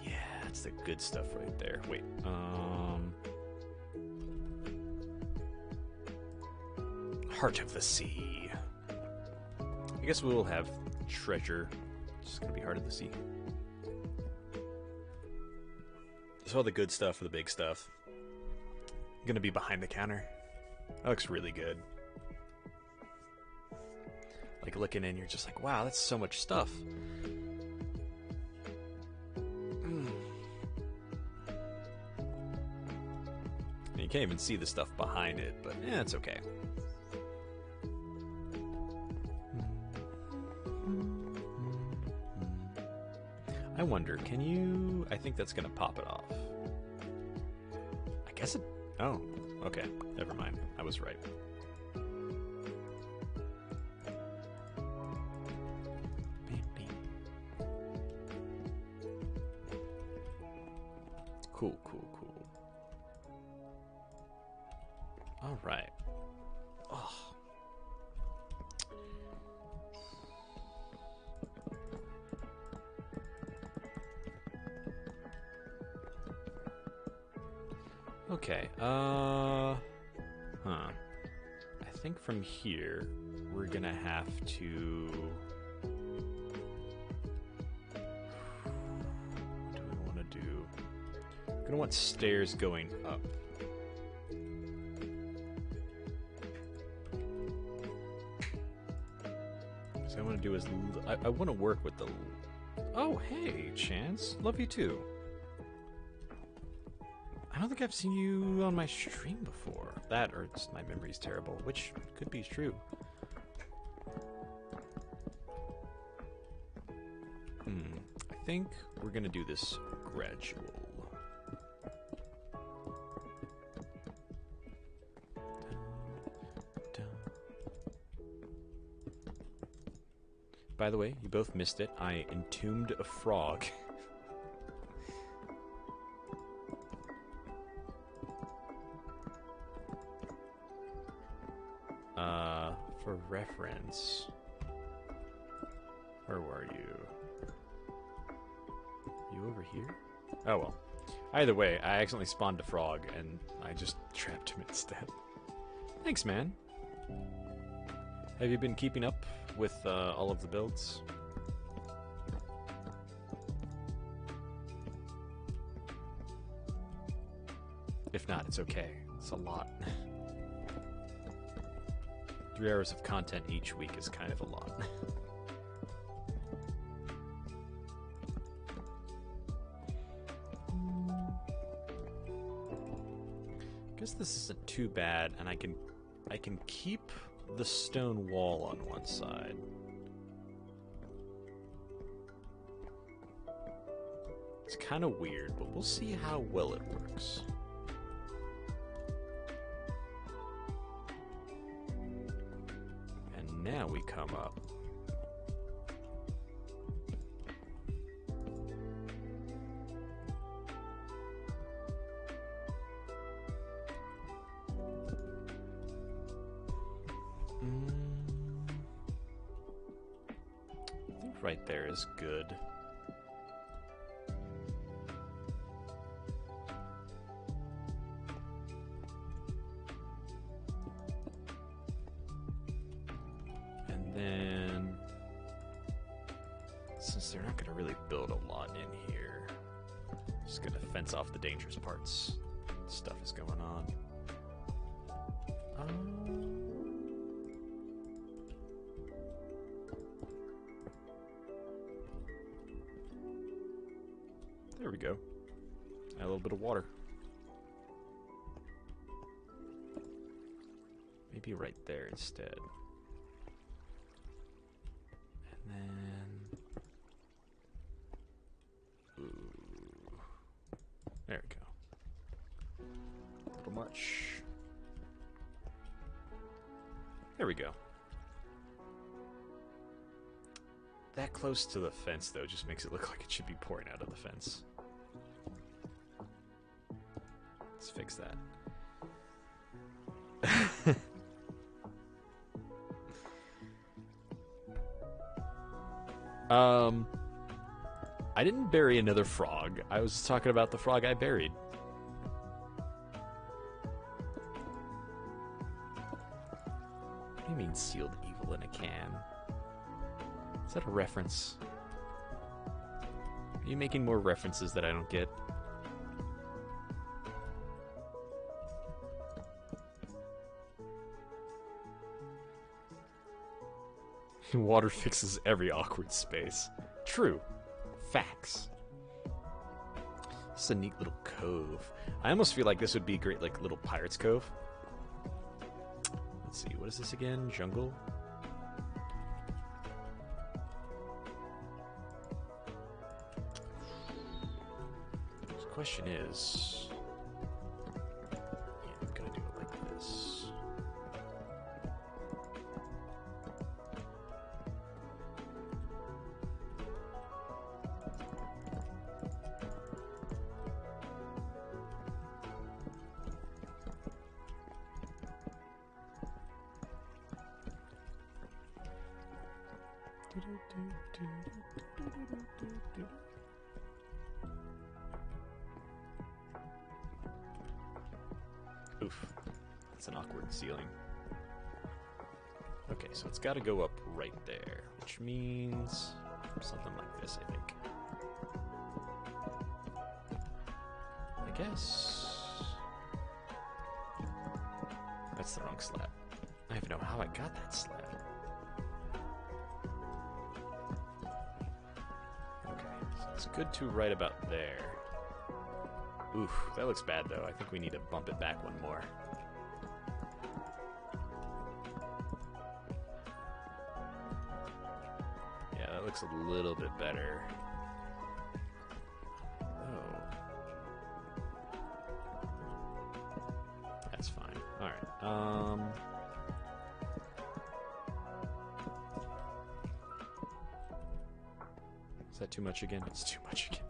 Yeah, that's the good stuff right there. Wait, Heart of the Sea. I guess we will have treasure. It's just gonna be Heart of the Sea. So all the good stuff for the big stuff. Gonna be behind the counter. That looks really good. Like looking in, you're just like, wow, that's so much stuff. And you can't even see the stuff behind it, but it's okay. I wonder, can you... I think that's gonna pop it off. I guess it... Oh, okay. Never mind. I was right. Cool, cool, cool. All right. Oh. Okay, I think from here, we're gonna have to... What do we want to do? I'm gonna want stairs going up. So I want to do is... I want to work with the... Oh, hey, Chance. Love you too. I don't think I've seen you on my stream before. That, or it's my memory's terrible, which could be true. I think we're gonna do this gradual. By the way, you both missed it. I entombed a frog. For reference, where were you? You over here? Oh well. Either way, I accidentally spawned a frog, and I just trapped him instead. Thanks, man. Have you been keeping up with all of the builds? If not, it's okay. It's a lot. 3 hours of content each week is kind of a lot. I guess this isn't too bad, and I can keep the stone wall on one side. It's kind of weird, but we'll see how well it works. And now we come up. I think right there is good. And then, since they're not going to really build a lot in here, just going to fence off the dangerous parts. Stuff is going on. There we go. Add a little bit of water. Maybe right there instead. And then... Ooh. There we go. A little much. There we go. That close to the fence, though, just makes it look like it should be pouring out of the fence. Let's fix that. I didn't bury another frog. I was talking about the frog I buried. What do you mean sealed evil in a can? Is that a reference? Are you making more references that I don't get? Water fixes every awkward space. True. Facts. This is a neat little cove. I almost feel like this would be a great, like, little pirate's cove. Let's see, what is this again? Jungle? The question is... Yeah, I'm gonna do it like this. Oof, that's an awkward ceiling. Okay, so it's got to go up right there, which means something like this, I think. I guess that's the wrong slab. I don't even know how I got that slab. It's good to right about there. Oof, that looks bad though. I think we need to bump it back one more. Yeah, that looks a little bit better. Oh. That's fine. Alright, is that too much again? It's too much again.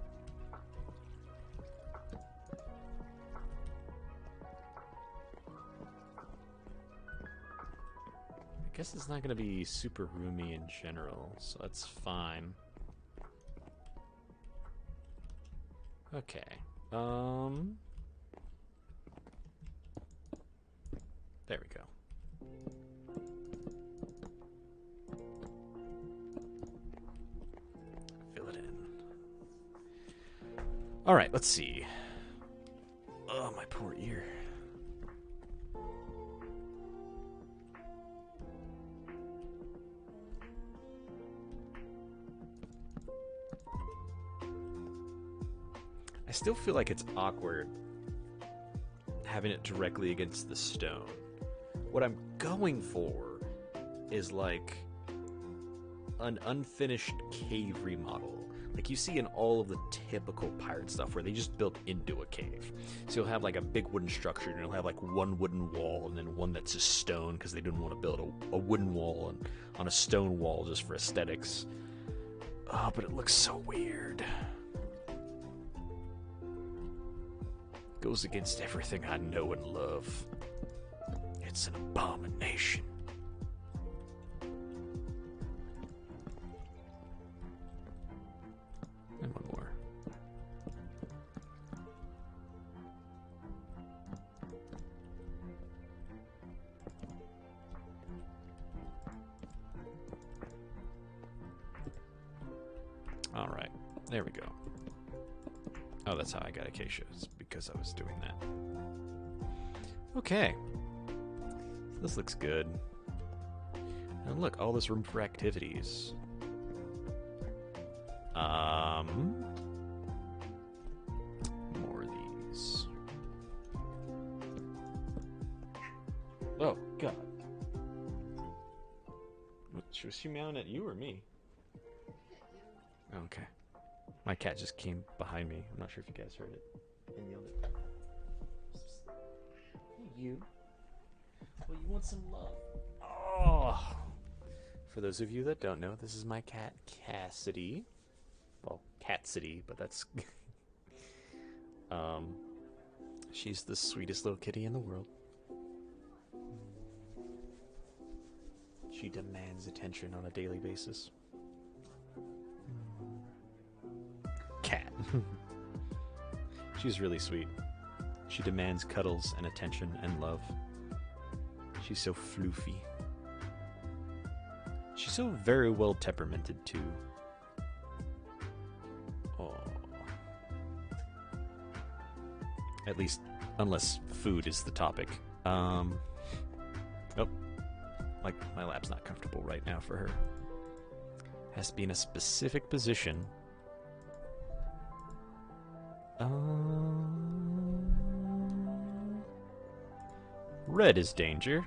I guess it's not going to be super roomy in general, so that's fine. Okay, There we go. Fill it in. All right, let's see. Oh, my poor ear. I still feel like it's awkward having it directly against the stone. What I'm going for is like an unfinished cave remodel. Like you see in all of the typical pirate stuff where they just built into a cave. So you'll have like a big wooden structure and you'll have like one wooden wall and then one that's just stone because they didn't want to build a wooden wall on a stone wall just for aesthetics. Oh, but it looks so weird. Goes against everything I know and love. It's an abomination. And one more. All right, there we go. Oh, that's how I got Acacia. It's because I was doing that. Okay. This looks good. And look, all this room for activities. More of these. Oh, God. Was she meowing at you or me? Okay. My cat just came behind me. I'm not sure if you guys heard it. And yelled at me. Hey, you. Well, you want some love? Oh. For those of you that don't know, this is my cat, Cassidy. Well, Catsidy, but that's... she's the sweetest little kitty in the world. She demands attention on a daily basis. Cat. She's really sweet. She demands cuddles and attention and love. She's so floofy. She's so very well temperamented too. Oh. At least, unless food is the topic. Oh, like my lap's not comfortable right now for her. Has to be in a specific position. Red is danger.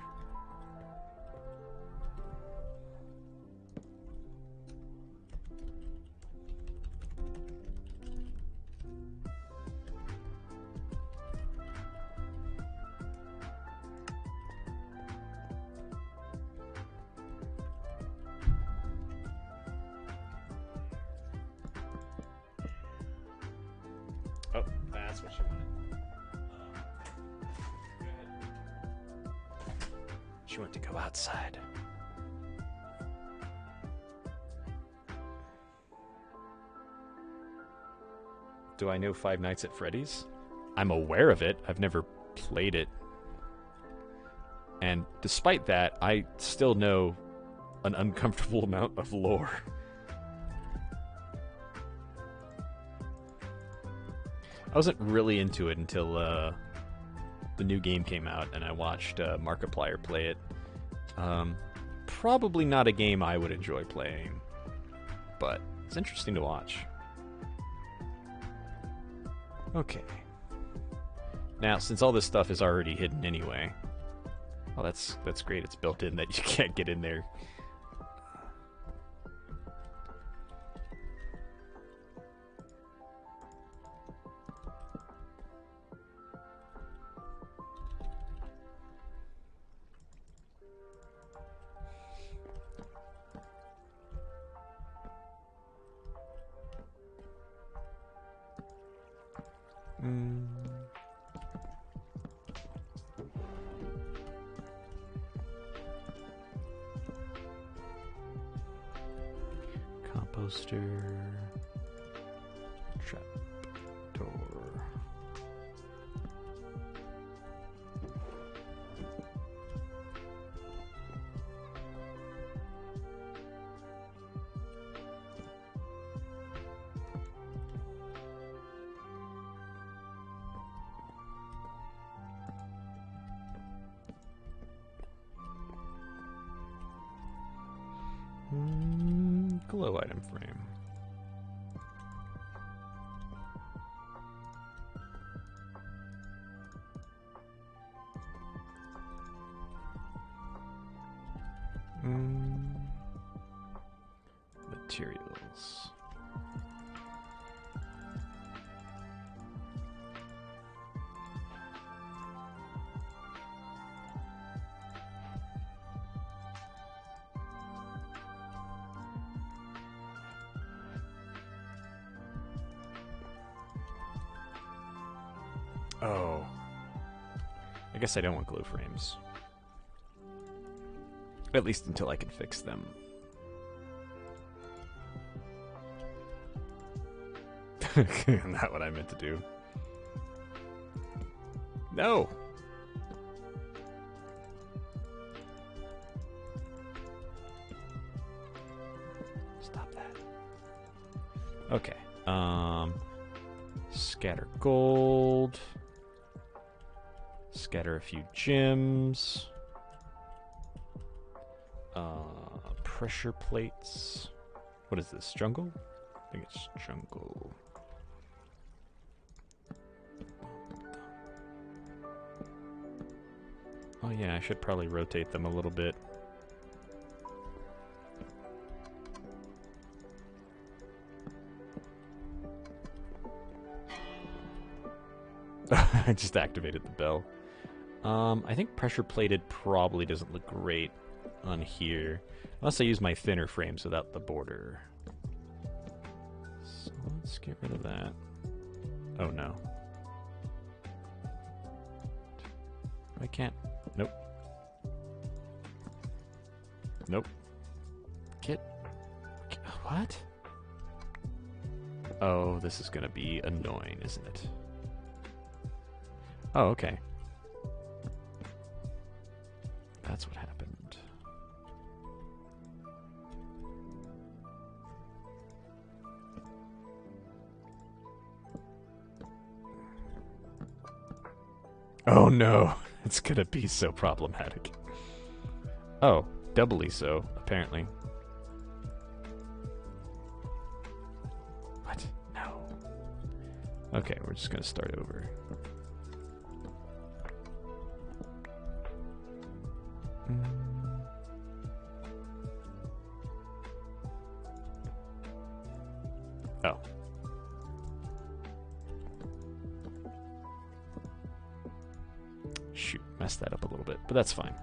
Oh, that's what she wanted. Go ahead. She went to go outside. Do I know Five Nights at Freddy's? I'm aware of it. I've never played it. And despite that, I still know an uncomfortable amount of lore. I wasn't really into it until the new game came out and I watched Markiplier play it. Probably not a game I would enjoy playing, but it's interesting to watch. Okay. Now, since all this stuff is already hidden anyway, well, that's great. It's built in that you can't get in there. Composter. Trap door. Glow item frame. Materials. Oh. I guess I don't want glow frames. At least until I can fix them. Not what I meant to do. No! Stop that. Okay. Scatter gold. Scatter a few gems. Pressure plates. What is this? Jungle? I think it's jungle. Oh yeah, I should probably rotate them a little bit. I just activated the bell. I think pressure plated probably doesn't look great on here. Unless I use my thinner frames without the border. So let's get rid of that. Oh no. I can't. Nope. Nope. What? Oh, this is gonna be annoying, isn't it? Oh, okay. That's what happened. Oh no, it's gonna be so problematic. Oh, doubly so, apparently. What? No. Okay, we're just gonna start over. Oh. Shoot, messed that up a little bit, but that's fine.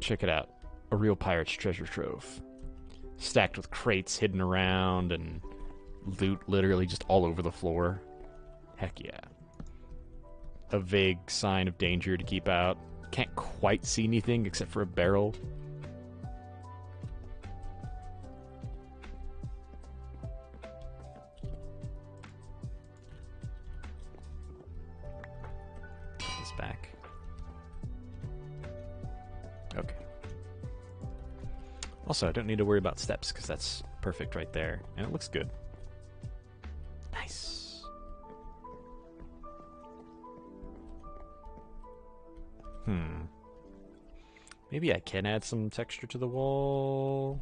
Check it out. A real pirate's treasure trove. Stacked with crates hidden around and loot literally just all over the floor. Heck yeah. A vague sign of danger to keep out. Can't quite see anything except for a barrel. Put this back. Okay. Also, I don't need to worry about steps because that's perfect right there. And it looks good. Nice. Maybe I can add some texture to the wall.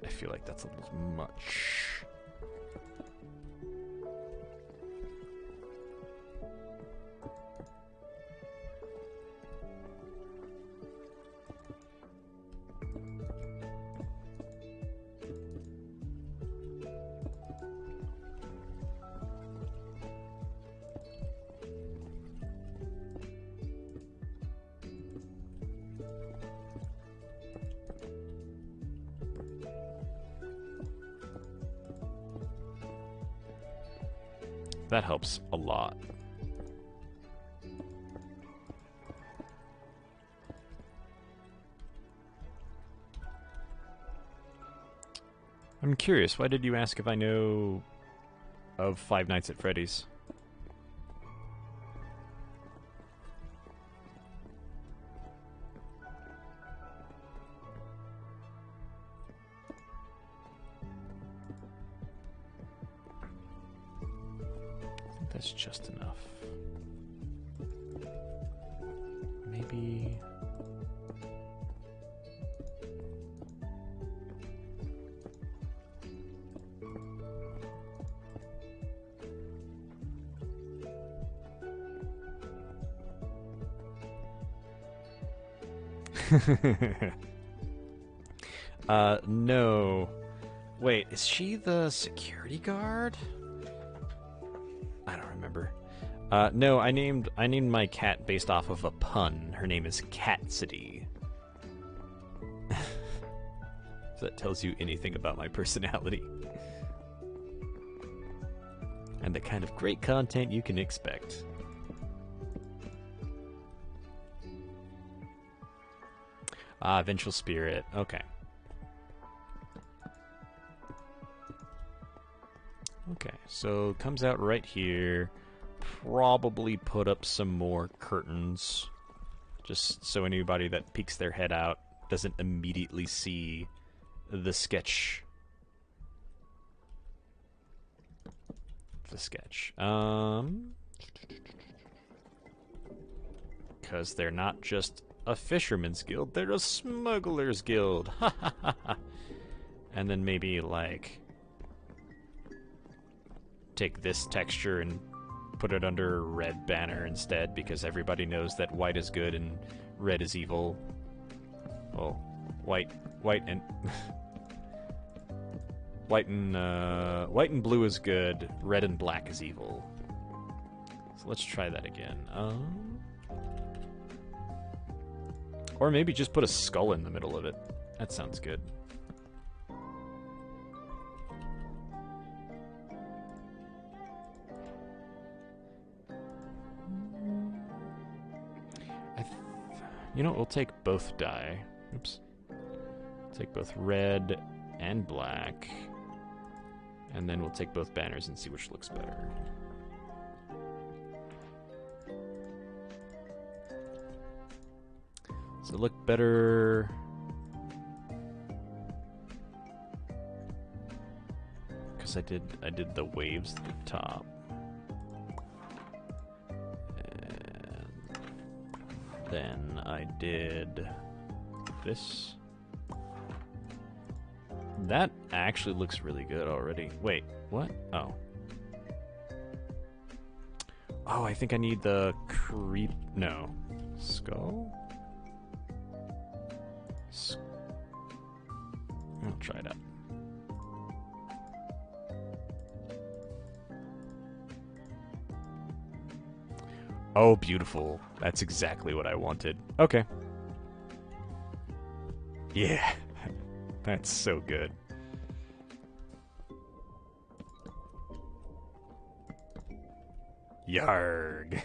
I feel like that's a little much. That helps a lot. I'm curious, why did you ask if I know of Five Nights at Freddy's? I think that's just enough. Maybe... no. Wait, is she the security guard? I don't remember. No, I named my cat based off of a pun. Her name is Catsidy. If that tells you anything about my personality. And the kind of great content you can expect. Ah, Vengeful Spirit. Okay. Okay, so comes out right here. Probably put up some more curtains. Just so anybody that peeks their head out doesn't immediately see the sketch. Because they're not just a fisherman's guild, they're a smuggler's guild. Ha ha ha ha. And then maybe, like, take this texture and put it under a red banner instead, because everybody knows that white is good and red is evil. Well, white and white and blue is good, red and black is evil. So let's try that again. Or maybe just put a skull in the middle of it. That sounds good. You know, we'll take both dye. Oops. Take both red and black. And then we'll take both banners and see which looks better. Does it look better? Because I did the waves at the top. Then I did this. That actually looks really good already. Wait, what? Oh. Oh, I think I need the creep... No. Skull? I'll try it out. Oh, beautiful. That's exactly what I wanted. Okay. Yeah. That's so good. Yarg.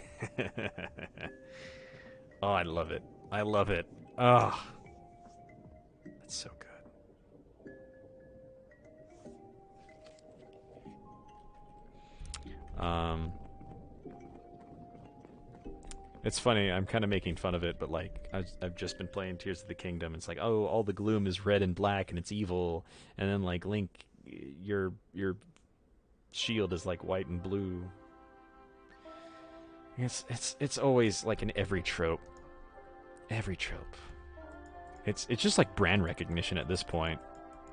Oh, I love it. I love it. Oh. That's so good. It's funny, I'm kind of making fun of it, but like, I've just been playing Tears of the Kingdom. It's like, oh, all the gloom is red and black and it's evil. And then like, Link, your shield is like white and blue. It's always like in every trope. Every trope. It's just like brand recognition at this point.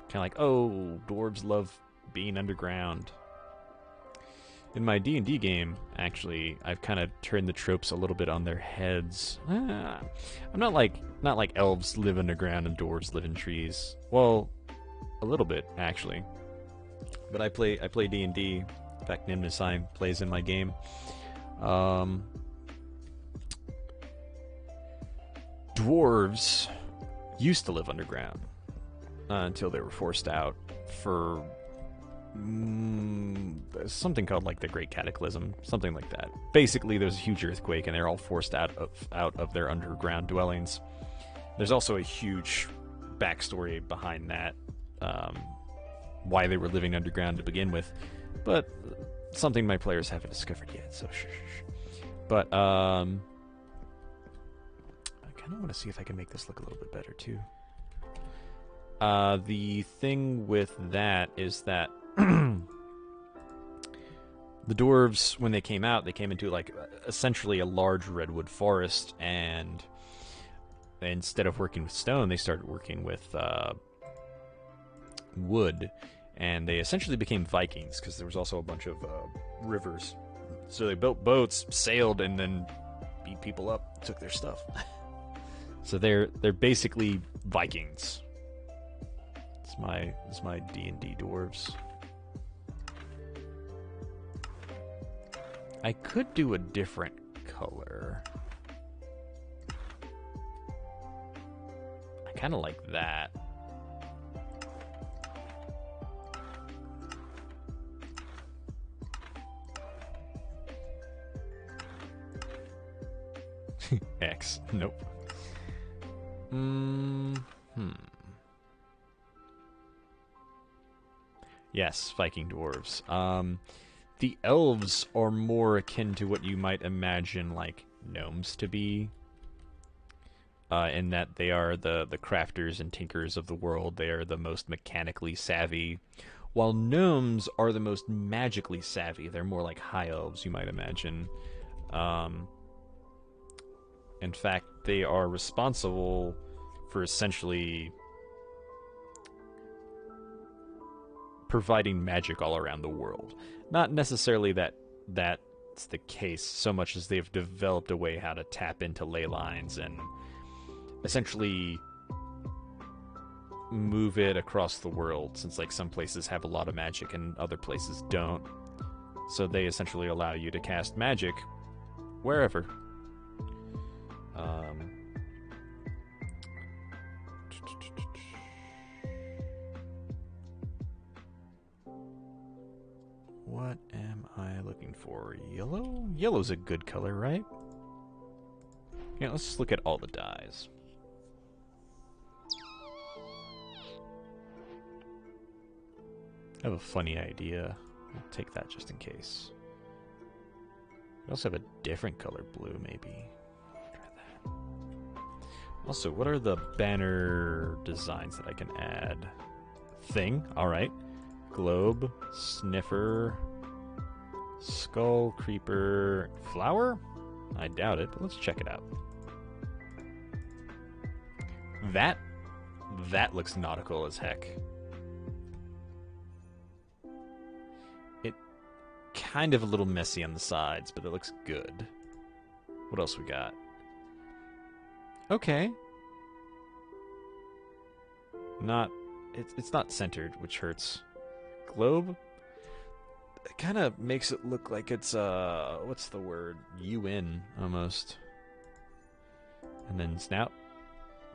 Kind of like, oh, dwarves love being underground. In my D&D game, actually, I've kind of turned the tropes a little bit on their heads. I'm not like elves live underground and dwarves live in trees. Well, a little bit actually. But I play D&D. In fact, Nimnasine plays in my game. Dwarves used to live underground until they were forced out for something called like the Great Cataclysm, something like that. Basically, there's a huge earthquake and they're all forced out of their underground dwellings. There's also a huge backstory behind that, why they were living underground to begin with, but something my players haven't discovered yet. So shh. But I kind of want to see if I can make this look a little bit better too. The thing with that is that the dwarves, when they came out, they came into like essentially a large redwood forest, and instead of working with stone, they started working with wood, and they essentially became Vikings because there was also a bunch of rivers. So they built boats, sailed, and then beat people up, took their stuff. So they're basically Vikings. It's my D&D dwarves. I could do a different color. I kind of like that. X. Nope. Yes, Viking dwarves. The elves are more akin to what you might imagine like gnomes to be. In that they are the crafters and tinkers of the world. They are the most mechanically savvy, while gnomes are the most magically savvy. They're more like high elves, you might imagine. In fact, they are responsible for essentially providing magic all around the world. Not necessarily that that's the case so much as they've developed a way how to tap into ley lines and essentially move it across the world, since like some places have a lot of magic and other places don't. So they essentially allow you to cast magic wherever. What am I looking for? Yellow? Yellow's a good color, right? Yeah, let's just look at all the dyes. I have a funny idea. I'll take that just in case. I also have a different color blue, maybe. Try that. Also, what are the banner designs that I can add? Thing, alright. Globe, sniffer, skull, creeper, flower? I doubt it, but let's check it out. That looks nautical as heck. It kind of a little messy on the sides, but it looks good. What else we got? Okay. It's not centered, which hurts. Globe? It kind of makes it look like it's, what's the word? UN, almost. And then snout.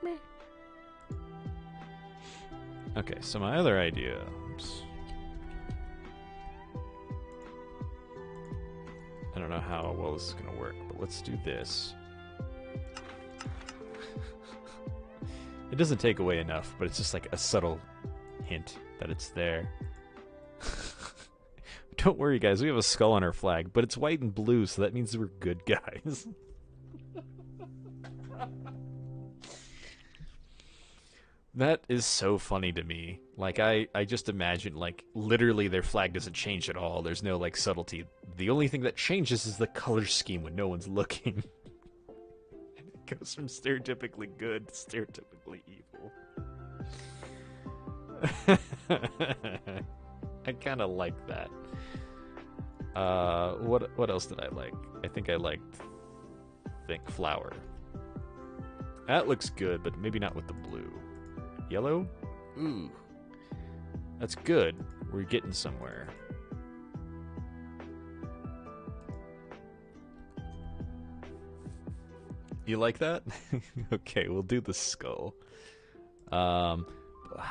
Meh. Okay, so my other idea... Oops. I don't know how well this is going to work, but let's do this. It doesn't take away enough, but it's just like a subtle hint that it's there. Don't worry, guys, we have a skull on our flag, but it's white and blue, so that means we're good guys. That is so funny to me. Like, I just imagine, like, literally their flag doesn't change at all. There's no, like, subtlety. The only thing that changes is the color scheme when no one's looking. And it goes from stereotypically good to stereotypically evil. I kind of like that. What else did I like? I think I liked flower. That looks good, but maybe not with the blue. Yellow? Ooh. That's good. We're getting somewhere. You like that? Okay, we'll do the skull. How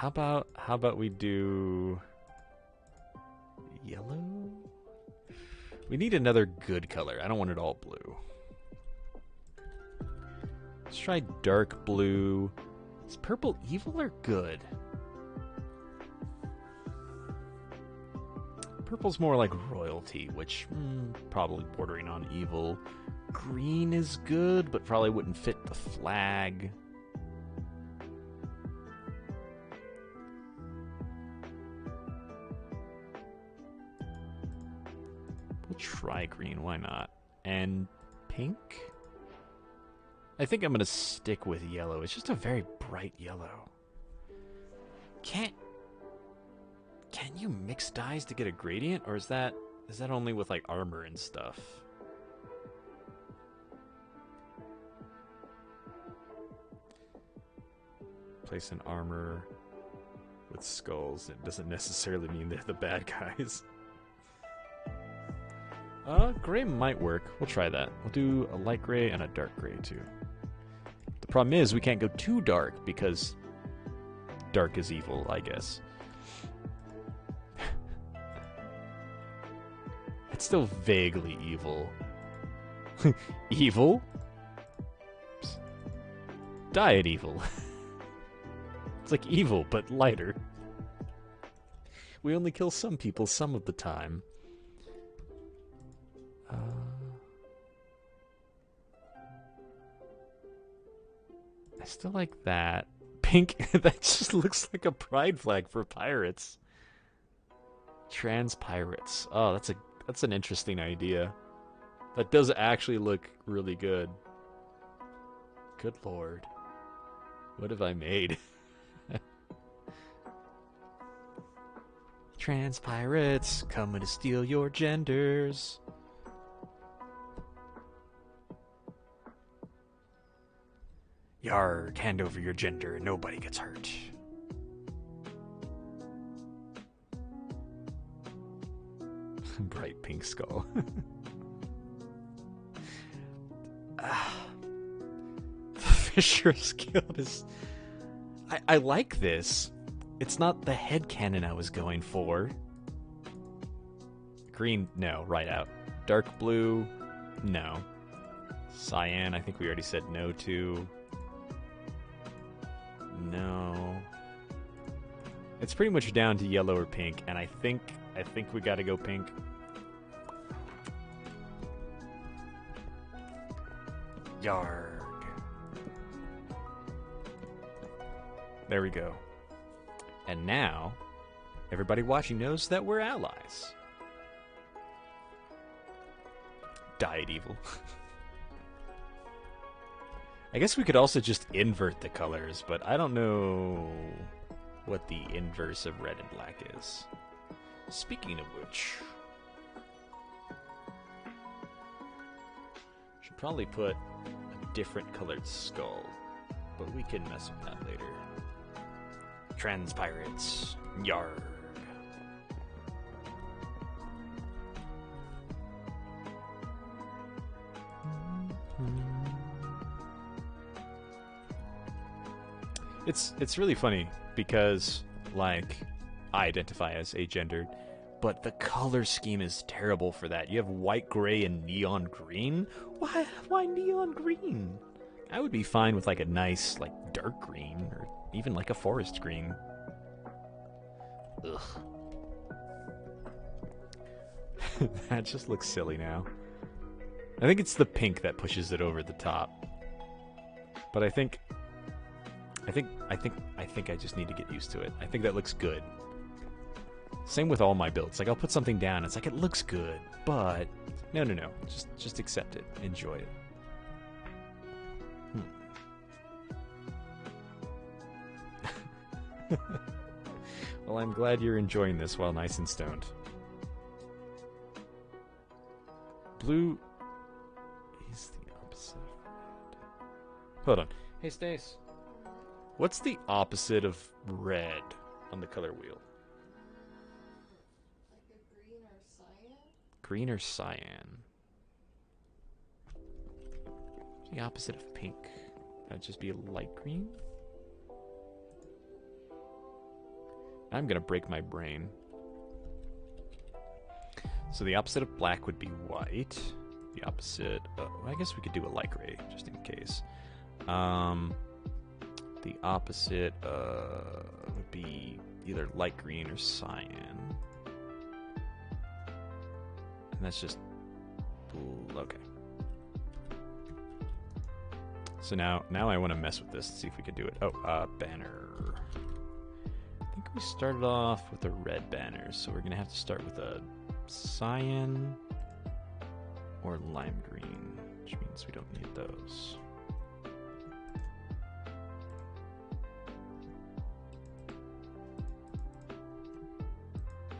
about we do yellow? We need another good color. I don't want it all blue. Let's try dark blue. Is purple evil or good? Purple's more like royalty, which probably bordering on evil. Green is good, but probably wouldn't fit the flag. We'll try green, why not? And pink? I think I'm going to stick with yellow. It's just a very bright yellow. Can you mix dyes to get a gradient, or is that only with like armor and stuff? Place an armor with skulls. It doesn't necessarily mean they're the bad guys. Gray might work. We'll try that. We'll do a light gray and a dark gray too. The problem is we can't go too dark because dark is evil, I guess. It's still vaguely evil. Evil? Psst. Diet evil. It's like evil, but lighter. We only kill some people some of the time. I still like that. Pink, that just looks like a pride flag for pirates. Trans pirates. Oh, that's an interesting idea. That does actually look really good. Good lord. What have I made? Trans pirates coming to steal your genders. Yarg, hand over your gender, nobody gets hurt. Bright pink skull. The Fisher's Guild is... I like this. It's not the headcanon I was going for. Green, no, right out. Dark blue, no. Cyan, I think we already said no to. No. It's pretty much down to yellow or pink, and I think we gotta go pink. Yarg. There we go. And now, everybody watching knows that we're allies. Diet evil. I guess we could also just invert the colors, but I don't know what the inverse of red and black is. Speaking of which, should probably put a different colored skull, but we can mess with that later. Trans pirates, yarg. It's really funny because, like, I identify as agendered, but the color scheme is terrible for that. You have white, gray, and neon green? Why neon green? I would be fine with, like, a nice, like, dark green, or even, like, a forest green. Ugh. That just looks silly now. I think it's the pink that pushes it over the top. But I think I just need to get used to it. I think that looks good. Same with all my builds. Like, I'll put something down, it's like, it looks good, but no. Just accept it. Enjoy it. Well, I'm glad you're enjoying this while nice and stoned. Blue is the opposite of red. Hold on. Hey, Stace. What's the opposite of red on the color wheel? Like a green or cyan? Green or cyan? The opposite of pink. That'd just be a light green? I'm gonna break my brain. So the opposite of black would be white. The opposite... I guess we could do a light gray, just in case. The opposite would be either light green or cyan. that's just... Okay. So now I want to mess with this, see if we could do it. Oh, banner. I think we started off with a red banner, so we're going to have to start with a cyan or lime green, which means we don't need those.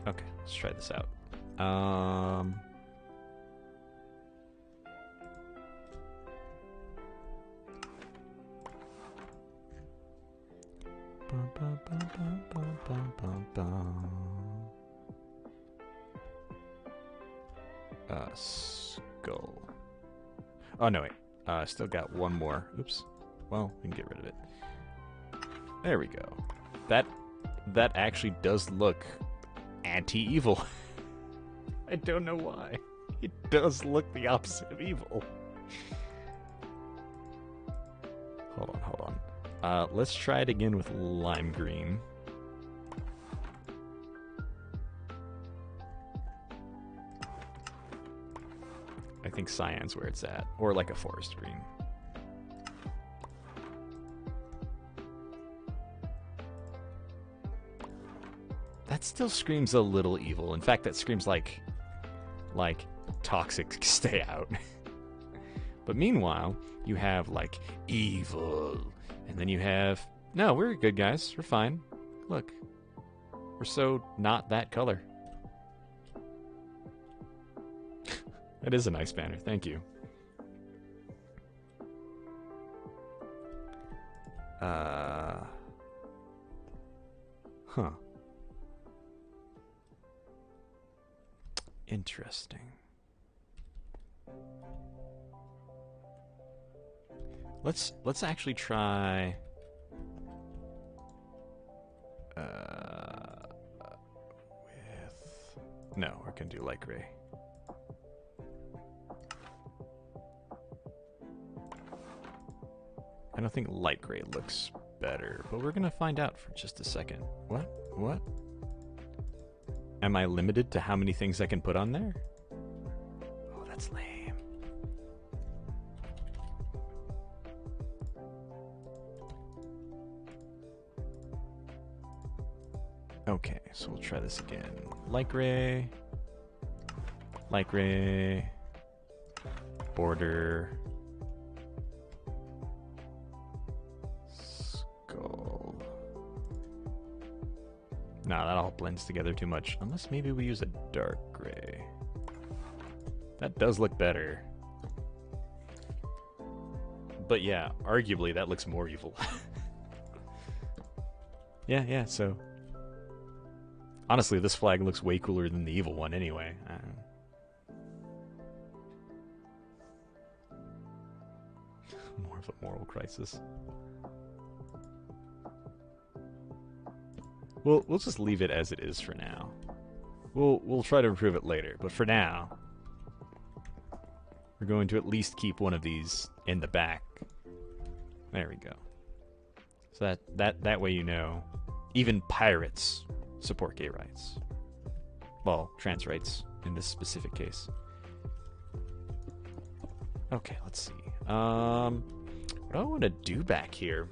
Okay, let's try this out. Skull. Oh no, wait. Still got one more. Oops. Well, we can get rid of it. There we go. That actually does look anti-evil. I don't know why. It does look the opposite of evil. Hold on. Let's try it again with lime green. I think cyan's where it's at. Or like a forest green. That still screams a little evil. In fact, that screams like toxic, stay out. But meanwhile, you have like evil. And then you have, no, we're good guys. We're fine. Look. We're so not that color. That is a nice banner. Thank you. Huh. Interesting. Let's actually try with no, we're gonna do light gray. I don't think light gray looks better, but we're gonna find out for just a second. What? Am I limited to how many things I can put on there? Oh, that's lame. Okay, so we'll try this again. Light gray, border, skull. Nah, that all blends together too much. Unless maybe we use a dark gray. That does look better. But yeah, arguably that looks more evil. Yeah, so... Honestly, this flag looks way cooler than the evil one anyway. More of a moral crisis. We'll just leave it as it is for now. We'll try to improve it later, but for now, we're going to at least keep one of these in the back. There we go. So that way you know, even pirates support gay rights. Well, trans rights in this specific case. Okay, let's see. What do I want to do back here?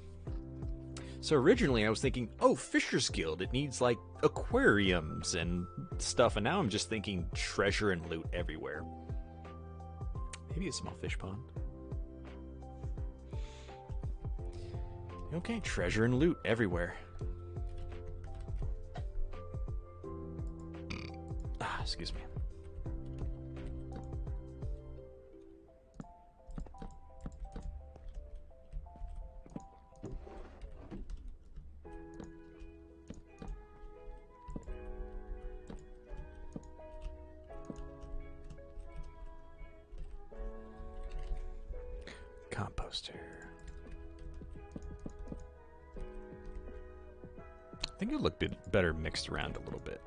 So originally I was thinking, oh, Fisher's Guild, it needs like aquariums and stuff, and now I'm just thinking treasure and loot everywhere. Maybe a small fish pond. Okay, treasure and loot everywhere. Excuse me. Composter. I think it would look better mixed around a little bit.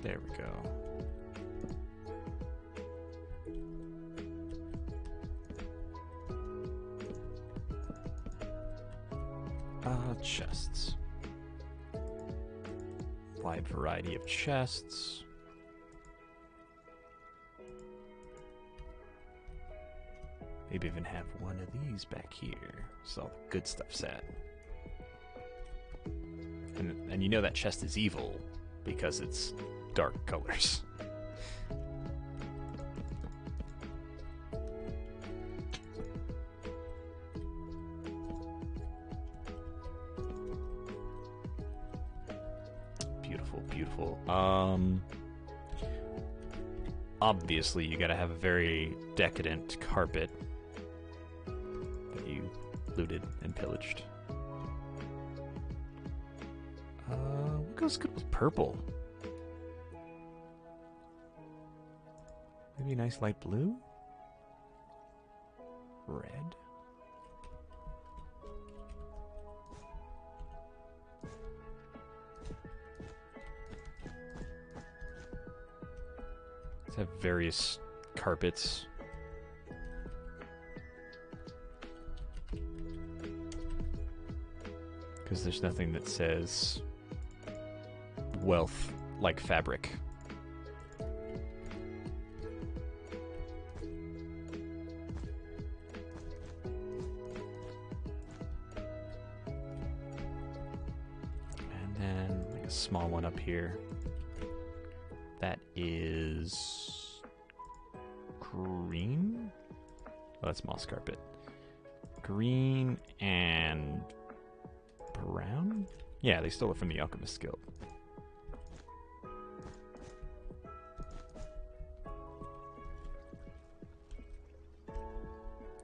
There we go. Chests. Wide variety of chests. Maybe even have one of these back here, so all the good stuff's at. And you know that chest is evil because it's dark colors. Beautiful, beautiful. Obviously you gotta have a very decadent carpet that you looted and pillaged. What goes good with purple? Maybe a nice light blue? Red? Let's have various carpets. Because there's nothing that says wealth like fabric. And then like a small one up here. That is green? Oh, that's moss carpet. Green and brown? Yeah, they stole it from the Alchemist Guild.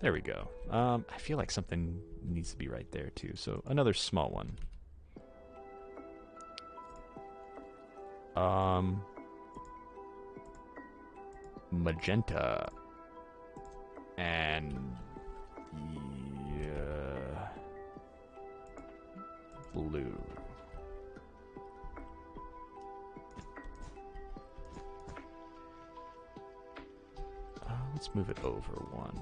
There we go. I feel like something needs to be right there too, so another small one. Magenta and blue. Let's move it over one.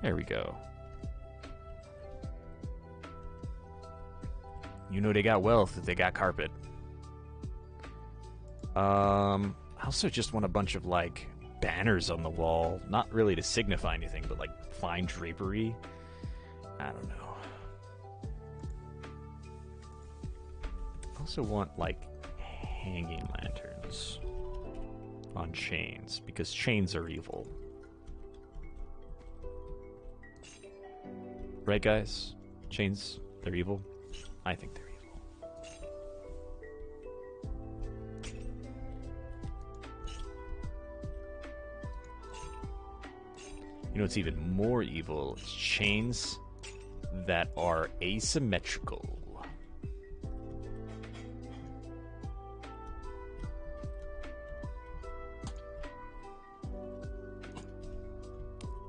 There we go. You know they got wealth if they got carpet. I also just want a bunch of, like, banners on the wall. Not really to signify anything, but, like, fine drapery. I don't know. I also want, like, hanging lanterns on chains, because chains are evil. Right, guys? Chains, they're evil? I think they're evil. You know what's even more evil? It's chains that are asymmetrical.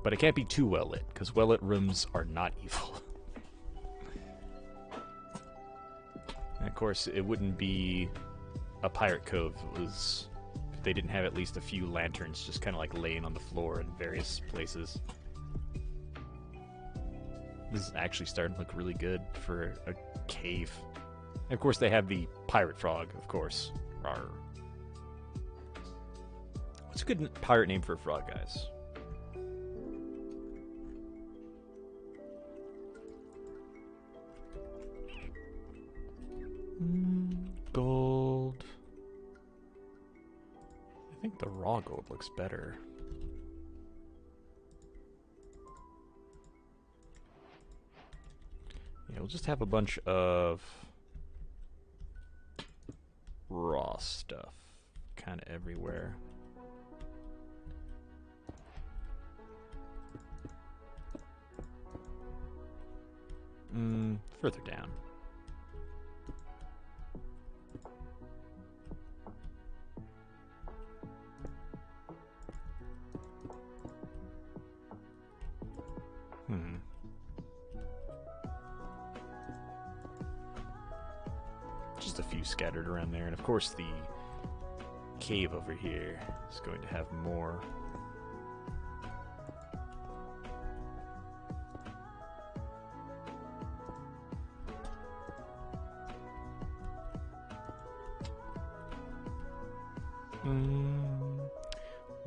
But it can't be too well lit, because well lit rooms are not evil. And of course, it wouldn't be a pirate cove if they didn't have at least a few lanterns just kind of like laying on the floor in various places. This is actually starting to look really good for a cave. And of course, they have the pirate frog, of course. Rawr. What's a good pirate name for a frog, guys? Gold. I think the raw gold looks better. Yeah, we'll just have a bunch of raw stuff kind of everywhere. Further down. Just a few scattered around there, and of course the cave over here is going to have more.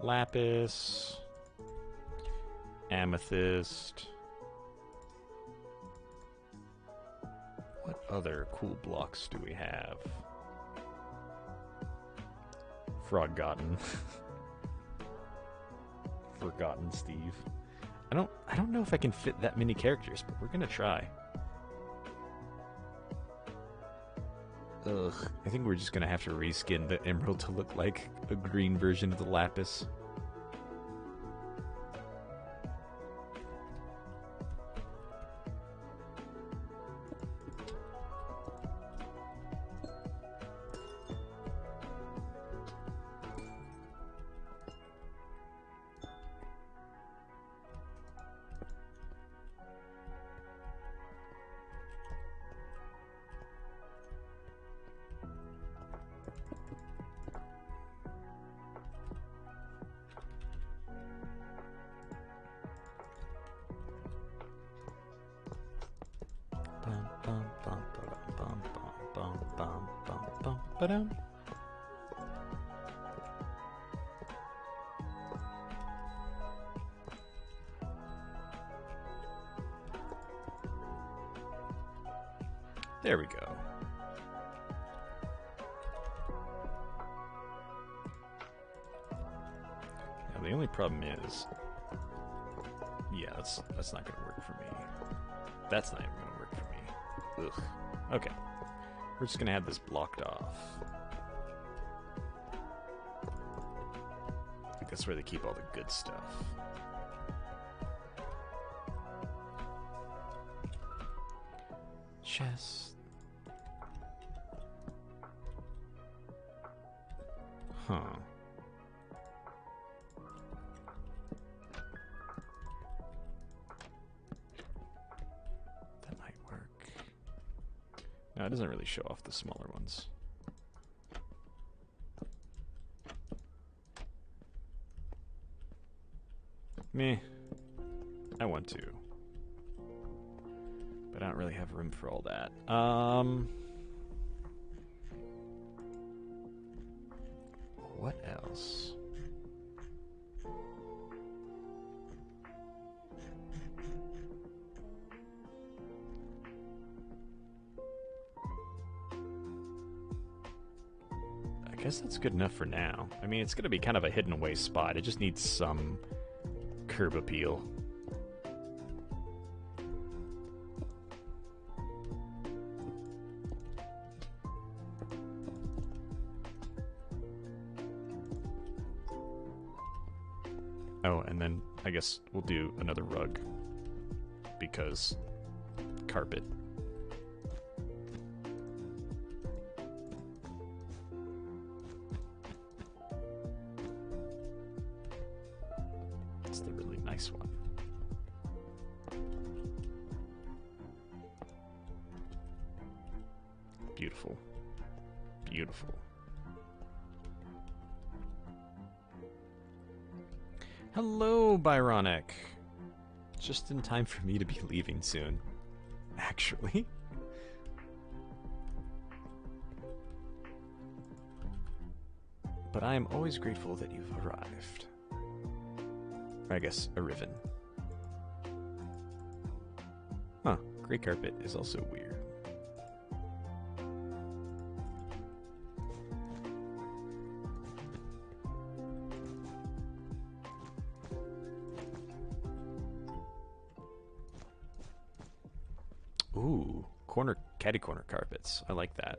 Lapis. Amethyst. What other cool blocks do we have? Forgotten. Forgotten Steve. I don't know if I can fit that many characters, but we're gonna try. Ugh, I think we're just gonna have to reskin the emerald to look like a green version of the lapis. Ba-dum. There we go. Now the only problem is, yeah, that's not gonna work for me. That's not even gonna work for me. Ugh. Okay. We're just gonna have this blocked off. I think that's where they keep all the good stuff. Chest. Huh. That might work. No, it doesn't really show off the smaller ones. Meh. I want to. But I don't really have room for all that. What else? I guess that's good enough for now. I mean, it's going to be kind of a hidden away spot. It just needs some curb appeal. Oh, and then I guess we'll do another rug because carpet. It's the really nice one. Beautiful. Beautiful. Hello, Byronic. Just in time for me to be leaving soon. Actually. But I am always grateful that you've arrived. Or I guess, arriven. Huh, gray carpet is also weird. Ooh, catty corner carpets. I like that.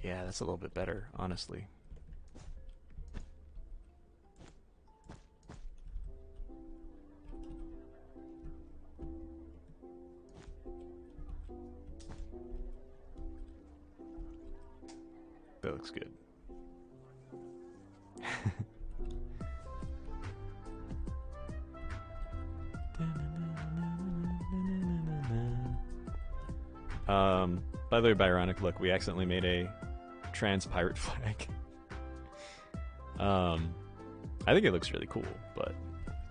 Yeah, that's a little bit better, honestly. That looks good. By the way, Byronic, look, we accidentally made a trans pirate flag. I think it looks really cool, but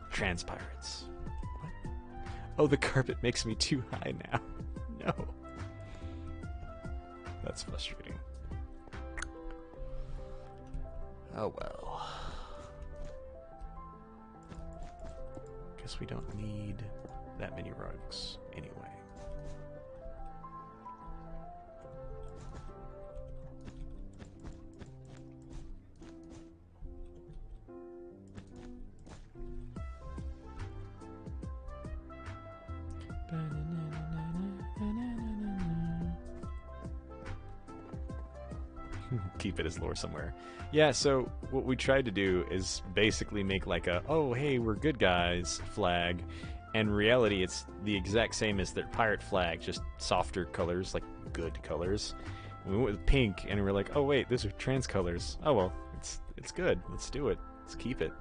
trans pirates. What? Oh, the carpet makes me too high now. No. That's frustrating. Oh well. Guess we don't need that many rugs anyway. Keep it as lore somewhere. Yeah, so what we tried to do is basically make like a, oh, hey, we're good guys flag. And in reality, it's the exact same as their pirate flag, just softer colors, like good colors. And we went with pink, and we're like, oh, wait, those are trans colors. Oh, well, it's good. Let's do it. Let's keep it.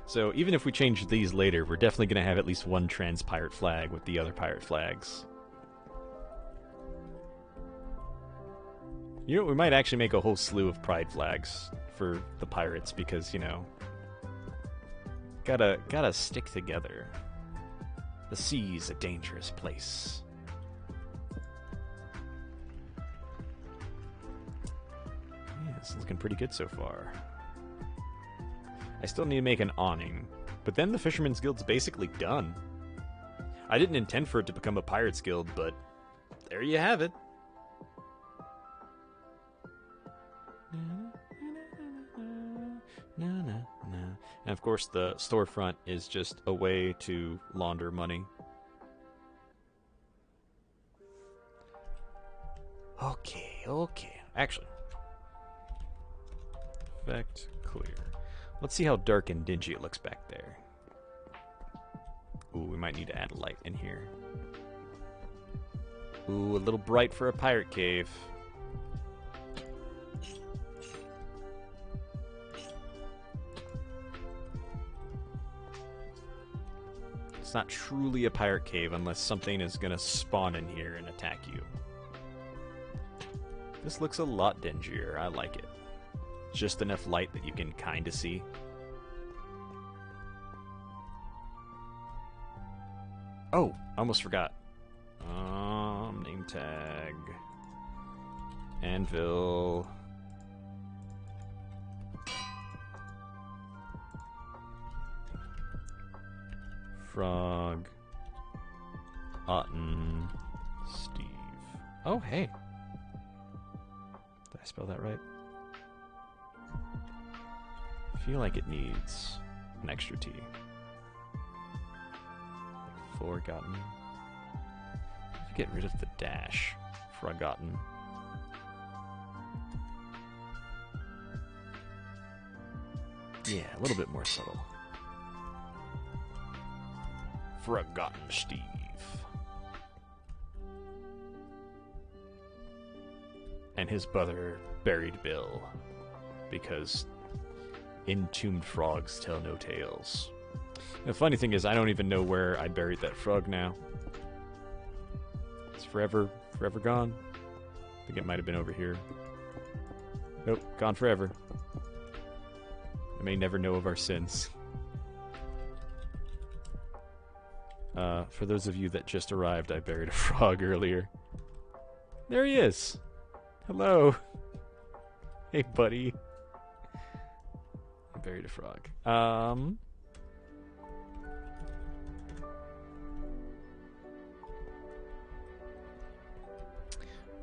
So even if we change these later, we're definitely going to have at least one trans pirate flag with the other pirate flags. You know, we might actually make a whole slew of pride flags for the pirates because, you know, gotta stick together. The sea's a dangerous place. Yeah, it's looking pretty good so far. I still need to make an awning, but then the Fisherman's Guild's basically done. I didn't intend for it to become a Pirates Guild, but there you have it. And of course the storefront is just a way to launder money. Okay. Actually. Effect clear. Let's see how dark and dingy it looks back there. Ooh, we might need to add a light in here. Ooh, a little bright for a pirate cave. It's not truly a pirate cave unless something is going to spawn in here and attack you. This looks a lot dingier. I like it. Just enough light that you can kind of see. Oh, I almost forgot. Name tag. Anvil. Frog, Otten, Steve. Oh, hey. Did I spell that right? I feel like it needs an extra T. Forgotten. Get rid of the dash. Forgotten. Yeah, a little bit more subtle. Forgotten Steve. And his brother buried Bill, because entombed frogs tell no tales. The funny thing is, I don't even know where I buried that frog now. It's forever gone. I think it might have been over here. Nope, gone forever. I may never know of our sins. For those of you that just arrived, I buried a frog earlier. There he is! Hello! Hey, buddy. I buried a frog.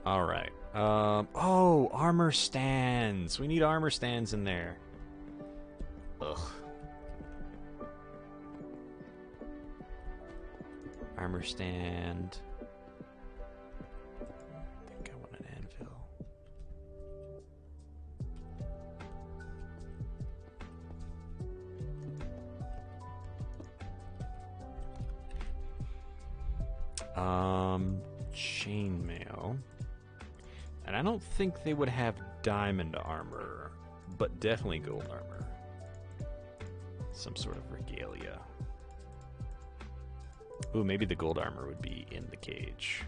Alright. Oh, armor stands! We need armor stands in there. Ugh. Armor stand. I think I want an anvil. Chainmail. And I don't think they would have diamond armor, but definitely gold armor. Some sort of regalia. Ooh, maybe the gold armor would be in the cage.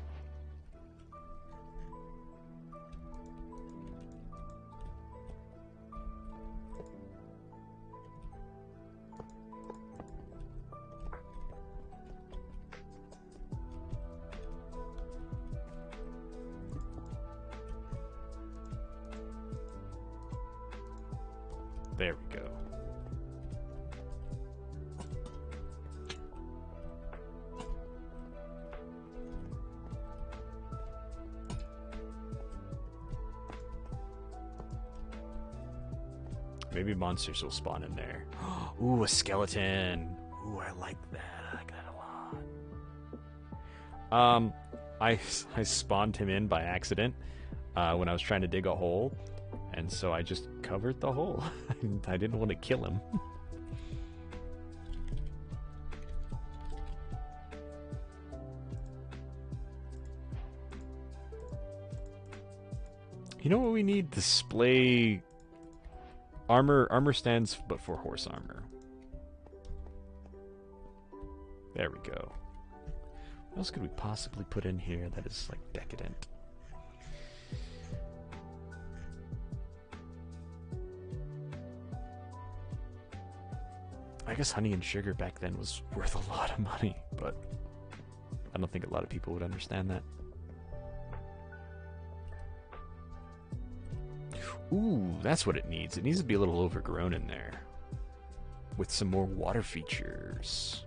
There we go. Maybe monsters will spawn in there. Ooh, a skeleton. Ooh, I like that. I like that a lot. I spawned him in by accident when I was trying to dig a hole, and so I just covered the hole. I didn't want to kill him. You know what we need? Display armor. Armor stands but for horse armor. There we go. What else could we possibly put in here that is like decadent? I guess honey and sugar back then was worth a lot of money, but I don't think a lot of people would understand that. Ooh, that's what it needs. It needs to be a little overgrown in there. With some more water features.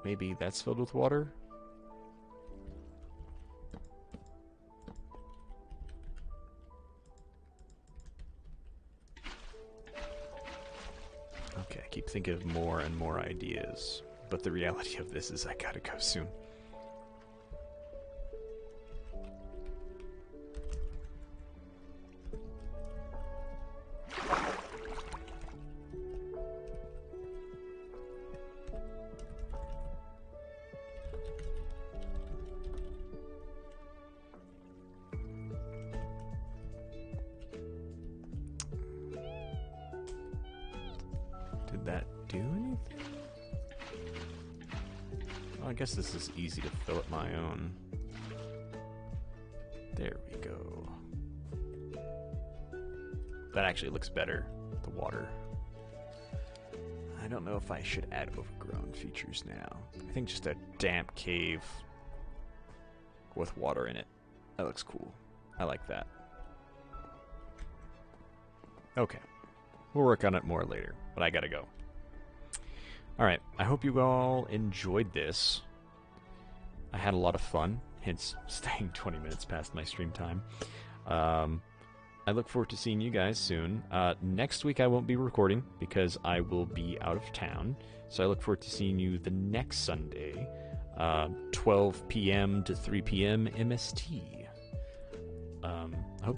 Maybe that's filled with water? Okay, I keep thinking of more and more ideas. But the reality of this is I gotta go soon. Did that do anything? Well, I guess this is easy to fill up my own. There we go. That actually looks better, the water. I don't know if I should add overgrown features now. I think just a damp cave with water in it. That looks cool. I like that. Okay. We'll work on it more later, but I gotta go. Alright, I hope you all enjoyed this. I had a lot of fun, hence staying 20 minutes past my stream time. I look forward to seeing you guys soon. Next week I won't be recording because I will be out of town. So I look forward to seeing you the next Sunday, 12 p.m. to 3 p.m. MST.